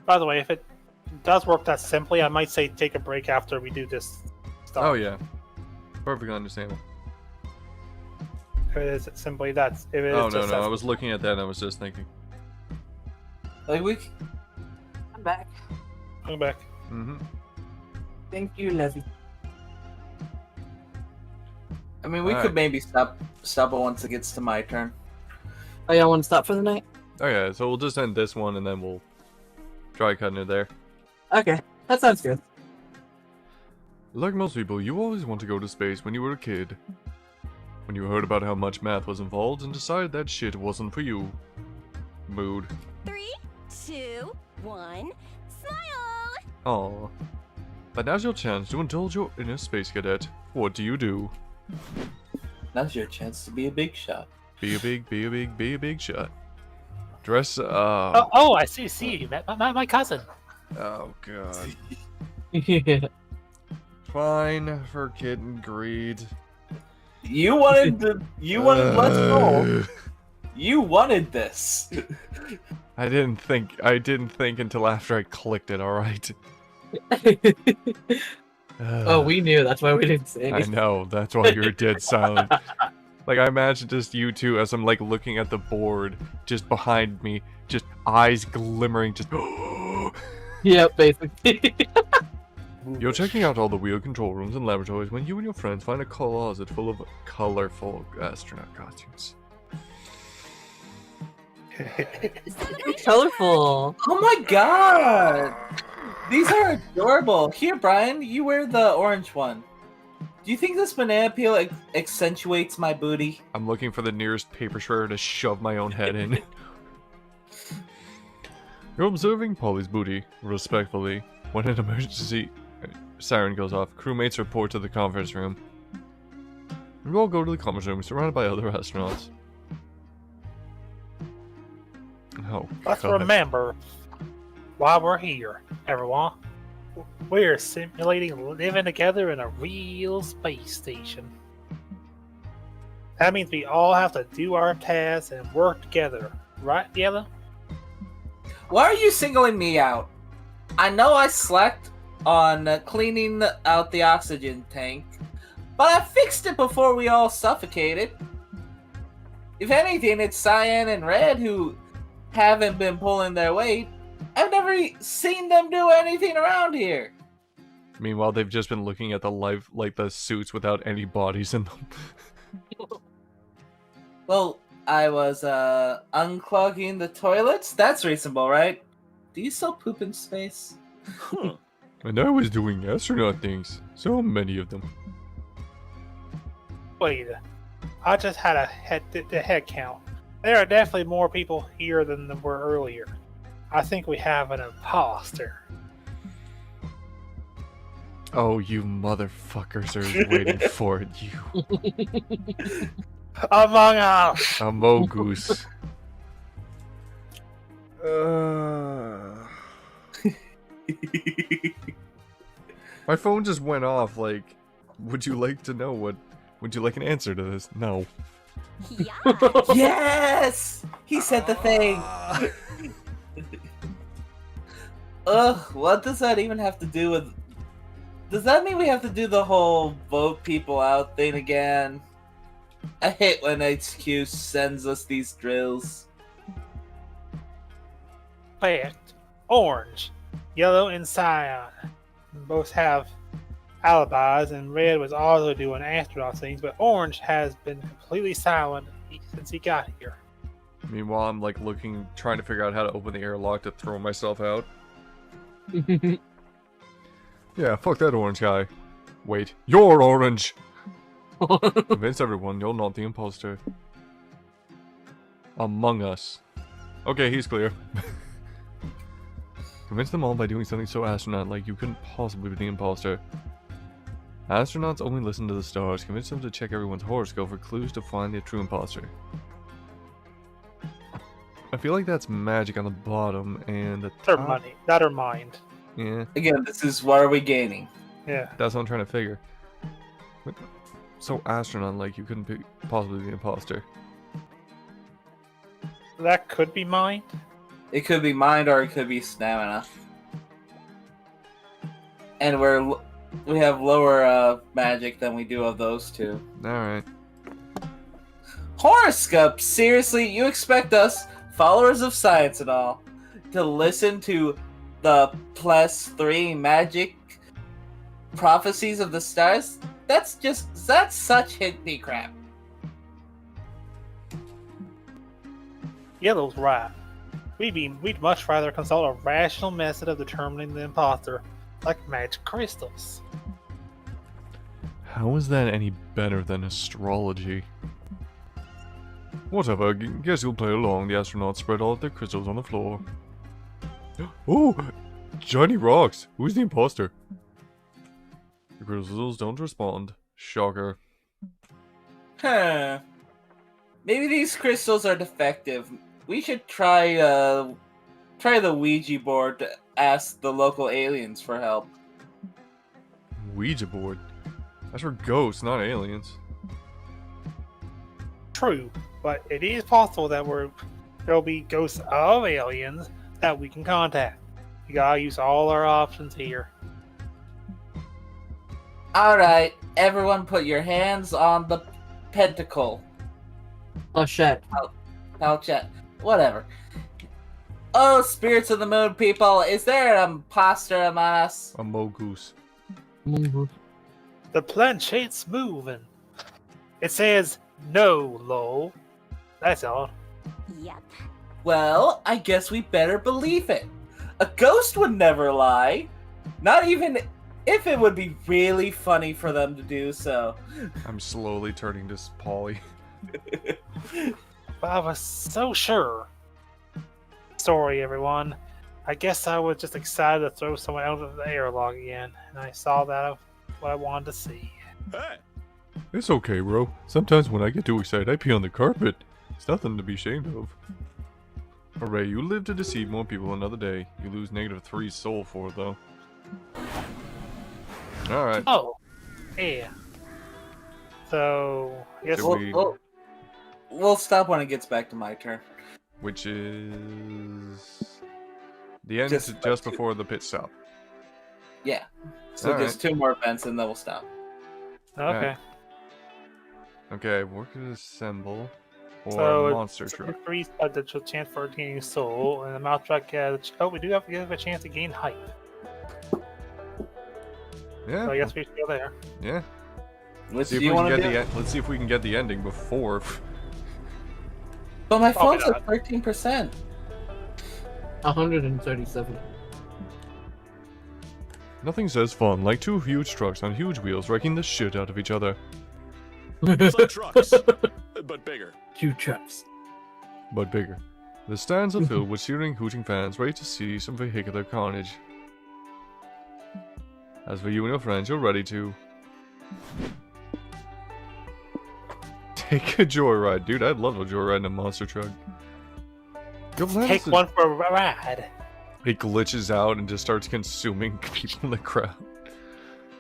By the way, if it does work that simply, I might say take a break after we do this stuff. Oh yeah, perfectly understandable. If it is simply that. If it is Oh just no, that- I was looking at that and I was just thinking. Like, I'm back. Welcome back. Mm-hmm. Thank you, Levy. I mean, we Alright. could maybe stop it once it gets to my turn. Oh, y'all want to stop for the night? Oh yeah, so we'll just end this one and then we'll try cutting it there. Okay, that sounds good. Like most people, you always want to go to space when you were a kid. When you heard about how much math was involved and decided that shit wasn't for you. Mood. 3, 2, 1, smile! Aww. But now's your chance to indulge your inner space cadet. What do you do? Now's your chance to be a big shot. Be a big shot. Dress Oh, I see. My cousin. Oh god. Yeah. Fine for kid and greed. You wanted Let's Roll. You wanted this. I didn't think until after I clicked it, alright. Oh, we knew. That's why we didn't say I anything. know, that's why you were dead silent. Like, I imagine just you two as I'm, like, looking at the board, just behind me, just eyes glimmering, just... Yeah, basically. You're checking out all the wheel control rooms and laboratories when you and your friends find a closet full of colorful astronaut costumes. Colorful. Oh my god! These are adorable. Here, Brian, you wear the orange one. Do you think this banana peel accentuates my booty? I'm looking for the nearest paper shredder to shove my own head in. You're observing Polly's booty, respectfully. When an emergency siren goes off, crewmates report to the conference room. You all go to the conference room, surrounded by other astronauts. Oh, Let's God. remember, while we're here, everyone, We're simulating living together in a real space station. That means we all have to do our tasks and work together, right, Yellow? Why are you singling me out? I know I slacked on cleaning out the oxygen tank, but I fixed it before we all suffocated. If anything, it's Cyan and Red who haven't been pulling their weight. I've never seen them do anything around here. Meanwhile, they've just been looking at the suits without any bodies in them. Well, I was unclogging the toilets. That's reasonable, right? Do you still poop in space? Huh. And I was doing astronaut things. So many of them. Wait, I just had the head count. There are definitely more people here than there were earlier. I think we have an imposter. Oh, you motherfuckers are waiting for it, you. Among us! A mogoose. My phone just went off, like, would you like to know what... Would you like an answer to this? No. Yeah. Yes! He said the thing! Ugh, what does that even have to do with... Does that mean we have to do the whole vote people out thing again? I hate when HQ sends us these drills. Fact. Orange, yellow, and cyan both have alibis, and Red was also doing astronaut things, but Orange has been completely silent since he got here. Meanwhile, I'm like trying to figure out how to open the airlock to throw myself out. Yeah, fuck that orange guy. Wait, you're orange! Convince everyone you're not the imposter. Among Us. Okay, he's clear. Convince them all by doing something so astronaut-like you couldn't possibly be the imposter. Astronauts only listen to the stars. Convince them to check everyone's horoscope for clues to find the true imposter. I feel like that's magic on the bottom, and the Their top... money, not her mind. Yeah, Again, this is what are we gaining? Yeah. that's what I'm trying to figure. But so astronaut-like you couldn't possibly be the imposter. That could be mind. It could be mind or it could be stamina. And we have lower magic than we do of those two. Alright. Horoscope? Seriously, you expect us, followers of science and all, to listen to the +3 magic prophecies of the stars? That's such hippie crap. Yellow's right. We'd much rather consult a rational method of determining the imposter, like magic crystals. How is that any better than astrology? Whatever, guess you'll play along. The astronauts spread all of their crystals on the floor. Oh! Shiny rocks! Who's the imposter? The crystals don't respond. Shocker. Huh. Maybe these crystals are defective. We should try the Ouija board to ask the local aliens for help. Ouija board? That's for ghosts, not aliens. True, but it is possible that there'll be ghosts of aliens that we can contact. We gotta use all our options here. Alright, everyone put your hands on the pentacle. Oh shit. I'll check. Whatever. Oh, spirits of the moon people, is there an imposter among us? A mogoose. The planchett's moving. It says no, lol. That's all. Yep. Well, I guess we better believe it. A ghost would never lie. Not even if it would be really funny for them to do so. I'm slowly turning to Polly. But I was so sure. Sorry, everyone. I guess I was just excited to throw someone out of the airlock again, and I saw that what I wanted to see. Hey. It's okay, bro. Sometimes when I get too excited, I pee on the carpet. It's nothing to be ashamed of. Hooray, you live to deceive more people another day. You lose -3 soul for it, though. All right. Oh, yeah. So, I guess Did we- We'll stop when it gets back to my turn. Which is the end Just just like before the pit stop. Yeah. So All there's right. 2 more events and then we'll stop. okay. Okay, work to assemble or So monster truck. increased potential chance for gaining soul, and the mouth truck. Oh, we do have to give a chance to gain hype. Yeah. So I guess we should go there. Yeah. Which See if do we you can want to get do? the let's see if we can get the ending before. But my Probably phone's not. at 13%. 137. Nothing says fun like 2 huge trucks on huge wheels wrecking the shit out of each other. It's like trucks, but bigger. 2 trucks. But bigger. The stands are filled with cheering, hooting fans ready to see some vehicular carnage. As for you and your friends, you're ready to take a joyride. Dude, I'd love a joyride in a monster truck. Your plan is Take to- one for a ride. It glitches out and just starts consuming people in the crowd.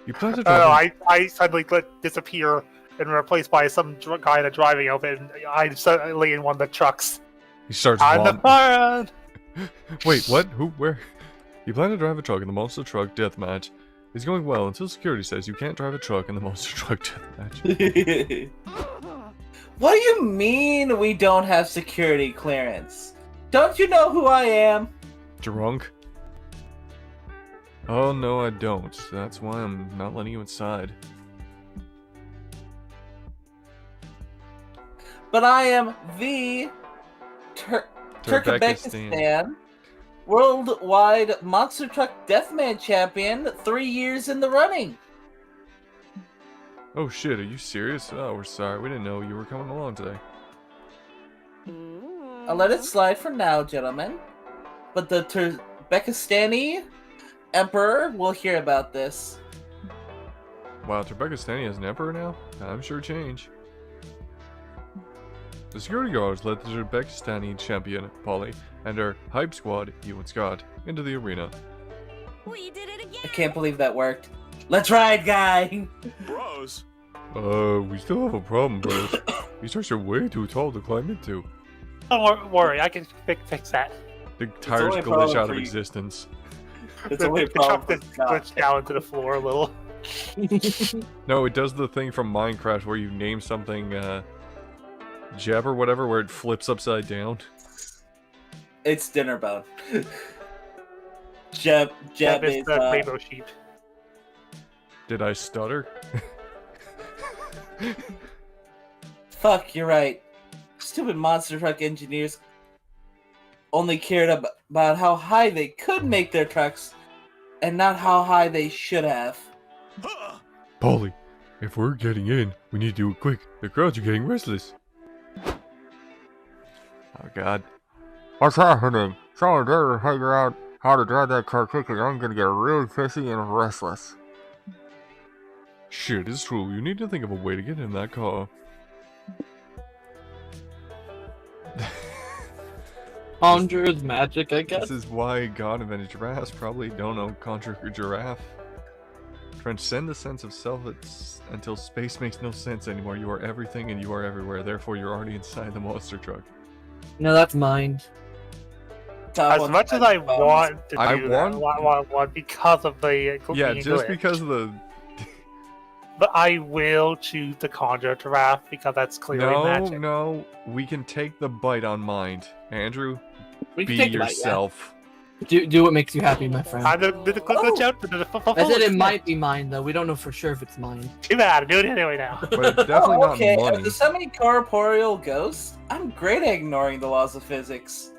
You plan to Oh, drive I suddenly disappear and replaced by some guy in a driving outfit, and I'm suddenly in one of the trucks. He starts I'm the vomiting. fun! Wait, what? Who? Where? You plan to drive a truck in the Monster Truck Deathmatch. It's going well until security says you can't drive a truck in the Monster Truck Deathmatch. What do you mean we don't have security clearance? Don't you know who I am? Drunk? Oh no, I don't. That's why I'm not letting you inside. But I am the Turkmenistan worldwide Monster Truck Deathman champion 3 years in the running. Oh shit, are you serious? Oh, we're sorry. We didn't know you were coming along today. I'll let it slide for now, gentlemen. But the Turkmenistani Emperor will hear about this. Wow, Turkmenistan has an emperor now? I'm sure change. The security guards led the Turkmenistani champion, Polly, and her hype squad, you and Scott, into the arena. We did it again. I can't believe that worked. Let's ride, guy! Bros. We still have a problem, bros. These trucks are way too tall to climb into. Don't worry, I can fix that. The tires only a glitch problem out for of you. existence. It's only a The truck problem just for Scott. glitched down into the floor a little. No, it does the thing from Minecraft where you name something, Jeb or whatever, where it flips upside down. It's dinner bone. Jeb That is is the rainbow sheep. Did I stutter? Fuck, you're right. Stupid monster truck engineers only cared about how high they could make their trucks and not how high they should have. Huh. Polly, if we're getting in, we need to do it quick. The crowds are getting restless. Oh god. What's happening? Someone better figure out how to drive that car quickly or I'm gonna get really pissy and restless. Shit, it's true. You need to think of a way to get in that car. Conjures magic, I guess. This is why God invented giraffes. Probably don't know conjure a giraffe. Transcend the sense of self until space makes no sense anymore. You are everything and you are everywhere. Therefore, you're already inside the monster truck. No, that's mine. As much as I want to I do that, want because of the Yeah, being just glitch, because of the... But I will choose the conjure giraffe because that's clearly magic. No, we can take the bite on mind. Andrew, We can be take the bite, yeah. yourself. Do what makes you happy, my friend. I did the glitch out. I said it might be mine, though. We don't know for sure if it's mine. Too bad. Do it anyway now. But it's definitely Oh, okay. not As money. a semi-corporeal ghost, I'm great at ignoring the laws of physics.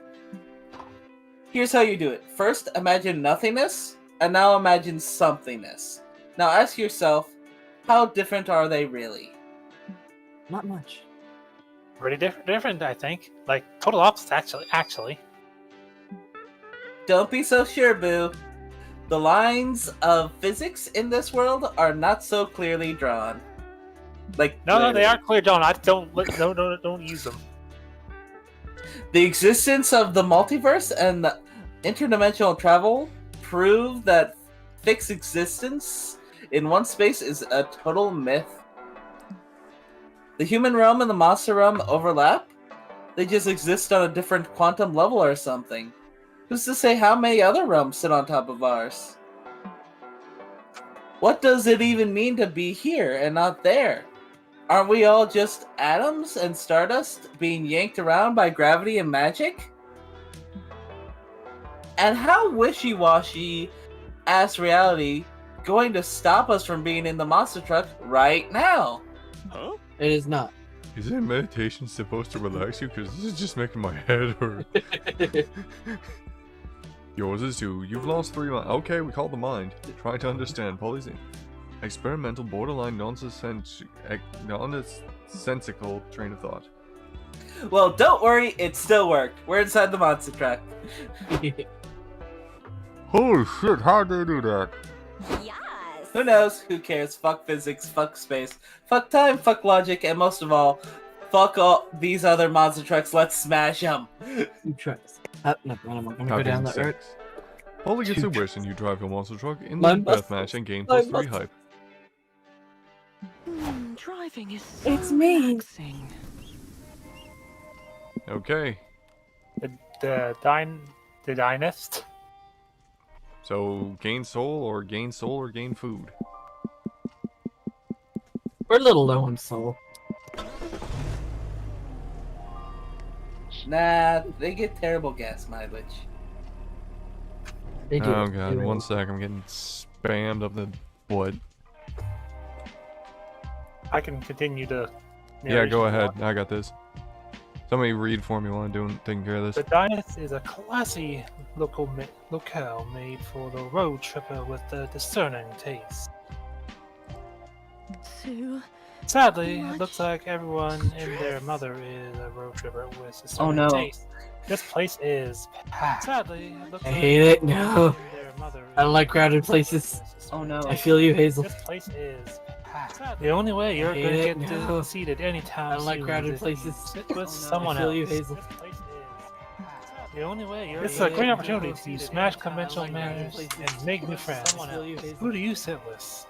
Here's how you do it. First, imagine nothingness, and now imagine somethingness. Now ask yourself, how different are they really? Not much. Pretty different, I think. Like total opposites, actually. Don't be so sure, Boo. The lines of physics in this world are not so clearly drawn. Like No, they clearly. are clear, John. I don't use them. The existence of the multiverse and the interdimensional travel prove that fixed existence in one space is a total myth. The human realm and the monster realm overlap? They just exist on a different quantum level or something. Who's to say how many other realms sit on top of ours? What does it even mean to be here and not there? Aren't we all just atoms and stardust being yanked around by gravity and magic? And how wishy-washy ass reality going to stop us from being in the monster truck right now? Huh? It is not. Is that meditation supposed to relax you? Because this is just making my head hurt. Yours is too. You've lost 3 lines. Okay, we call the mind. Try to understand Polly's experimental, borderline nonsensical train of thought. Well, don't worry, it still worked. We're inside the monster truck. Holy shit, how'd they do that? Yes. Who knows? Who cares? Fuck physics, fuck space, fuck time, fuck logic, and most of all, fuck all these other monster trucks. Let's smash them. 2 trucks. No, I'm gonna go down the earth. Polly gets 2 a wish trucks. and you drive a monster truck in My the death match and gain plus 3 hype. Driving is It's me. relaxing. Okay, The dynast. so gain soul or gain food. We're a little low on soul. Nah, they get terrible gas mileage. They do. Oh god, They one really- sec, I'm getting spammed up the butt. I can continue to. Yeah, go ahead, I got this. Somebody read for me while I'm taking care of The this. dynast is a classy locale made for the road tripper with the discerning taste. Sue, Sadly, What? it looks like everyone and their mother is a road tripper with discerning Oh, no. taste. This place is packed. Sadly, it looks I like hate it, everyone no. and their mother I don't is like crowded a places. Oh, no. I feel you, Hazel. This place is packed. The only way you're I going to hate get it, no. seated anytime I don't like soon crowded is if you places. sit with Oh, no. someone I feel else. you, Hazel. This place is packed. The only way you're This It's is a great it. opportunity to Seated smash anytime. conventional I like crowded manners places. and make new friends. I feel you, Hazel. Who do you sit with?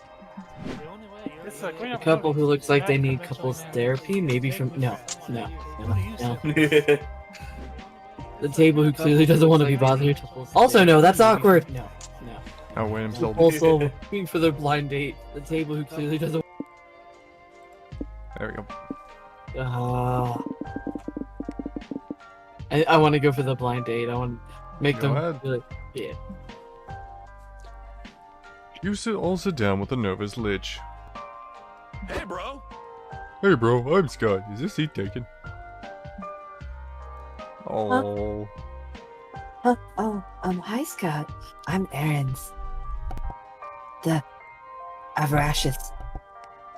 It's a great A couple who looks like they need opportunity to couples smash therapy, maybe from conventional no, manners. no, Who do you no. sit with? The table who clearly doesn't want to be bothered. Also, no, that's awkward. No, no. Oh wait, I'm still. Also, looking for their blind date. The table who clearly doesn't. There we go. I want to go for the blind date. I want to make Go them. ahead. Be like, yeah. You all sit down with a nervous lich. Hey, bro. Hey bro, I'm Scott. Is this seat taken? Oh. Hi, Scott. I'm Aaron's. The avaricious.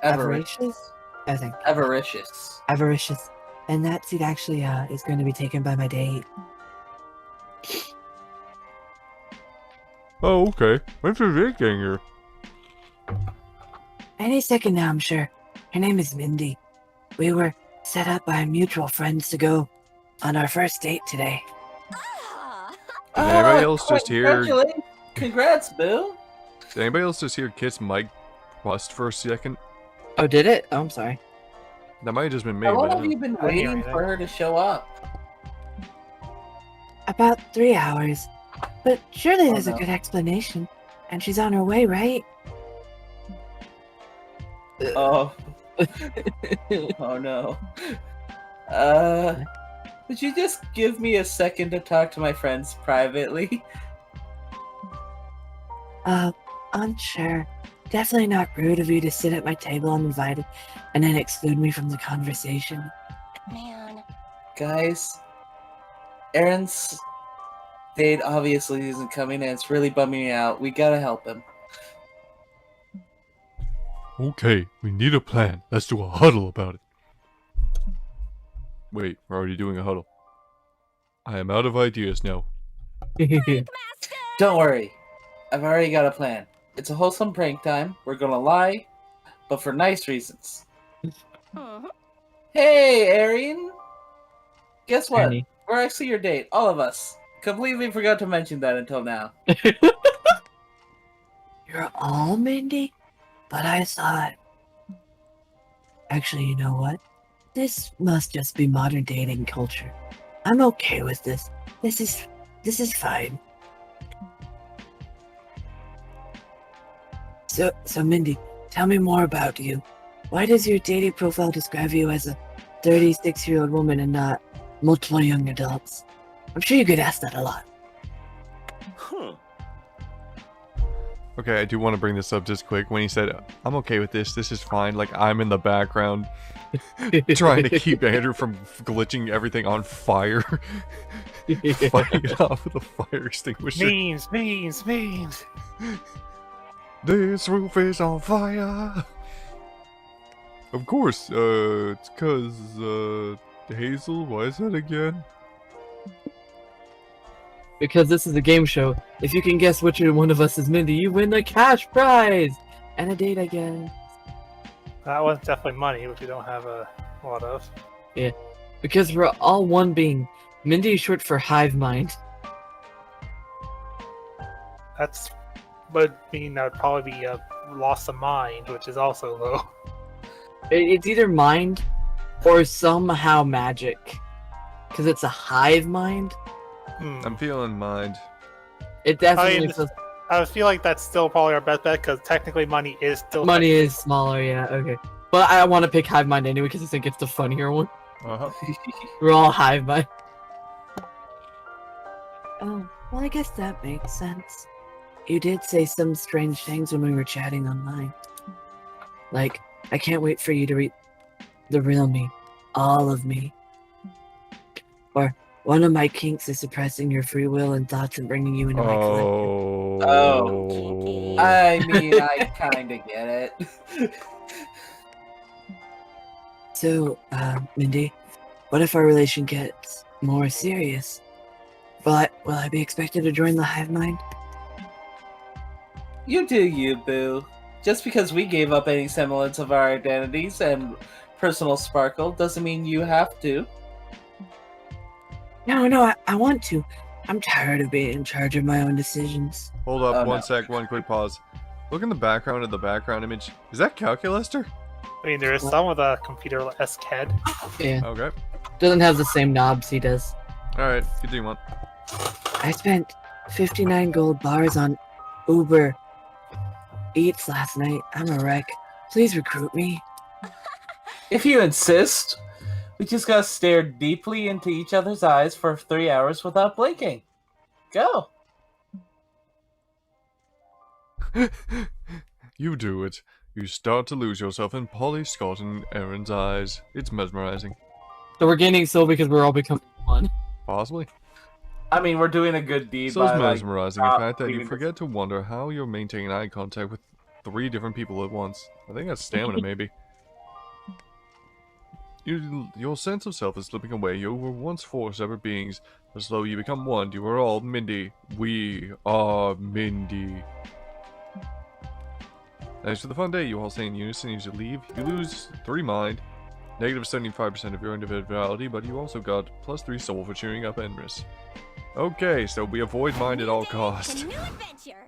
Avaricious. I think. Avaricious. Avaricious. And that seat actually is going to be taken by my date. Oh, okay. When's your date getting here? Any second now, I'm sure. Her name is Mindy. We were set up by mutual friends to go on our first date today. Ah. Did anybody else just hear? Congratulations. Congrats, Boo. Did anybody else just hear Kit's mic bust for a second? Oh, did it? Oh, I'm sorry. That might have just been me. How long But have you been I hear waiting you. for her to show up? About 3 hours. But surely Oh, there's a no. good explanation. And she's on her way, right? Oh. Oh no. Would you just give me a second to talk to my friends privately? Unsure. Definitely not rude of you to sit at my table uninvited and then exclude me from the conversation. Man. Guys, Aaron's date obviously isn't coming and it's really bumming me out. We gotta help him. Okay, we need a plan. Let's do a huddle about it. Wait, we're already doing a huddle. I am out of ideas now. Don't worry. I've already got a plan. It's a wholesome prank time. We're gonna lie, but for nice reasons. Mhm. Hey, Arian! Guess what? Ernie. We're actually your date, all of us. Completely forgot to mention that until now. You're all Mindy? But I thought... Actually, you know what? This must just be modern dating culture. I'm okay with this. This is fine. So Mindy, tell me more about you. Why does your dating profile describe you as a 36-year-old woman and not multiple young adults? I'm sure you get asked that a lot. Huh. Okay, I do want to bring this up just quick. When he said, I'm okay with this is fine, like I'm in the background trying to keep Andrew from glitching everything on fire. Fighting it off with a fire extinguisher. Memes. This roof is on fire! Of course, it's cause, Hazel, why is that again? Because this is a game show. If you can guess which one of us is Mindy, you win the cash prize! And a date, I guess. That one's definitely money, which we don't have a lot of. Yeah. Because we're all one being. Mindy is short for hive mind. That's would mean that would probably be a loss of mind, which is also low. It's either mind or somehow magic. Because it's a hive mind. I'm feeling mind. It definitely I mean, feels... I feel like that's still probably our best bet, because technically money is still... Money is smaller, yeah, okay. But I want to pick hive mind anyway, because I think it's the funnier one. Uh-huh. We're all hive mind. Oh, well, I guess that makes sense. You did say some strange things when we were chatting online. Like, I can't wait for you to read the real me. All of me. Or, one of my kinks is suppressing your free will and thoughts and bringing you into my collective. Oh. I mean, I kinda get it. So, Mindy, what if our relation gets more serious? Will I be expected to join the hive mind? You do you, boo. Just because we gave up any semblance of our identities and personal sparkle doesn't mean you have to. No, I want to. I'm tired of being in charge of my own decisions. Hold up, Oh, one no. sec, one quick pause. Look in the background of the background image. Is that Calculaster? I mean, there is some with a computer-esque head. Yeah. Okay. Doesn't have the same knobs he does. Alright, continue on. I spent 59 gold bars on Uber Eats last night. I'm a wreck. Please recruit me. If you insist, we just gotta stare deeply into each other's eyes for 3 hours without blinking. Go. You do it. You start to lose yourself in Polly, Scott, and Aaron's eyes. It's mesmerizing. So we're gaining soul because we're all becoming one. Possibly. I mean, we're doing a good deed So it's by, mesmerizing the not fact that you leaving the- forget to wonder how you're maintaining eye contact with 3 different people at once. I think that's stamina, maybe. Your sense of self is slipping away. You were once 4 separate beings. As though you become one, you are all Mindy. We are Mindy. Thanks for the fun day. You all stay in unison as you leave. You lose 3 mind, negative 75% of your individuality, but you also got plus 3 soul for cheering up Enris. Okay, so we avoid mind at all costs. A new adventure.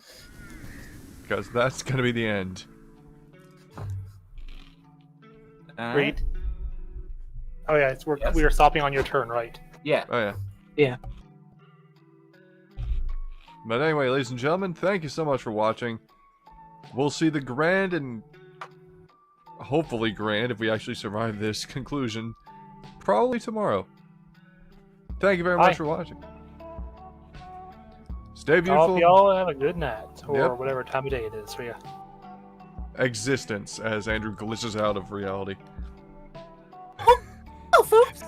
Because that's gonna be the end. Read. Oh yeah, Yes. we are stopping on your turn, right? Yeah. Oh yeah. Yeah. But anyway, ladies and gentlemen, thank you so much for watching. We'll see the grand and hopefully grand if we actually survive this conclusion probably tomorrow. Thank you very much Bye. for watching. Stay I beautiful. hope y'all have a good night, or Yep. whatever time of day it is for you. Existence as Andrew glitches out of reality. Oh, folks.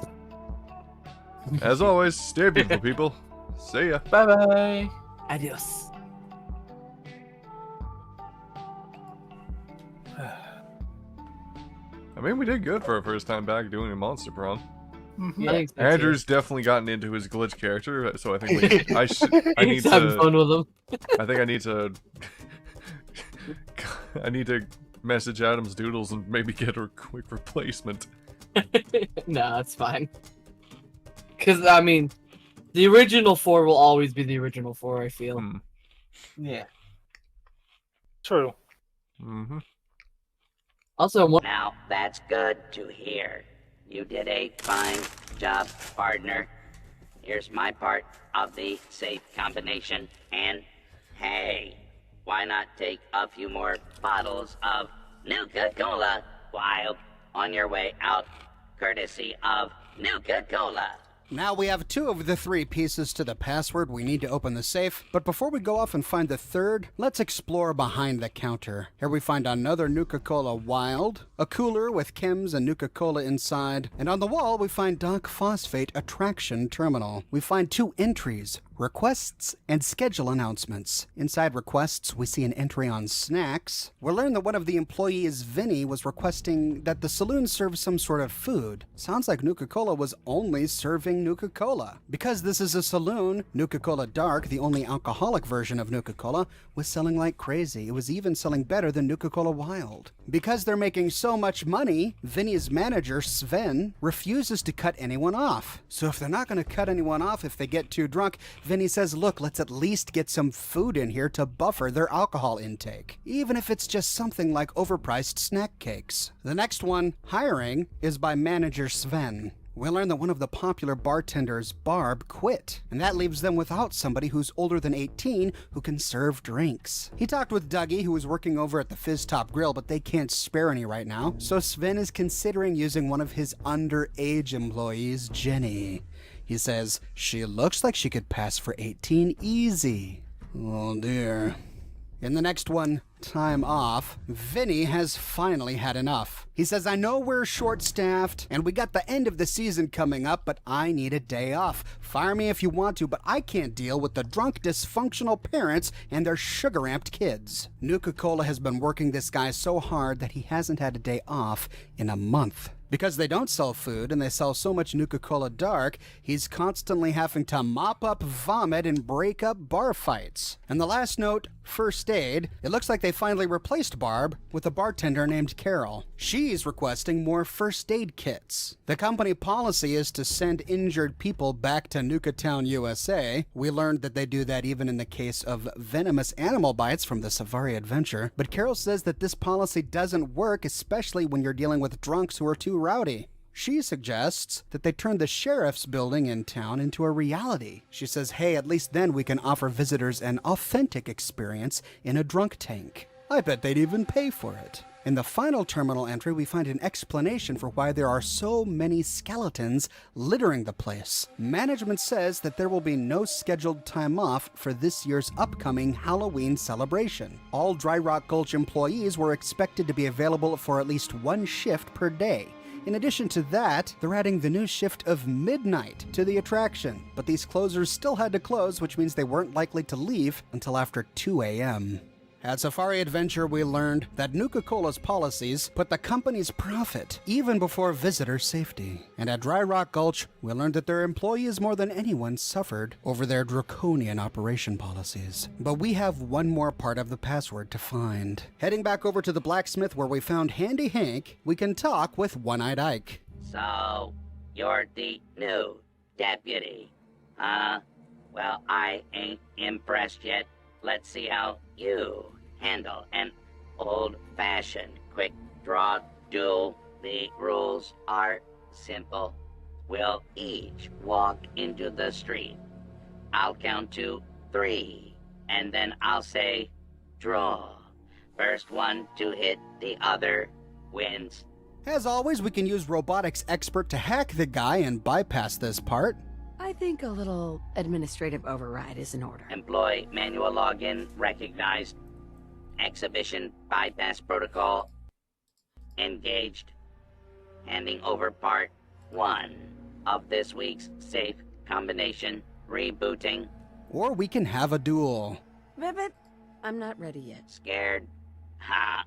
As always, stay beautiful, people. See ya. Bye bye. Adios. I mean, we did good for our first time back doing a Monster Prom. Mm-hmm. I think so, too. Andrew's definitely gotten into his glitch character, so I think I need He's having to. fun with them. I think I need to. I need to message Adam's Doodles and maybe get a quick replacement. No, it's fine. Because, I mean, the original 4 will always be the original 4, I feel. Hmm. Yeah. True. Mm-hmm. Also, one Now, that's good to hear. You did a fine job, partner. Here's my part of the safe combination, and hey, why not take a few more bottles of Nuka-Cola Wild on your way out, courtesy of Nuka-Cola. Now we have 2 of the 3 pieces to the password we need to open the safe, but before we go off and find the 3rd, let's explore behind the counter. Here we find another Nuka-Cola Wild, a cooler with chems and Nuka-Cola inside, and on the wall we find Doc Phosphate Attraction Terminal. We find 2 entries, requests and schedule announcements. Inside requests, we see an entry on snacks. We learn that one of the employees, Vinny, was requesting that the saloon serve some sort of food. Sounds like Nuka-Cola was only serving Nuka-Cola. Because this is a saloon, Nuka-Cola Dark, the only alcoholic version of Nuka-Cola, was selling like crazy. It was even selling better than Nuka-Cola Wild. Because they're making so much money, Vinny's manager, Sven, refuses to cut anyone off. So if they're not going to cut anyone off if they get too drunk, Vinny says, look, let's at least get some food in here to buffer their alcohol intake, even if it's just something like overpriced snack cakes. The next one, hiring, is by manager Sven. We learn that one of the popular bartenders, Barb, quit, and that leaves them without somebody who's older than 18 who can serve drinks. He talked with Dougie, who was working over at the Fizz Top Grill, but they can't spare any right now, so Sven is considering using one of his underage employees, Jenny. He says, she looks like she could pass for 18 easy. Oh dear. In the next one, time off, Vinny has finally had enough. He says, I know we're short-staffed, and we got the end of the season coming up, but I need a day off. Fire me if you want to, but I can't deal with the drunk, dysfunctional parents and their sugar-amped kids. Nuka-Cola has been working this guy so hard that he hasn't had a day off in a month. Because they don't sell food and they sell so much Nuka-Cola Dark, he's constantly having to mop up vomit and break up bar fights. And the last note, first aid, it looks like they finally replaced Barb with a bartender named Carol. She's requesting more first aid kits. The company policy is to send injured people back to Nuka-Town, USA. We learned that they do that even in the case of venomous animal bites from the Safari Adventure. But Carol says that this policy doesn't work, especially when you're dealing with drunks who are too rowdy. She suggests that they turn the sheriff's building in town into a reality. She says, hey, at least then we can offer visitors an authentic experience in a drunk tank. I bet they'd even pay for it. In the final terminal entry, we find an explanation for why there are so many skeletons littering the place. Management says that there will be no scheduled time off for this year's upcoming Halloween celebration. All Dry Rock Gulch employees were expected to be available for at least 1 shift per day. In addition to that, they're adding the new shift of midnight to the attraction. But these closers still had to close, which means they weren't likely to leave until after 2 a.m. At Safari Adventure, we learned that Nuka-Cola's policies put the company's profit even before visitor safety. And at Dry Rock Gulch, we learned that their employees more than anyone suffered over their draconian operation policies. But we have one more part of the password to find. Heading back over to the blacksmith where we found Handy Hank, we can talk with One-Eyed Ike. So, you're the new deputy, huh? Well, I ain't impressed yet. Let's see how you handle an old-fashioned quick draw duel. The rules are simple. We'll each walk into the street. I'll count to 3, and then I'll say, draw. First one to hit the other wins. As always, we can use Robotics Expert to hack the guy and bypass this part. I think a little administrative override is in order. Employee manual login recognized. Exhibition bypass protocol engaged. Handing over part 1 of this week's safe combination rebooting. Or we can have a duel. But I'm not ready yet. Scared? Ha!